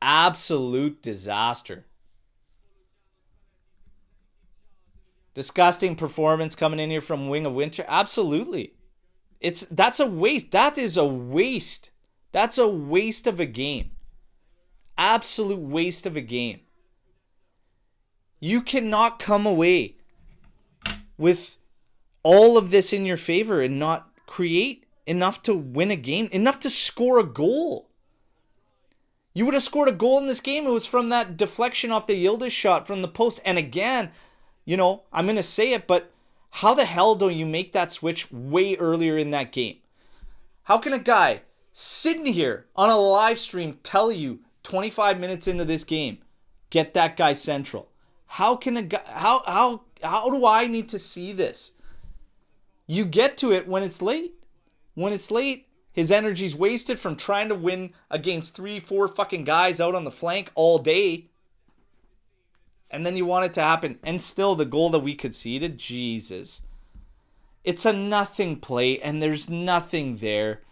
Absolute disaster. Disgusting performance coming in here from Wing of Winter. Absolutely. That's a waste. That is a waste. That's a waste of a game. Absolute waste of a game. You cannot come away with all of this in your favor and not create enough to win a game, enough to score a goal. You would have scored a goal in this game. It was from that deflection off the Yildiz shot from the post. And again, you know, I'm going to say it, but how the hell don't you make that switch way earlier in that game? How can a guy sitting here on a live stream tell you 25 minutes into this game, get that guy central? How can a guy, how do I need to see this? You get to it when it's late. When it's late, his energy's wasted from trying to win against 3-4 fucking guys out on the flank all day. And then you want it to happen. And still, the goal that we conceded, Jesus. It's a nothing play, and there's nothing there.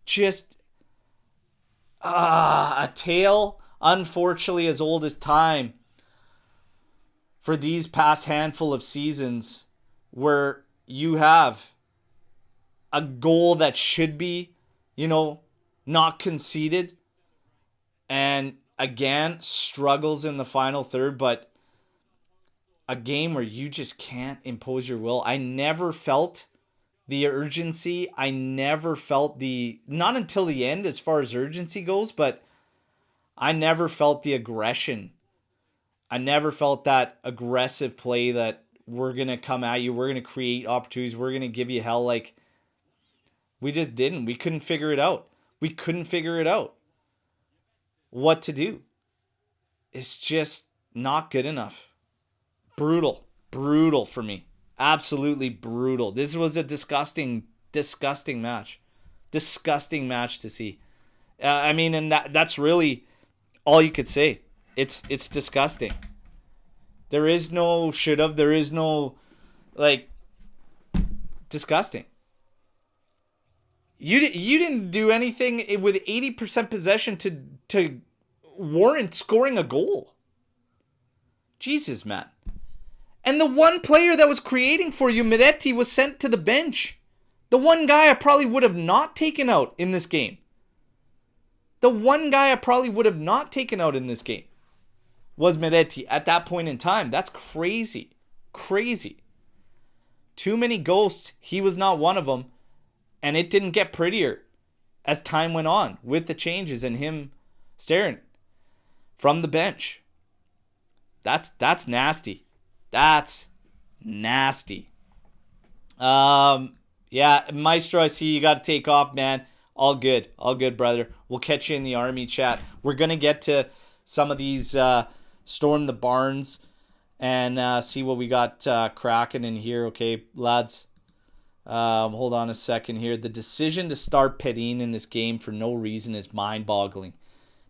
Just a tale, unfortunately, as old as time for these past handful of seasons where you have a goal that should be, you know, not conceded. And again, struggles in the final third, but a game where you just can't impose your will. I never felt the urgency. I never felt not until the end as far as urgency goes, but I never felt the aggression. I never felt that aggressive play that we're going to come at you. We're going to create opportunities. We're going to give you hell. Like, we just didn't. We couldn't figure it out. We couldn't figure it out. What to do. It's just not good enough. Brutal. Brutal for me. Absolutely brutal. This was a disgusting match. Disgusting match to see. I mean, and that's really all you could say. It's disgusting. There is no should have. There is no, like, disgusting. You didn't do anything with 80% possession to warrant scoring a goal. Jesus, man. And the one player that was creating for you, Miretti, was sent to the bench. The one guy I probably would have not taken out in this game. The one guy I probably would have not taken out in this game was Miretti at that point in time. That's crazy. Crazy. Too many ghosts. He was not one of them. And it didn't get prettier as time went on with the changes and him staring from the bench. That's nasty. That's nasty. Yeah, Maestro, I see you got to take off, man. All good. All good, brother. We'll catch you in the army chat. We're going to get to some of these Storm the Barns and see what we got cracking in here. Okay, lads. Hold on a second here. The decision to start Perin in this game for no reason is mind-boggling.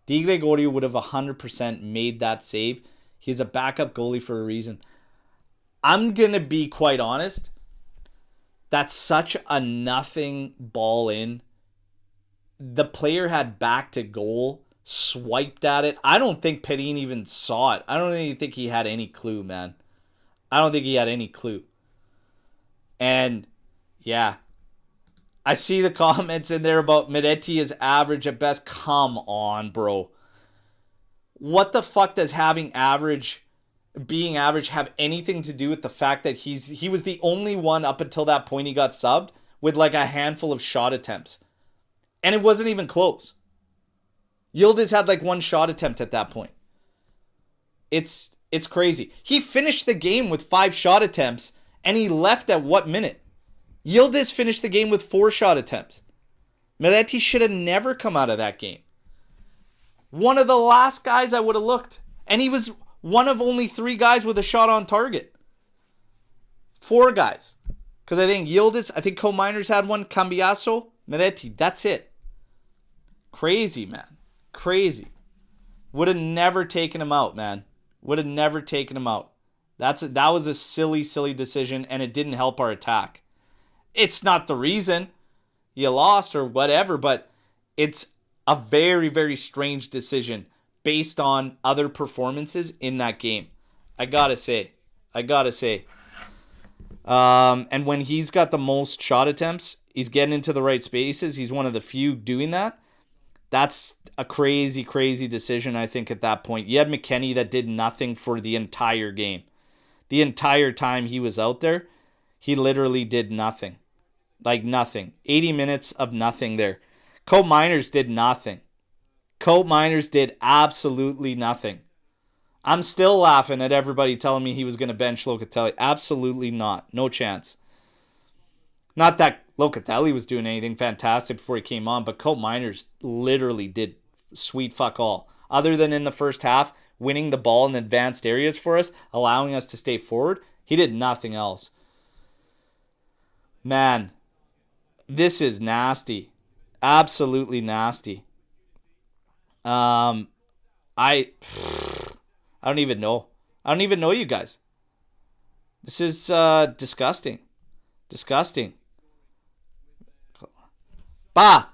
Di Gregorio would have 100% made that save. He's a backup goalie for a reason. I'm going to be quite honest. That's such a nothing ball in. The player had back to goal, swiped at it. I don't think Perin even saw it. I don't even think he had any clue, man. I don't think he had any clue. And yeah, I see the comments in there about Miretti is average at best. Come on, bro. What the fuck does being average have anything to do with the fact that he was the only one up until that point he got subbed with like a handful of shot attempts. And it wasn't even close. Yildiz had like one shot attempt at that point. It's crazy. He finished the game with 5 shot attempts and he left at what minute? Yildiz finished the game with 4 shot attempts. Miretti should have never come out of that game. One of the last guys I would have looked. And he was one of only 3 guys with a shot on target. 4 guys. Because I think Yildiz, I think Co-Miners had one, Cambiaso, Miretti. That's it. Crazy, man. Crazy. Would have never taken him out, man. Would have never taken him out. That was a silly, silly decision, and it didn't help our attack. It's not the reason you lost or whatever, but it's a very, very strange decision based on other performances in that game. I gotta say. And when he's got the most shot attempts, he's getting into the right spaces. He's one of the few doing that. That's a crazy, crazy decision, I think, at that point. You had McKennie that did nothing for the entire game. The entire time he was out there, he literally did nothing. Like nothing. 80 minutes of nothing there. Cope Miners did nothing. Cope Miners did absolutely nothing. I'm still laughing at everybody telling me he was going to bench Locatelli. Absolutely not. No chance. Not that Locatelli was doing anything fantastic before he came on, but Cope Miners literally did sweet fuck all. Other than in the first half, winning the ball in advanced areas for us, allowing us to stay forward, he did nothing else. Man, this is nasty. Absolutely nasty. I don't even know. I don't even know you guys. This is disgusting. Disgusting. Bah!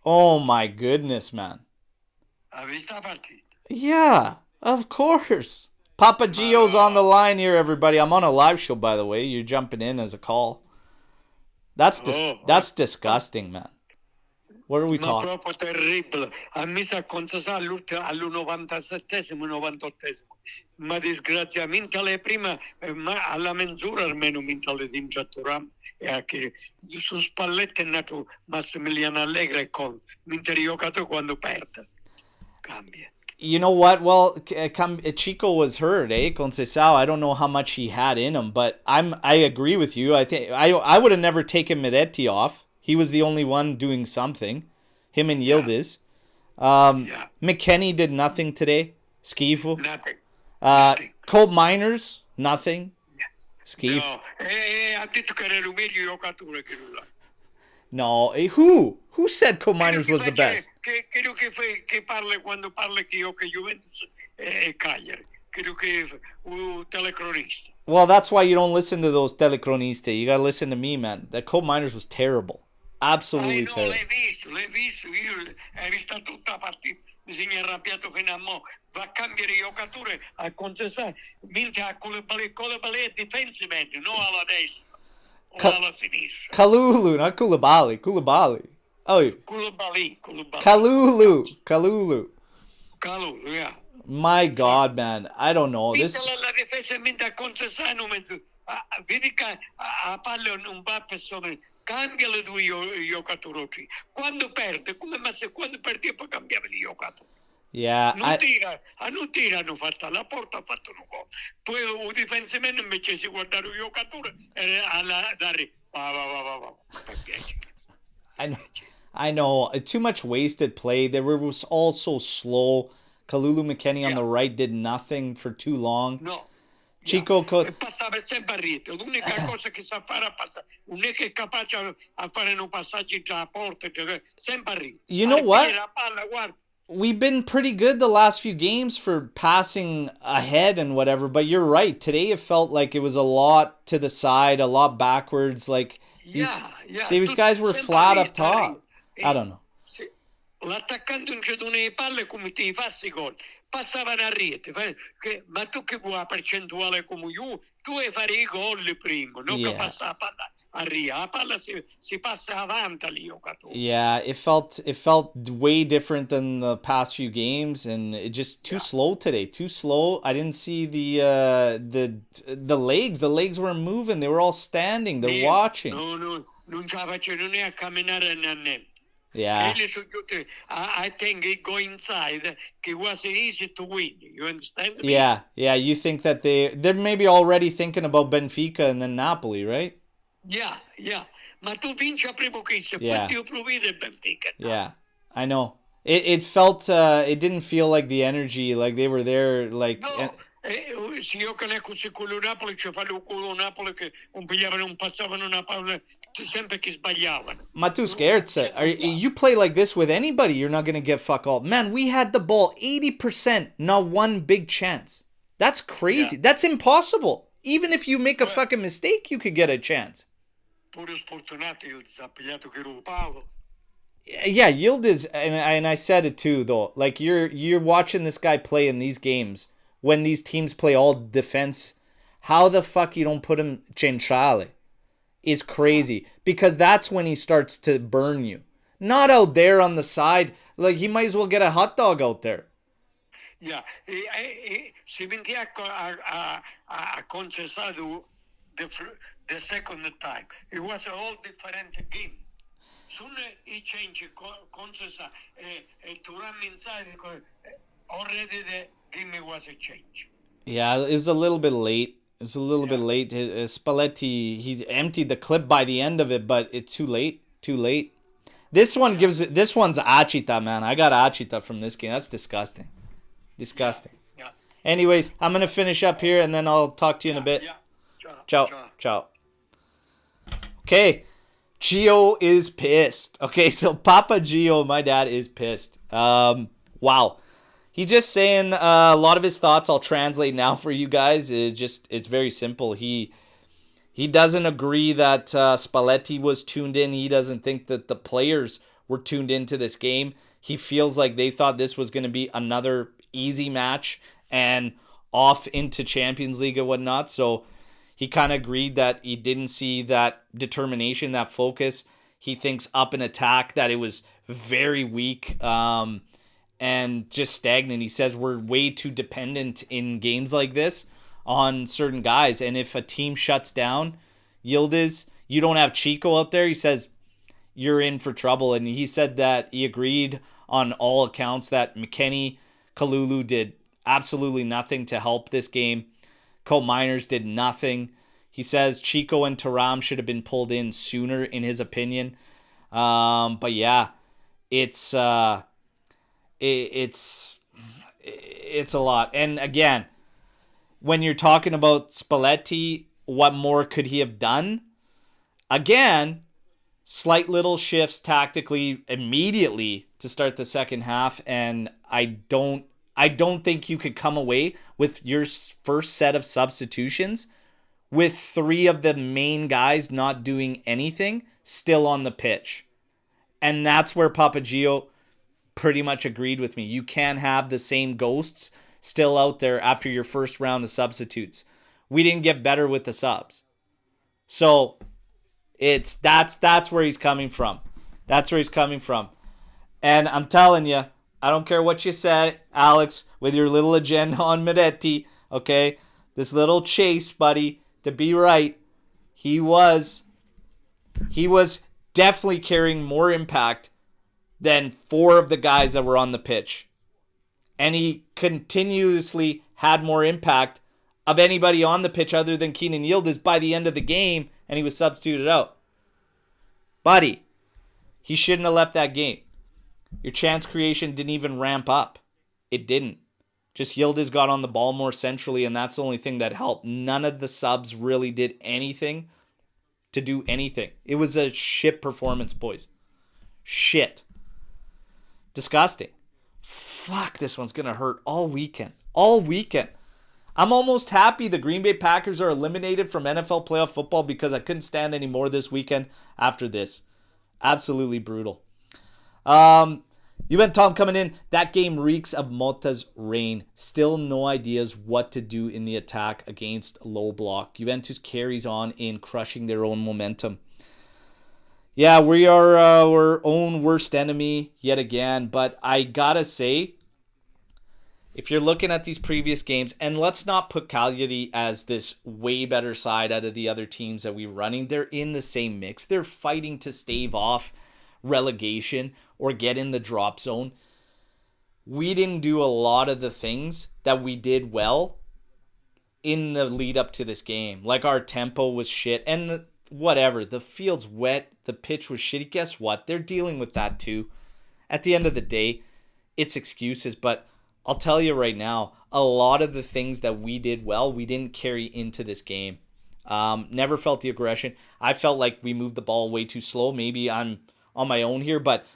Oh my goodness, man. Yeah, of course. Papa Gio's on the line here, everybody. I'm on a live show, by the way. You're jumping in as a call. That's disgusting, man. What are we talking? Ma proprio terribile. Ha messo a Consasà al 97esimo, 98esimo. Ma disgraziatamente alle prima, ma alla mezz'ora almeno minta di Turam e anche su Spalletti è nato Massimiliano Allegri con mentre giocato quando perde. Cambia. You know what? Well, Chico was hurt, Conceição. I don't know how much he had in him, but I agree with you. I think I would have never taken Miretti off. He was the only one doing something. Him and Yildiz. Yeah. McKennie did nothing today. Schifo. Nothing. Cope Miners, nothing. Yeah. Schifo. No, ha detto che era il meglio giocatore che lui. No, who said Cope Miners was the best? Credo che parla quando parla che io che Juventus e Cagliari. Credo che un telecronista. Well, that's why you don't listen to those telecroniste. You gotta listen to me, man. That Cope Miners was terrible. Absolutely terrible. L'hai visto, io hai visto tutta la partita, mi sono arrabbiato fino a mo', va a cambiare giocatore a Consesà, mentre a Koulibaly è defensive, non alla destra o alla sinistra. Kalulu, not Koulibaly. Oh, Koulibaly. Kalulu, yeah. My God, man, I don't know. This la difesa mentre a Consesà non mezzo. Vedi che a palla non va per sopra, cambia le due giocatori. Quando perde, come se quando perdi poi cambiare i giocatori. Yeah, non tira, hanno fatto la porta, ha fatto un gol. Poi il difensore invece si guardare il giocatore e dare va. I know. Too much wasted play. They were all so slow. Kalulu McKennie on the right did nothing for too long. No. Chico passava sempre a rete, l'unica cosa che sa fare è passare, non è che è capace a fare un passaggio tra la porta, sempre a rete. You know what? We've been pretty good the last few games for passing ahead and whatever, but you're right. Today it felt like it was a lot to the side, a lot backwards. Like these guys were flat up top. I don't know. L'attaccante non c'è le palle come ti fassi gol. Passavano a rete, ma tu che vuoi la percentuale come io? Tu vuoi fare i gol prima, non che passa la palla a rete. La palla si passa avanti lì, giocatore. Yeah, it felt way different than the past few games, and it just too slow today. Too slow. I didn't see the legs. The legs weren't moving. They were all standing. They're watching. No, non ce la facevano né a camminare né a niente. Yeah. I think it go inside. It was easy to win. You understand me? Yeah. You think that they're maybe already thinking about Benfica and then Napoli, right? Yeah. Ma tu vinci a primo kiss, poi ti provi del Benfica. Yeah, I know. It felt. It didn't feel like the energy, like they were there. Like Se io che ne così con il Napoli ci fanno con il Napoli che non pigliavano, non passavano una palla, sempre che sbagliavano. I'm not too scared. You play like this with anybody, you're not going to get fuck all. Man, we had the ball 80%, not one big chance. That's crazy. Yeah. That's impossible. Even if you make a fucking mistake, you could get a chance. Pure sfortunato, il pigliato che era palo. Yeah, Yildiz, and I said it too, though. Like, you're watching this guy play in these games when these teams play all defense. How the fuck you don't put him centrale is crazy, because that's when he starts to burn you. Not out there on the side. Like, he might as well get a hot dog out there. Yeah, si mentia a concessato the second time. It was a whole different game. Soon he changed Concesa Turam inside, already the game was a change. Yeah, it was a little bit late. It was a little bit late. Spalletti, he emptied the clip by the end of it, but it's too late. Too late. This one this one's Achita, man. I got Achita from this game. That's disgusting. Disgusting. Yeah. Anyways, I'm going to finish up here, and then I'll talk to you in a bit. Yeah. Ciao. Okay. Gio is pissed. Okay, so Papa Gio, my dad, is pissed. Wow. He's just saying a lot of his thoughts. I'll translate now for you guys. It's very simple. He doesn't agree that Spalletti was tuned in. He doesn't think that the players were tuned into this game. He feels like they thought this was going to be another easy match and off into Champions League and whatnot. So he kind of agreed that he didn't see that determination, that focus. He thinks up an attack that it was very weak and just stagnant. He says we're way too dependent in games like this on certain guys. And if a team shuts down, Yildiz, you don't have Chico out there, he says you're in for trouble. And he said that he agreed on all accounts that McKennie, Kalulu did absolutely nothing to help this game. Cole Miners did nothing. He says Chico and Thuram should have been pulled in sooner, in his opinion. But yeah, it's a lot. And again, when you're talking about Spalletti, what more could he have done? Again, slight little shifts tactically immediately to start the second half, and I don't think you could come away with your first set of substitutions with three of the main guys not doing anything still on the pitch. And that's where Papa Gio pretty much agreed with me. You can't have the same ghosts still out there after your first round of substitutes. We didn't get better with the subs. So that's where he's coming from. That's where he's coming from. And I'm telling you, I don't care what you say, Alex, with your little agenda on Miretti, okay? This little chase, buddy, to be right, he was definitely carrying more impact than four of the guys that were on the pitch. And he continuously had more impact of anybody on the pitch other than Keenan Yildiz by the end of the game, and he was substituted out. Buddy, he shouldn't have left that game. Your chance creation didn't even ramp up. It didn't. Just Yildiz got on the ball more centrally, and that's the only thing that helped. None of the subs really did anything to do anything. It was a shit performance, boys. Shit. Disgusting. Fuck, this one's going to hurt all weekend. All weekend. I'm almost happy the Green Bay Packers are eliminated from NFL playoff football because I couldn't stand any more this weekend after this. Absolutely brutal. Juventus Tom coming in. That game reeks of Motta's reign. Still no ideas what to do in the attack against low block. Juventus carries on in crushing their own momentum. Yeah, we are our own worst enemy yet again. But I gotta say, if you're looking at these previous games, and let's not put Cagliari as this way better side out of the other teams that we're running. They're in the same mix. They're fighting to stave off relegation or get in the drop zone. We didn't do a lot of the things that we did well in the lead up to this game. Like our tempo was shit and whatever. The field's wet. The pitch was shitty. Guess what? They're dealing with that too. At the end of the day, it's excuses, but I'll tell you right now, a lot of the things that we did well, we didn't carry into this game. Never felt the aggression. I felt like we moved the ball way too slow. Maybe I'm on my own here, but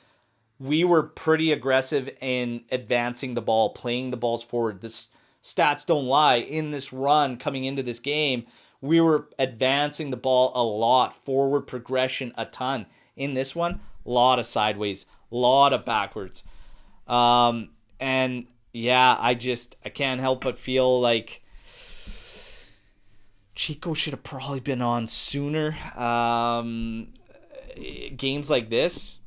we were pretty aggressive in advancing the ball, playing the balls forward. This stats don't lie. In this run coming into this game, we were advancing the ball a lot, forward progression a ton. In this one, a lot of sideways, a lot of backwards. And yeah, I can't help but feel like Chico should have probably been on sooner. Games like this,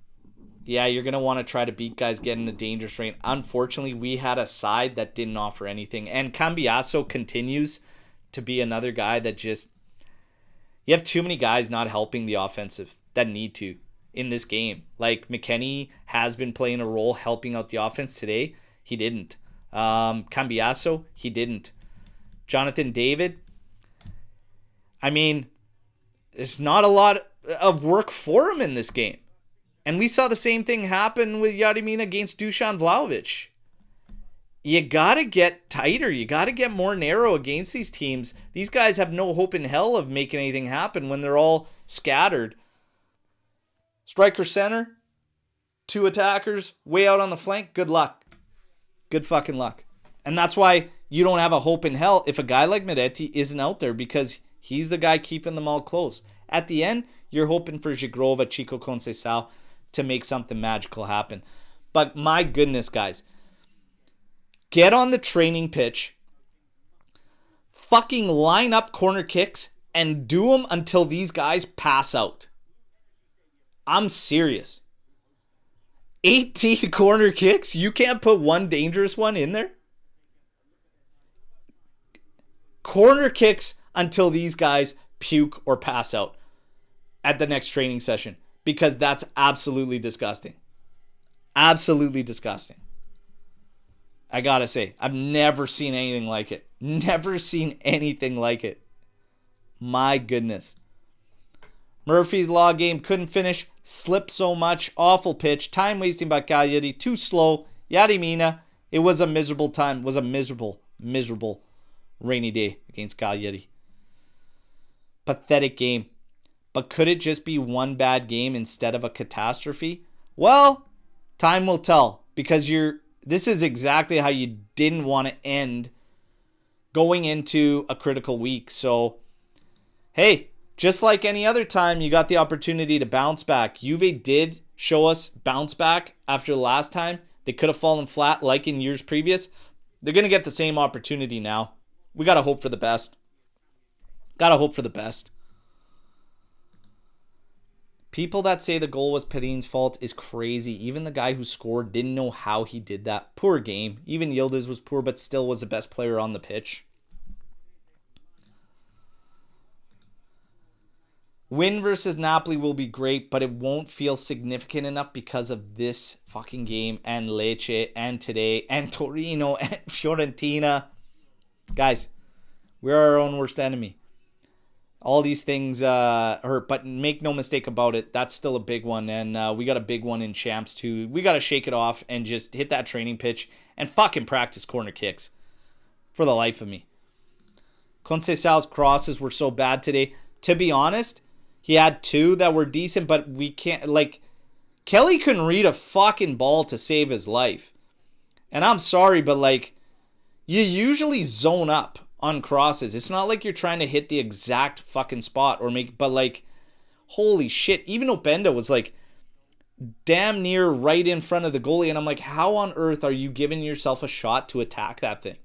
yeah, you're going to want to try to beat guys getting the dangerous range. Unfortunately, we had a side that didn't offer anything. And Cambiasso continues to be another guy that just... You have too many guys not helping the offensive that need to in this game. Like, McKennie has been playing a role helping out the offense today. He didn't. Cambiasso, he didn't. Jonathan David, I mean, there's not a lot of work for him in this game. And we saw the same thing happen with Jaromir against Dusan Vlahovic. You got to get tighter. You got to get more narrow against these teams. These guys have no hope in hell of making anything happen when they're all scattered. Striker center, 2 attackers, way out on the flank. Good luck. Good fucking luck. And that's why you don't have a hope in hell if a guy like Miretti isn't out there, because he's the guy keeping them all close. At the end, you're hoping for Zigrova, Chico Conceição to make something magical happen. But my goodness, guys, get on the training pitch, fucking line up corner kicks, and do them until these guys pass out. I'm serious. 18 corner kicks? You can't put one dangerous one in there? Corner kicks until these guys puke or pass out at the next training session, because that's absolutely disgusting. Absolutely disgusting. I gotta say, I've never seen anything like it. Never seen anything like it. My goodness. Murphy's Law game couldn't finish. Slipped so much. Awful pitch. Time wasting by Cagliari. Too slow. Jaromir. It was a miserable time. It was a miserable rainy day against Cagliari. Pathetic game. But could it just be one bad game instead of a catastrophe? Well, time will tell, because this is exactly how you didn't want to end going into a critical week. So, hey, just like any other time you got the opportunity to bounce back, Juve did show us bounce back after the last time. They could have fallen flat like in years previous. They're going to get the same opportunity now. We got to hope for the best. Got to hope for the best. People that say the goal was Perin's fault is crazy. Even the guy who scored didn't know how he did that. Poor game. Even Yildiz was poor, but still was the best player on the pitch. Win versus Napoli will be great, but it won't feel significant enough because of this fucking game, and Lecce, and today, and Torino, and Fiorentina. Guys, we're our own worst enemy. All these things hurt, but make no mistake about it, that's still a big one, and we got a big one in Champs too. We got to shake it off and just hit that training pitch and fucking practice corner kicks for the life of me. Conceição's crosses were so bad today. To be honest, he had 2 that were decent, but we can't, like, Kelly couldn't read a fucking ball to save his life. And I'm sorry, but, like, you usually zone up on crosses. It's not like you're trying to hit the exact fucking spot or make, but, like, holy shit. Even Openda was, like, damn near right in front of the goalie, and I'm like, how on earth are you giving yourself a shot to attack that thing?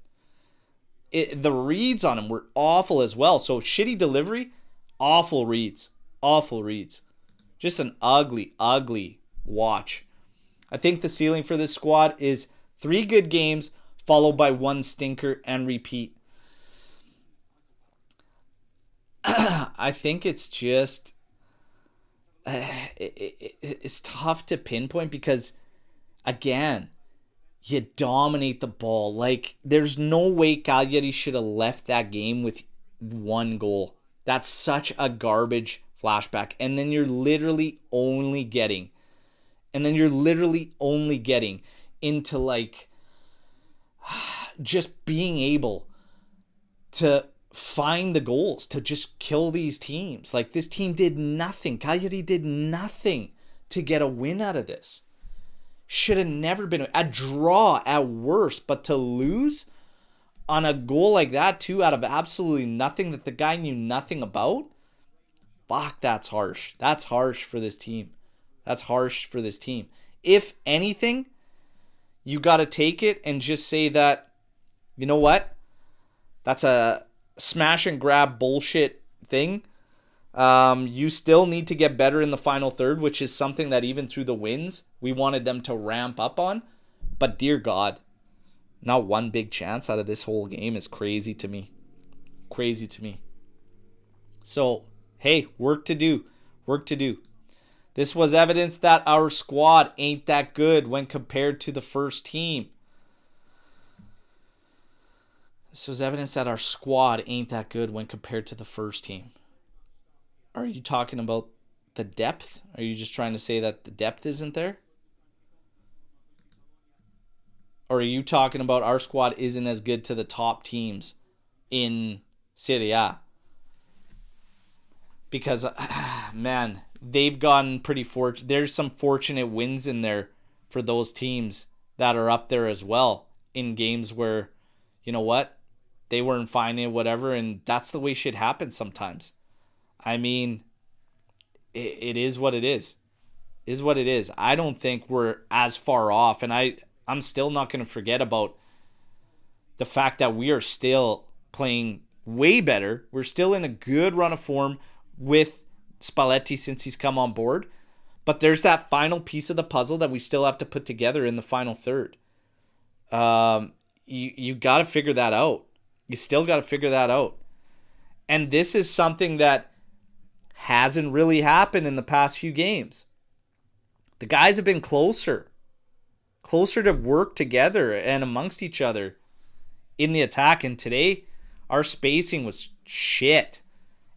The reads on him were awful as well. So shitty delivery, awful reads. Awful reads. Just an ugly, ugly watch. I think the ceiling for this squad is 3 good games followed by 1 stinker and repeat. I think it's just... it's tough to pinpoint because, again, you dominate the ball. Like, there's no way Cagliari should have left that game with 1 goal. That's such a garbage flashback. And then you're literally only getting into, like, just being able to find the goals, to just kill these teams. Like, this team did nothing. Cagliari did nothing to get a win out of this. Should have never been a draw at worst, but to lose on a goal like that too, out of absolutely nothing that the guy knew nothing about, fuck, that's harsh. That's harsh for this team. That's harsh for this team. If anything, you got to take it and just say that, you know what? That's a smash and grab bullshit thing. You still need to get better in the final third, which is something that even through the wins, we wanted them to ramp up on. But dear God, not one big chance out of this whole game is crazy to me. Crazy to me. So, hey, work to do. Work to do. This was evidence that our squad ain't that good when compared to the first team. This was evidence that our squad ain't that good when compared to the first team. Are you talking about the depth? Are you just trying to say that the depth isn't there? Or are you talking about our squad isn't as good to the top teams in Serie A? Because, man, they've gotten pretty fortunate. There's some fortunate wins in there for those teams that are up there as well in games where, you know what, they weren't finding it, whatever, and that's the way shit happens sometimes. I mean, it is what it is. Is what it is. I don't think we're as far off, and I'm still not going to forget about the fact that we are still playing way better. We're still in a good run of form with Spalletti since he's come on board. But there's that final piece of the puzzle that we still have to put together in the final third. You got to figure that out. You still got to figure that out. And this is something that hasn't really happened in the past few games. The guys have been closer to work together and amongst each other in the attack. And today, our spacing was shit.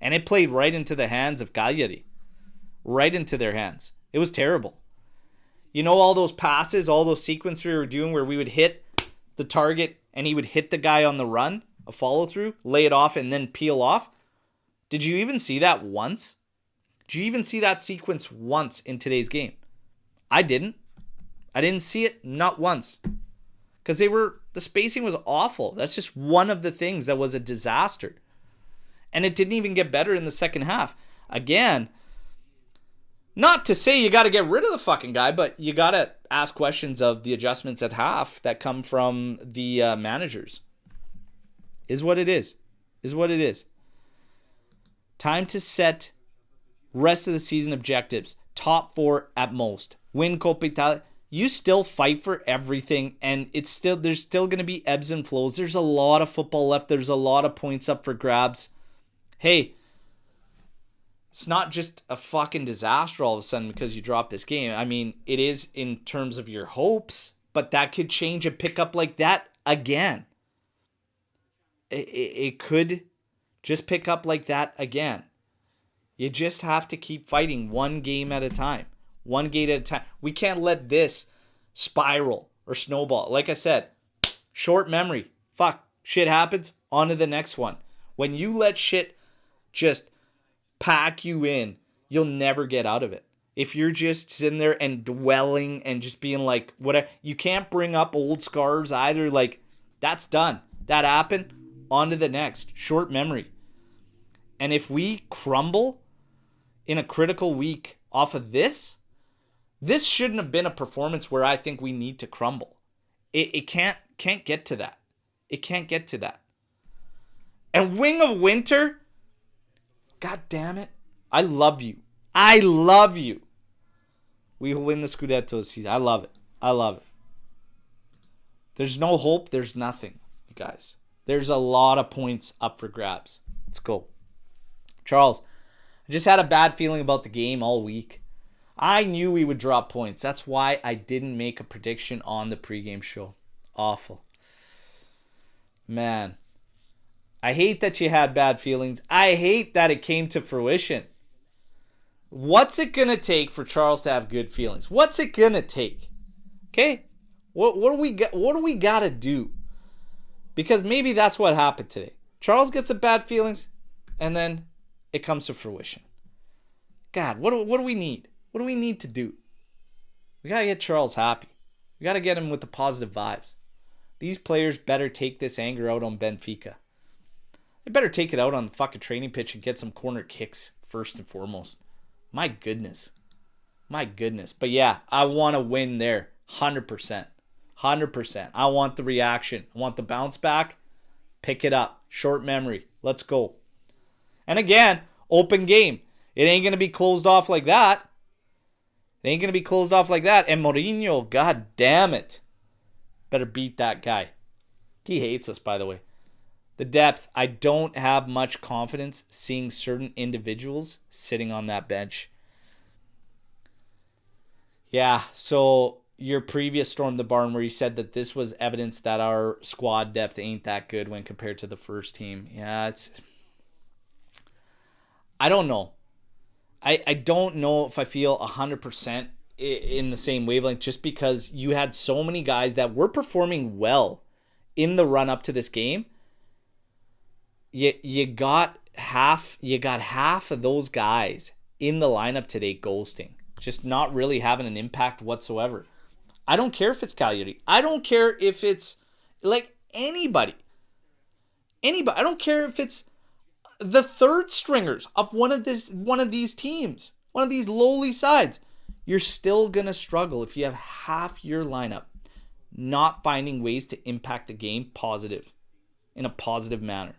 And it played right into the hands of Cagliari. Right into their hands. It was terrible. You know, all those passes, all those sequences we were doing where we would hit the target and he would hit the guy on the run, a follow through, lay it off and then peel off? Did you even see that once? Did you even see that sequence once in today's game? I didn't. I didn't see it, not once. Because the spacing was awful. That's just one of the things that was a disaster. And it didn't even get better in the second half. Again, not to say you got to get rid of the fucking guy, but you got to ask questions of the adjustments at half that come from the managers. Is what it is. Is what it is. Time to set rest of the season objectives. Top 4 at most. Win Coppa Italia. You still fight for everything, and there's still going to be ebbs and flows. There's a lot of football left. There's a lot of points up for grabs. Hey, it's not just a fucking disaster all of a sudden because you dropped this game. I mean, it is in terms of your hopes, but that could change and pick up like that again. It could just pick up like that again. You just have to keep fighting one game at a time. One game at a time. We can't let this spiral or snowball. Like I said, short memory. Fuck. Shit happens. On to the next one. When you let shit just pack you in, you'll never get out of it. If you're just sitting there and dwelling and just being like, whatever, you can't bring up old scars either. Like, that's done. That happened. On to the next. Short memory. And if we crumble in a critical week off of this shouldn't have been a performance where I think we need to crumble. It can't get to that. It can't get to that. And Wing of Winter, God damn it. I love you. I love you. We will win the Scudetto this season. I love it. I love it. There's no hope. There's nothing, you guys. There's a lot of points up for grabs. Let's go. Charles, I just had a bad feeling about the game all week. I knew we would drop points. That's why I didn't make a prediction on the pregame show. Awful. Man. I hate that you had bad feelings. I hate that it came to fruition. What's it going to take for Charles to have good feelings? What's it going to take? Okay? What do we got to do? Because maybe that's what happened today. Charles gets the bad feelings, and then it comes to fruition. God, what do we need? What do we need to do? We got to get Charles happy. We got to get him with the positive vibes. These players better take this anger out on Benfica. They better take it out on the fucking training pitch and get some corner kicks first and foremost. My goodness. My goodness. But yeah, I want to win there. 100%. 100%. I want the reaction. I want the bounce back. Pick it up. Short memory. Let's go. And again, open game. It ain't going to be closed off like that. It ain't going to be closed off like that. And Mourinho, god damn it. Better beat that guy. He hates us, by the way. The depth. I don't have much confidence seeing certain individuals sitting on that bench. Yeah, so your previous Storm the Barn where you said that this was evidence that our squad depth ain't that good when compared to the first team. Yeah, I don't know. I don't know if I feel 100% in the same wavelength just because you had so many guys that were performing well in the run up to this game. You got half of those guys in the lineup today ghosting. Just not really having an impact whatsoever. I don't care if it's Cagliari. I don't care if it's like anybody. I don't care if it's the third stringers of one of these teams, one of these lowly sides. You're still going to struggle if you have half your lineup not finding ways to impact the game in a positive manner.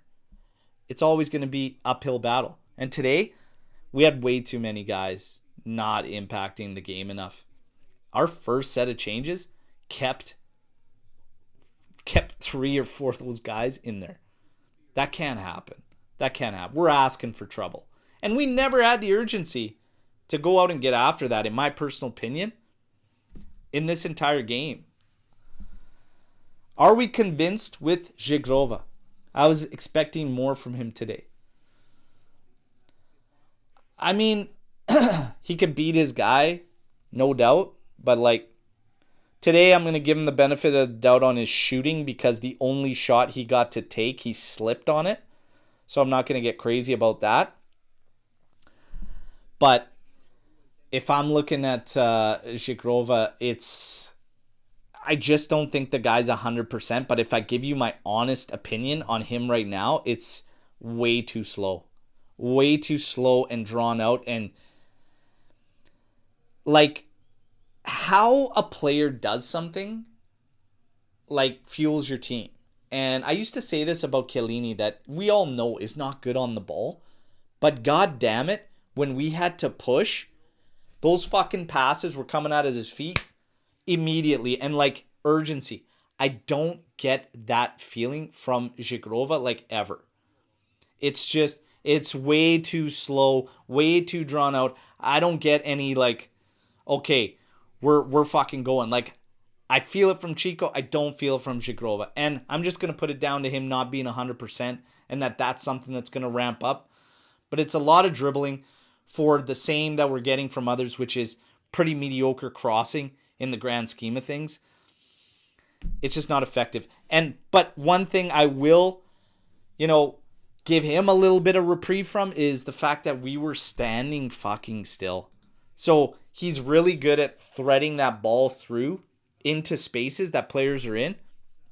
It's always going to be uphill battle. And today, we had way too many guys not impacting the game enough. Our first set of changes kept 3 or 4 of those guys in there. That can't happen. We're asking for trouble. And we never had the urgency to go out and get after that, in my personal opinion, in this entire game. Are we convinced with Zigrova? I was expecting more from him today. I mean, he could beat his guy, no doubt. But like, today I'm going to give him the benefit of the doubt on his shooting because the only shot he got to take, he slipped on it. So I'm not going to get crazy about that. But if I'm looking at Zigrova, I just don't think the guy's 100%. But if I give you my honest opinion on him right now, it's way too slow. Way too slow and drawn out. And like, how a player does something, like, fuels your team. And I used to say this about Chiellini that we all know is not good on the ball. But god damn it, when we had to push, those fucking passes were coming out of his feet immediately and like urgency. I don't get that feeling from Zigrova like ever. It's way too slow, way too drawn out. I don't get any like, okay, we're fucking going. Like, I feel it from Chico. I don't feel it from Zigrova. And I'm just going to put it down to him not being 100% and that's something that's going to ramp up. But it's a lot of dribbling for the same that we're getting from others, which is pretty mediocre crossing in the grand scheme of things. It's just not effective. But one thing I will, give him a little bit of reprieve from is the fact that we were standing fucking still. So he's really good at threading that ball through into spaces that players are in.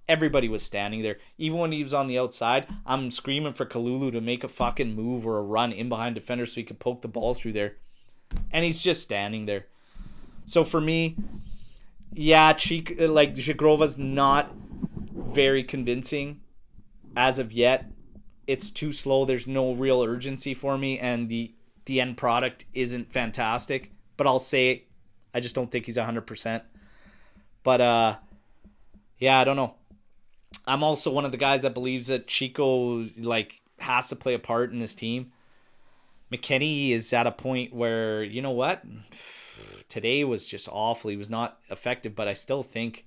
Everybody was standing there. Even when he was on the outside, I'm screaming for Kalulu to make a fucking move or a run in behind defenders so he could poke the ball through there. And he's just standing there. So for me, yeah, Zigrova's not very convincing as of yet. It's too slow. There's no real urgency for me, and the end product isn't fantastic. But I'll say I just don't think he's 100%. But yeah, I don't know. I'm also one of the guys that believes that Chico has to play a part in this team. McKennie is at a point where, you know what? Today was just awful. He was not effective, but I still think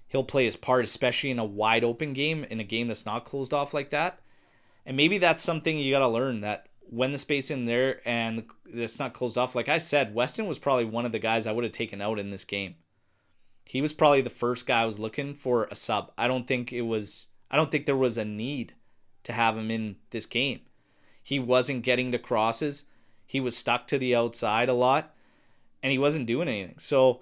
he'll play his part, especially in a wide open game, in a game that's not closed off like that. And maybe that's something you got to learn, that when the space in there and it's not closed off, like I said, Weston was probably one of the guys I would have taken out in this game. He was probably the first guy I was looking for a sub. I don't think it was I don't think there was a need to have him in this game. He wasn't getting the crosses. He was stuck to the outside a lot, and he wasn't doing anything. So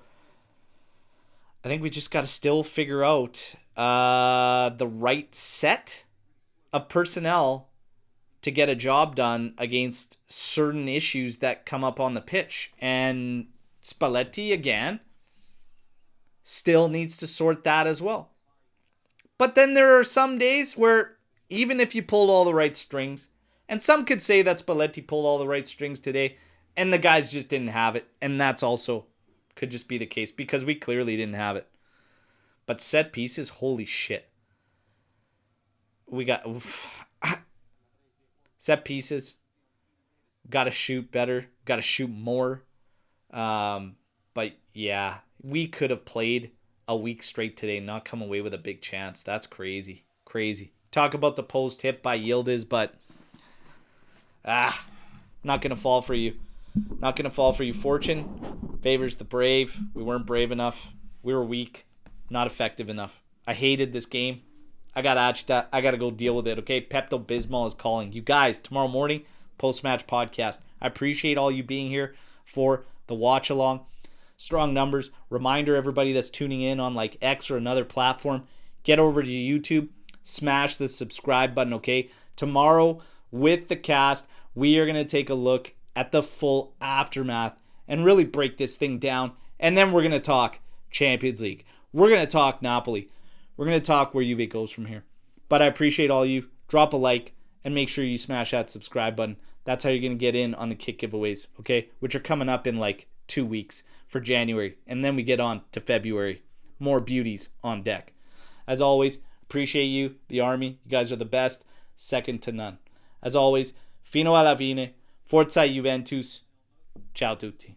I think we just got to still figure out the right set of personnel to get a job done against certain issues that come up on the pitch. And Spalletti, again, still needs to sort that as well. But then there are some days where even if you pulled all the right strings, and some could say that Spalletti pulled all the right strings today, and the guys just didn't have it. And that's also could just be the case because we clearly didn't have it. But set pieces, holy shit. We got set pieces. Got to shoot better. Got to shoot more. But yeah, we could have played a week straight today and not come away with a big chance. That's crazy. Crazy. Talk about the post hit by Yildiz, but not going to fall for you. Not going to fall for you. Fortune favors the brave. We weren't brave enough. We were weak. Not effective enough. I hated this game. I got agita. I got to go deal with it, okay? Pepto-Bismol is calling. You guys, tomorrow morning, post-match podcast. I appreciate all you being here for the watch-along. Strong numbers. Reminder, everybody that's tuning in on like X or another platform, get over to YouTube. Smash the subscribe button, okay? Tomorrow, with the cast, we are going to take a look at the full aftermath and really break this thing down. And then we're going to talk Champions League. We're going to talk Napoli. We're going to talk where Juve goes from here. But I appreciate all you. Drop a like and make sure you smash that subscribe button. That's how you're going to get in on the kick giveaways, okay? Which are coming up in like 2 weeks for January. And then we get on to February. More beauties on deck. As always, appreciate you, the Army. You guys are the best. Second to none. As always, fino alla fine. Forza Juventus. Ciao tutti.